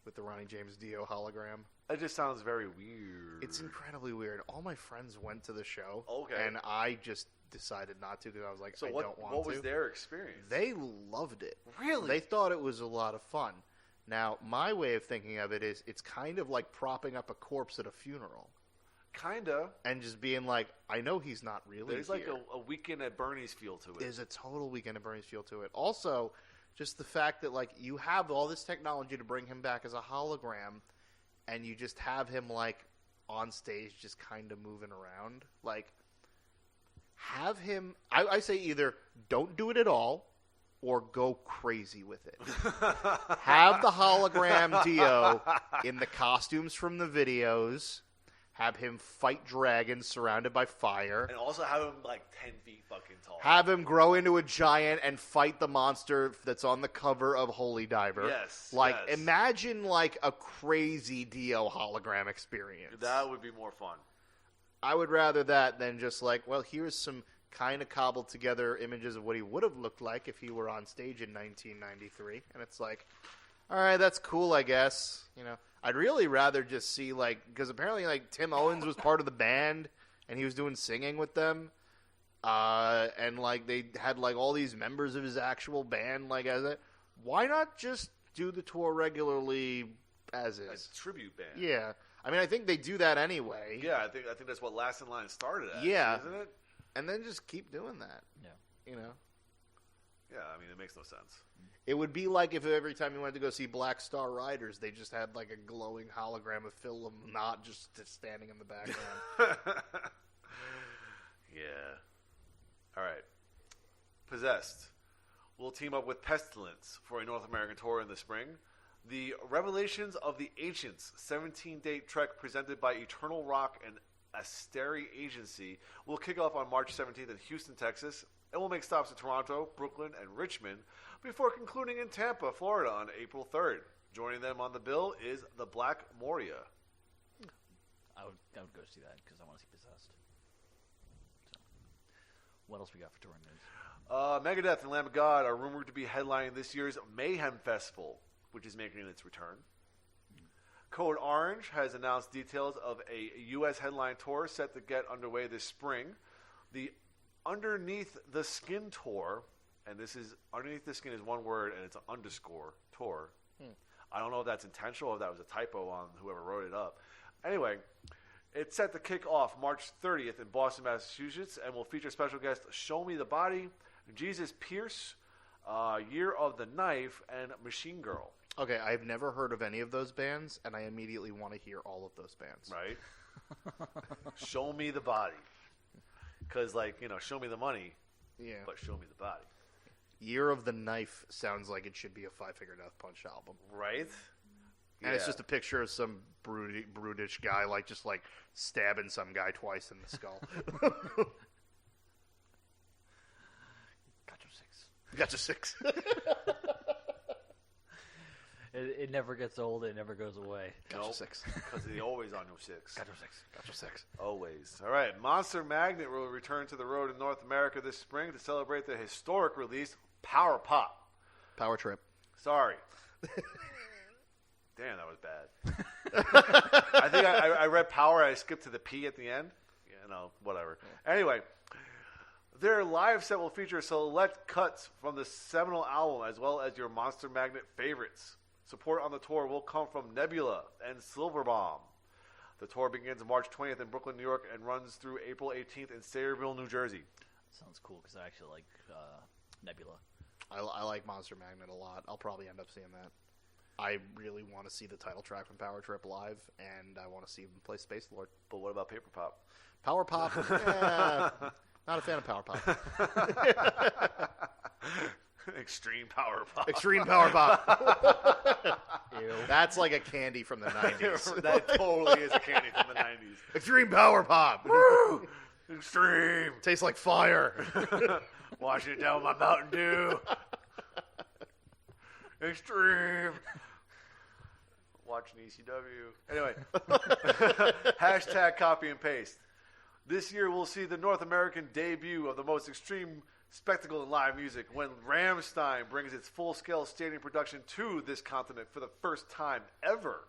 with the Ronnie James Dio hologram? It just sounds very weird. It's incredibly weird. All my friends went to the show, Okay. and I just decided not to because I was like, I don't want to. What was their experience? They loved it. Really? They thought it was a lot of fun. Now, my way of thinking of it is it's kind of like propping up a corpse at a funeral. Kinda. And just being like, I know he's not really There's here. like a Weekend at Bernie's feel to it. There's a total Weekend at Bernie's feel to it. Also, just the fact that like you have all this technology to bring him back as a hologram, and you just have him like on stage just kind of moving around. Like, have him... I say either don't do it at all or go crazy with it. Have the hologram Dio in the costumes from the videos. Have him fight dragons surrounded by fire. And also have him like 10 feet fucking tall. Have him grow into a giant and fight the monster that's on the cover of Holy Diver. Yes. Like, yes. imagine like a crazy Dio hologram experience. That would be more fun. I would rather that than just like, well, here's some kind of cobbled together images of what he would have looked like if he were on stage in 1993. And it's like, all right, that's cool, I guess. You know, I'd really rather just see like, because apparently like Tim Owens was part of the band and he was doing singing with them. And like they had like all these members of his actual band like as it. Why not just do the tour regularly as is? A tribute band. Yeah. I mean, I think they do that anyway. Yeah, I think that's what Last in Line started at. Yeah. Isn't it? And then just keep doing that. Yeah. You know? Yeah, I mean, it makes no sense. It would be like if every time you went to go see Black Star Riders, they just had like a glowing hologram of Phil Lynott just standing in the background. Yeah. All right. Possessed will team up with Pestilence for a North American tour in the spring. The Revelations of the Ancients 17-date trek presented by Eternal Rock and Asteri Agency will kick off on March 17th in Houston, Texas, and will make stops in Toronto, Brooklyn, and Richmond before concluding in Tampa, Florida on April 3rd. Joining them on the bill is the Black Moria. I would go see that because I want to see Possessed. So, what else we got for touring news? Megadeth and Lamb of God are rumored to be headlining this year's Mayhem Festival, which is making its return. Code Orange has announced details of a U.S. headline tour set to get underway this spring. The Underneath the Skin tour, and this is Underneath the Skin is one word, and it's an underscore tour. I don't know if that's intentional or if that was a typo on whoever wrote it up. Anyway, it's set to kick off March 30th in Boston, Massachusetts, and will feature special guests Show Me the Body, Jesus Pierce, Year of the Knife, and Machine Girl. Okay, I've never heard of any of those bands, and I immediately want to hear all of those bands. Right? Show me the body. Because, like, you know, show me the money, Yeah. but show me the body. Year of the Knife sounds like it should be a Five Finger Death Punch album. Right? And it's just a picture of some brutish guy, like, just, like, stabbing some guy twice in the skull. Gotcha 6. It never gets old. It never goes away. Gotcha 6. Because they always on your 6. Gotcha 6. Gotcha 6. Always. All right. Monster Magnet will return to the road in North America this spring to celebrate the historic release, Power Pop. Power Trip. Sorry. Damn, that was bad. I think I read Power. I skipped to the P at the end. Yeah, no, whatever. Yeah. Anyway, their live set will feature select cuts from the seminal album as well as your Monster Magnet favorites. Support on the tour will come from Nebula and Silverbomb. The tour begins March 20th in Brooklyn, New York, and runs through April 18th in Sayreville, New Jersey. Sounds cool because I actually like Nebula. I like Monster Magnet a lot. I'll probably end up seeing that. I really want to see the title track from Power Trip live, and I want to see him play Space Lord. But what about Paper Pop? Power Pop? Not a fan of Power Pop. Extreme Power Pop. Extreme Power Pop. Ew. That's like a candy from the 90s. That totally is a candy from the 90s. Extreme Power Pop. Woo! Extreme. Tastes like fire. Washing it down with my Mountain Dew. Extreme. Watching ECW. Anyway. Hashtag copy and paste. This year we'll see the North American debut of the most extreme spectacle in live music when Rammstein brings its full-scale stadium production to this continent for the first time ever.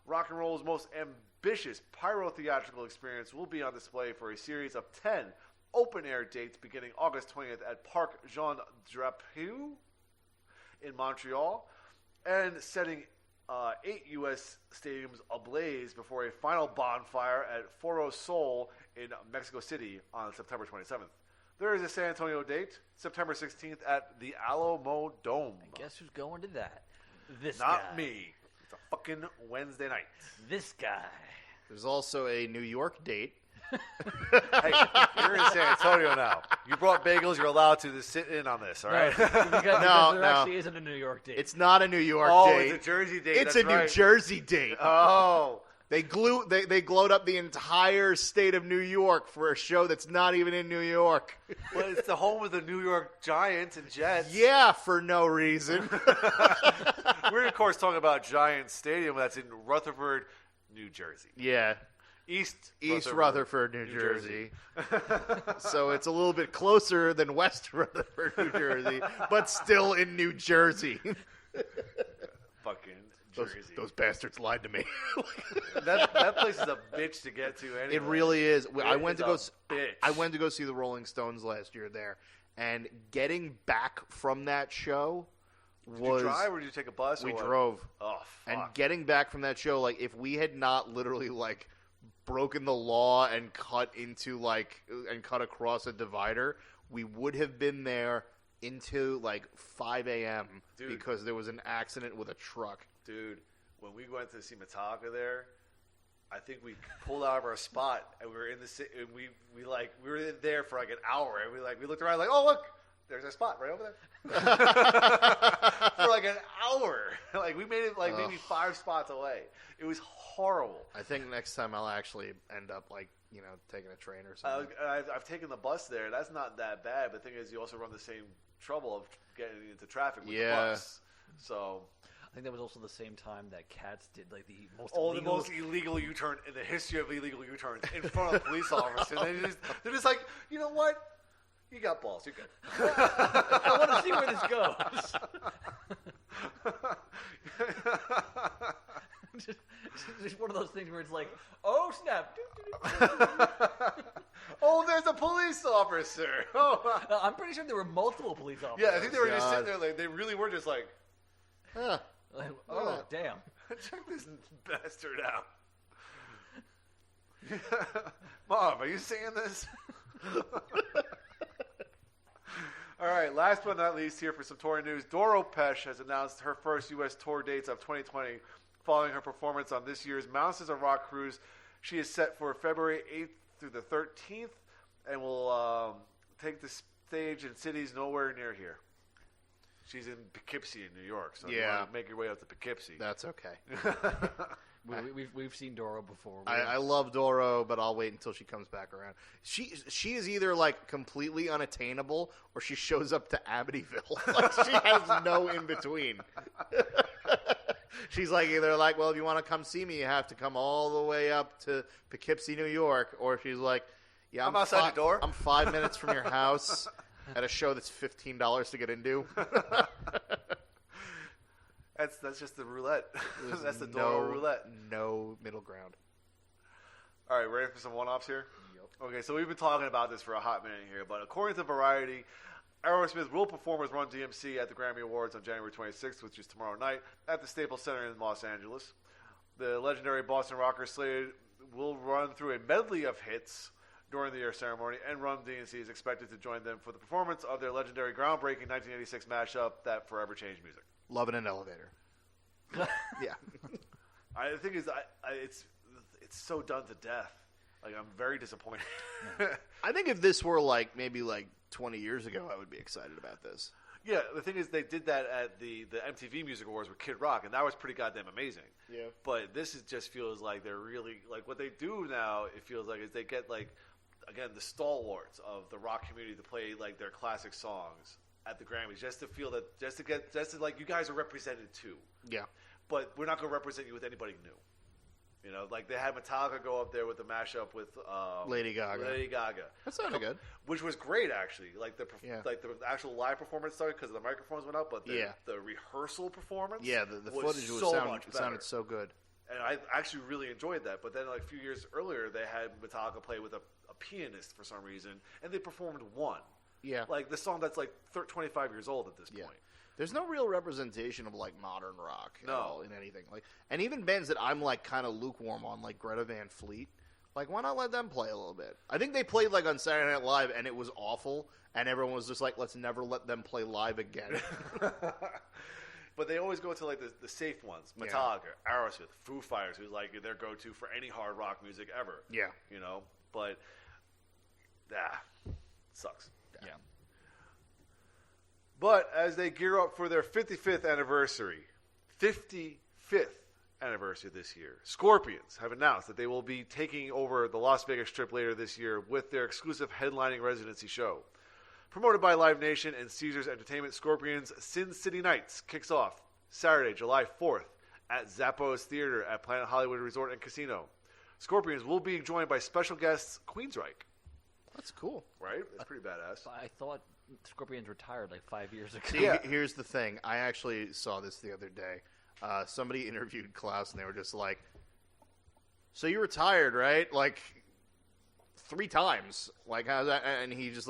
Rock and roll's most ambitious pyro-theatrical experience will be on display for a series of 10 open-air dates beginning August 20th at Parc Jean Drapeau in Montreal and setting 8 U.S. stadiums ablaze before a final bonfire at Foro Sol in Mexico City on September 27th. There is a San Antonio date, September 16th at the Alamo Dome. And guess who's going to that? This Not guy. me. It's a fucking Wednesday night. This guy. There's also a New York date. Hey, you're in San Antonio now. You brought bagels. You're allowed to just sit in on this, all right? Because there actually isn't a New York date. It's not a New York date. It's a Jersey date. It's that's a New right. Jersey date. Oh. They glowed up the entire state of New York for a show that's not even in New York. Well, it's the home of the New York Giants and Jets. Yeah, for no reason. We're, of course, talking about Giants Stadium that's in Rutherford, New Jersey. Yeah. East Rutherford, New Jersey. So it's a little bit closer than West Rutherford, New Jersey, but still in New Jersey. Fucking Those, Jersey. those bastards lied to me. that place is a bitch to get to anyway. It really is. I It went is to a go. bitch. I went to go see the Rolling Stones last year there, and getting back from that show Did was. you drive or did you take a bus? We or what? drove. Oh, fuck. And getting back from that show, like if we had not literally like broken the law and cut across a divider, we would have been there into like 5 a.m. Dude. because there was an accident with a truck. Dude, when we went to see Metallica there, I think we pulled out of our spot and we were in the city. And we were in there for like an hour, and we looked around like, oh look, there's a spot right over there for like an hour. Like we made it like maybe 5 spots away. It was horrible. I think next time I'll actually end up like taking a train or something. I've taken the bus there. That's not that bad. But the thing is, you also run the same trouble of getting into traffic with the bus. So. I think that was also the same time that Cats did like the most The most illegal U-turn in the history of illegal U-turns in front of police officers. They're just like, you know what? You got balls. You're good. I want to see where this goes. Just one of those things where it's like, oh snap! Oh, there's a police officer. Oh, No, I'm pretty sure there were multiple police officers. yeah. I think they were just God. sitting there. Like they really were just like, Huh. Like, oh damn! check this bastard out. Mom, are you seeing this? All right, last but not least here for some touring news, Doro Pesh has announced her first U.S. tour dates of 2020 following her performance on this year's Mountains of Rock cruise. She is set for February 8th through the 13th and will take the stage in cities nowhere near here. She's in Poughkeepsie in New York, so you want to make your way up to Poughkeepsie. That's okay. We've seen Doro before. I love Doro, but I'll wait until she comes back around. She is either like completely unattainable or she shows up to Amityville. Like she has no in between. She's like either like, well, if you want to come see me, you have to come all the way up to Poughkeepsie, New York, or she's like, yeah, I'm outside your door. I'm 5 minutes from your house at a show that's $15 to get into. That's just the roulette. There's That's the Doro roulette. No middle ground. All right, ready for some one-offs here? Yep. Okay, so we've been talking about this for a hot minute here, but according to Variety, Aerosmith will perform with Run DMC at the Grammy Awards on January 26th, which is tomorrow night, at the Staples Center in Los Angeles. The legendary Boston rocker slated will run through a medley of hits during the year ceremony, and Run DMC is expected to join them for the performance of their legendary, groundbreaking 1986 mashup that forever changed music. Love in an elevator. Yeah. The thing is, it's so done to death. Like, I'm very disappointed. I think if this were maybe 20 years ago, I would be excited about this. Yeah, the thing is, they did that at the MTV Music Awards with Kid Rock, and that was pretty goddamn amazing. Yeah. But this just feels like they're really what they do now. It feels like is they get again the stalwarts of the rock community to play their classic songs at the Grammys, just to feel that, just to you guys are represented too. Yeah. But we're not going to represent you with anybody new. You know, they had Metallica go up there with the mashup with Lady Gaga. That sounded good. Which was great, actually. The actual live performance started because the microphones went up, but the rehearsal performance, the footage sounded so good. And I actually really enjoyed that. But then, a few years earlier, they had Metallica play with a pianist for some reason, and they performed one. Yeah. The song that's 25 years old at this point. There's no real representation of modern rock at No. all in anything. And even bands that I'm kind of lukewarm on, like Greta Van Fleet. Why not let them play a little bit? I think they played on Saturday Night Live, and it was awful, and everyone was just let's never let them play live again. But they always go to the safe ones. Metallica, Aerosmith, Foo Fighters, who's their go-to for any hard rock music ever. Yeah. You know, but sucks. Yeah. But as they gear up for their 55th anniversary this year, Scorpions have announced that they will be taking over the Las Vegas Strip later this year with their exclusive headlining residency show. Promoted by Live Nation and Caesars Entertainment, Scorpions' Sin City Nights kicks off Saturday, July 4th at Zappos Theater at Planet Hollywood Resort and Casino. Scorpions will be joined by special guests Queensryche. That's cool. Right? It's pretty badass. I thought Scorpions retired 5 years ago. See, here's the thing. I actually saw this the other day. Somebody interviewed Klaus, and they were just so you retired, right? 3 times. How's that? And he just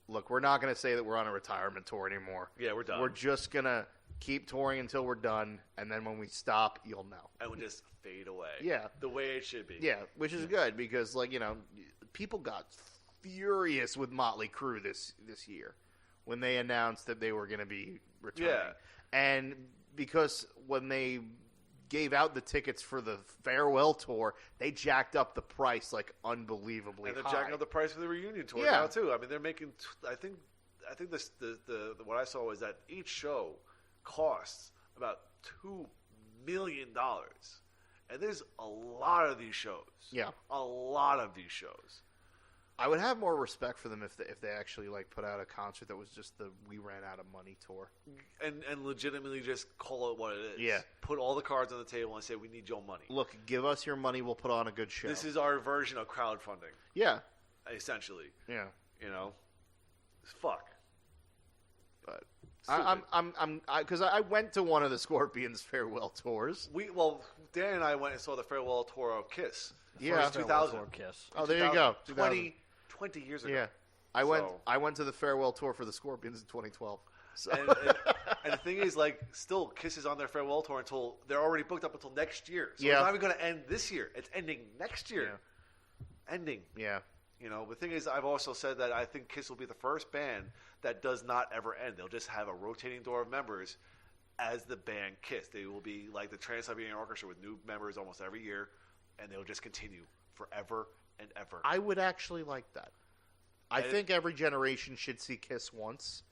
look, we're not going to say that we're on a retirement tour anymore. Yeah, we're done. We're just going to keep touring until we're done, and then when we stop, you'll know. And we'll just fade away. Yeah. The way it should be. Yeah, which is good because, people got furious with Motley Crue this year when they announced that they were going to be returning. Yeah. And because when they gave out the tickets for the farewell tour, they jacked up the price unbelievably and they're high. jacking up the price for the reunion tour now too. I mean, they're making. I think this the what I saw was that each show costs about $2 million, and there's a lot of these shows. Yeah, a lot of these shows. I would have more respect for them if they actually put out a concert that was just the "we ran out of money" tour, and legitimately just call it what it is. Yeah, put all the cards on the table and say we need your money. Look, give us your money, we'll put on a good show. This is our version of crowdfunding. Yeah, essentially. Yeah, fuck. But because I went to one of the Scorpions farewell tours. Dan and I went and saw the farewell tour of Kiss. Yeah, 2000. Kiss. Oh, there you go. 20 years ago. Yeah, I went to the farewell tour for the Scorpions in 2012. So. And the thing is, still, Kiss is on their farewell tour until they're already booked up until next year. So it's not even going to end this year. It's ending next year. Yeah. Ending. Yeah. The thing is, I've also said that I think Kiss will be the first band that does not ever end. They'll just have a rotating door of members as the band Kiss. They will be like the Trans-Siberian Orchestra with new members almost every year, and they'll just continue forever and ever. I would actually like that. I think every generation should see Kiss once,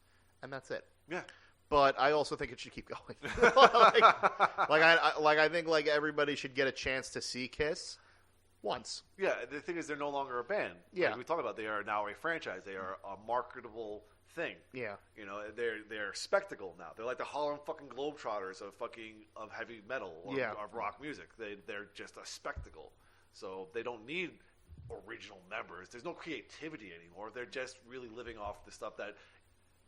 and that's it. Yeah. But I also think it should keep going. I think everybody should get a chance to see Kiss once. Yeah, the thing is, they're no longer a band. Yeah. We talked about, they are now a franchise. They are a marketable thing. Yeah. They're spectacle now. They're like the Harlem fucking Globetrotters of heavy metal or of rock music. They're just a spectacle. So they don't need original members. There's no creativity anymore. They're just really living off the stuff that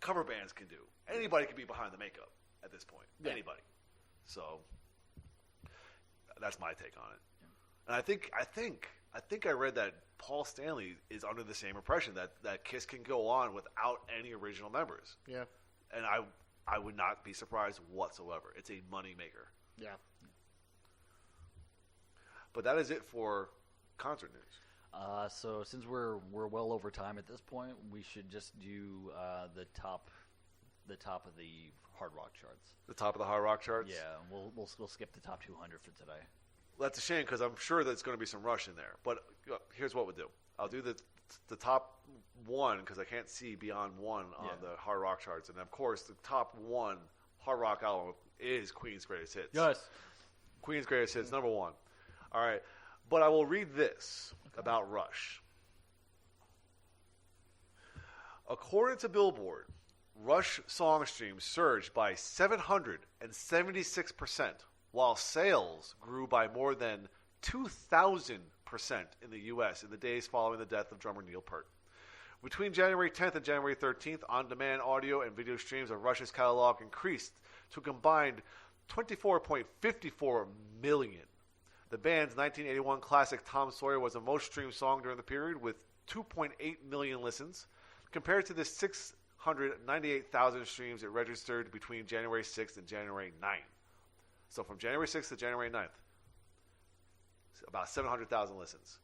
cover bands can do. Anybody can be behind the makeup at this point. Yeah. Anybody. So that's my take on it. And I think I read that Paul Stanley is under the same impression that Kiss can go on without any original members. Yeah. And I would not be surprised whatsoever. It's a money maker. Yeah. But that is it for concert news. So since we're well over time at this point, we should just do the top of the hard rock charts. The top of the hard rock charts? Yeah, we'll skip the top 200 for today. Well, that's a shame because I'm sure there's going to be some Rush in there. But here's what we'll do. I'll do the top one because I can't see beyond one on the hard rock charts. And, of course, the top one hard rock album is Queen's Greatest Hits. Yes. Queen's Greatest Hits, number one. All right. But I will read this about Rush. According to Billboard, Rush song streams surged by 776%, while sales grew by more than 2,000% in the U.S. in the days following the death of drummer Neil Peart. Between January 10th and January 13th, on-demand audio and video streams of Rush's catalog increased to a combined 24.54 million. The band's 1981 classic Tom Sawyer was the most streamed song during the period with 2.8 million listens, compared to the 698,000 streams it registered between January 6th and January 9th. So from January 6th to January 9th, about 700,000 listens.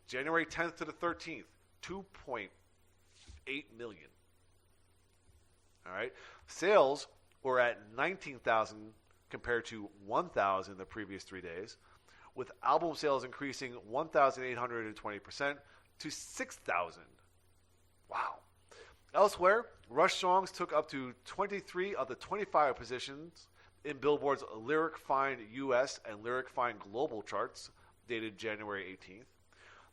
January 10th to the 13th, 2.8 million. All right. Sales were at 19,000 compared to 1,000 the previous 3 days, with album sales increasing 1,820% to 6,000. Wow. Elsewhere, Rush songs took up to 23 of the 25 positions in Billboard's Lyric Find US and Lyric Find Global charts, dated January 18th.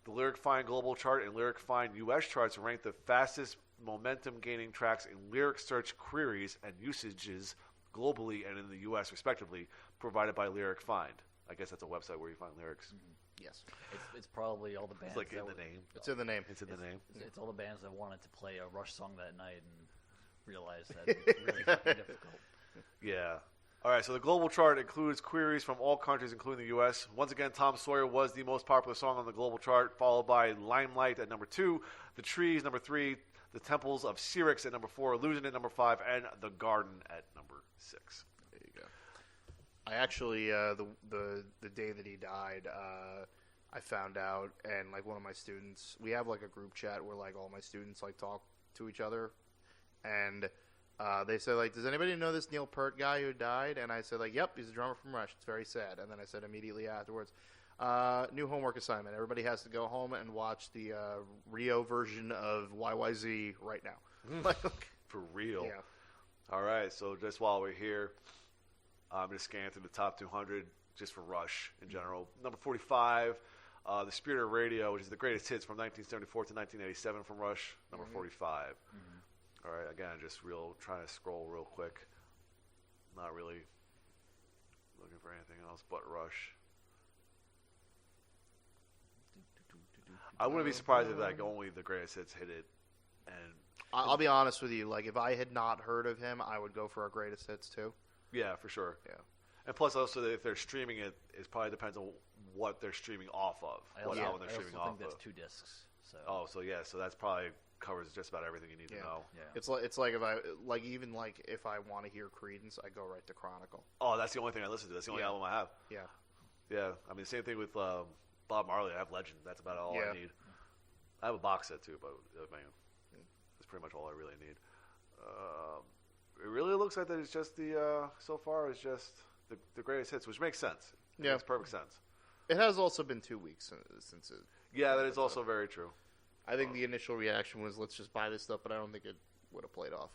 The Lyric Find Global chart and Lyric Find US charts ranked the fastest momentum-gaining tracks in lyric search queries and usages globally and in the US, respectively, provided by Lyric Find. I guess that's a website where you find lyrics. Mm-hmm. Yes. It's probably all the bands. It's like in the name. It's in the name. It's in the name. It's all the bands that wanted to play a Rush song that night and realized that it's really fucking difficult. Yeah. All right, so the global chart includes queries from all countries, including the U.S. Once again, Tom Sawyer was the most popular song on the global chart, followed by Limelight at number 2, The Trees, number 3, The Temples of Syrinx at number 4, Illusion at number 5, and The Garden at number 6. There you go. I actually, the day that he died, I found out, and like one of my students, we have like a group chat where like all my students like talk to each other, and they said like, does anybody know this Neil Peart guy who died? And I said like, yep, he's a drummer from Rush. It's very sad. And then I said immediately afterwards, new homework assignment. Everybody has to go home and watch the Rio version of YYZ right now. For real. Yeah. All right, so just while we're here, I'm just scanning through the top 200 just for Rush in general. Number 45, The Spirit of Radio, which is the greatest hits from 1974 to 1987 from Rush, number 45. Mm-hmm. All right, again, just trying to scroll real quick. Not really looking for anything else but Rush. I wouldn't be surprised if like only the greatest hits hit it. And I'll be honest with you, like if I had not heard of him, I would go for our greatest hits too. Yeah, for sure. Yeah. And plus, also, if they're streaming it, it probably depends on what they're streaming off of. What album they're streaming off of. I think that's 2 discs. So. Oh, so yeah, so that's probably covers just about everything you need to know. Yeah. It's like if I want to hear Creedence, I go right to Chronicle. Oh, that's the only thing I listen to. That's the only album I have. Yeah. Yeah. I mean, same thing with Bob Marley. I have Legend. That's about all I need. I have a box set too, but I mean, that's pretty much all I really need. It really looks like that it's just so far it's just the greatest hits, which makes sense. It makes perfect sense. It has also been 2 weeks since it. Yeah, that is also very true. I think the initial reaction was, let's just buy this stuff, but I don't think it would have played off.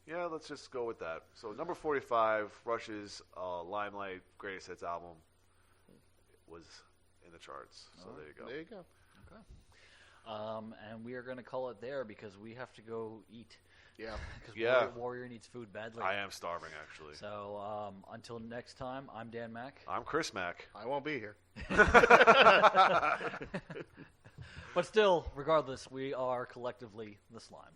Yeah, let's just go with that. So number 45, Rush's Limelight Greatest Hits album was in the charts. So there you go. There you go. Okay. And we are going to call it there because we have to go eat. Yeah. Because Warrior needs food badly. I am starving, actually. So until next time, I'm Dan Mack. I'm Chris Mack. I won't be here. But still, regardless, we are collectively the Slime.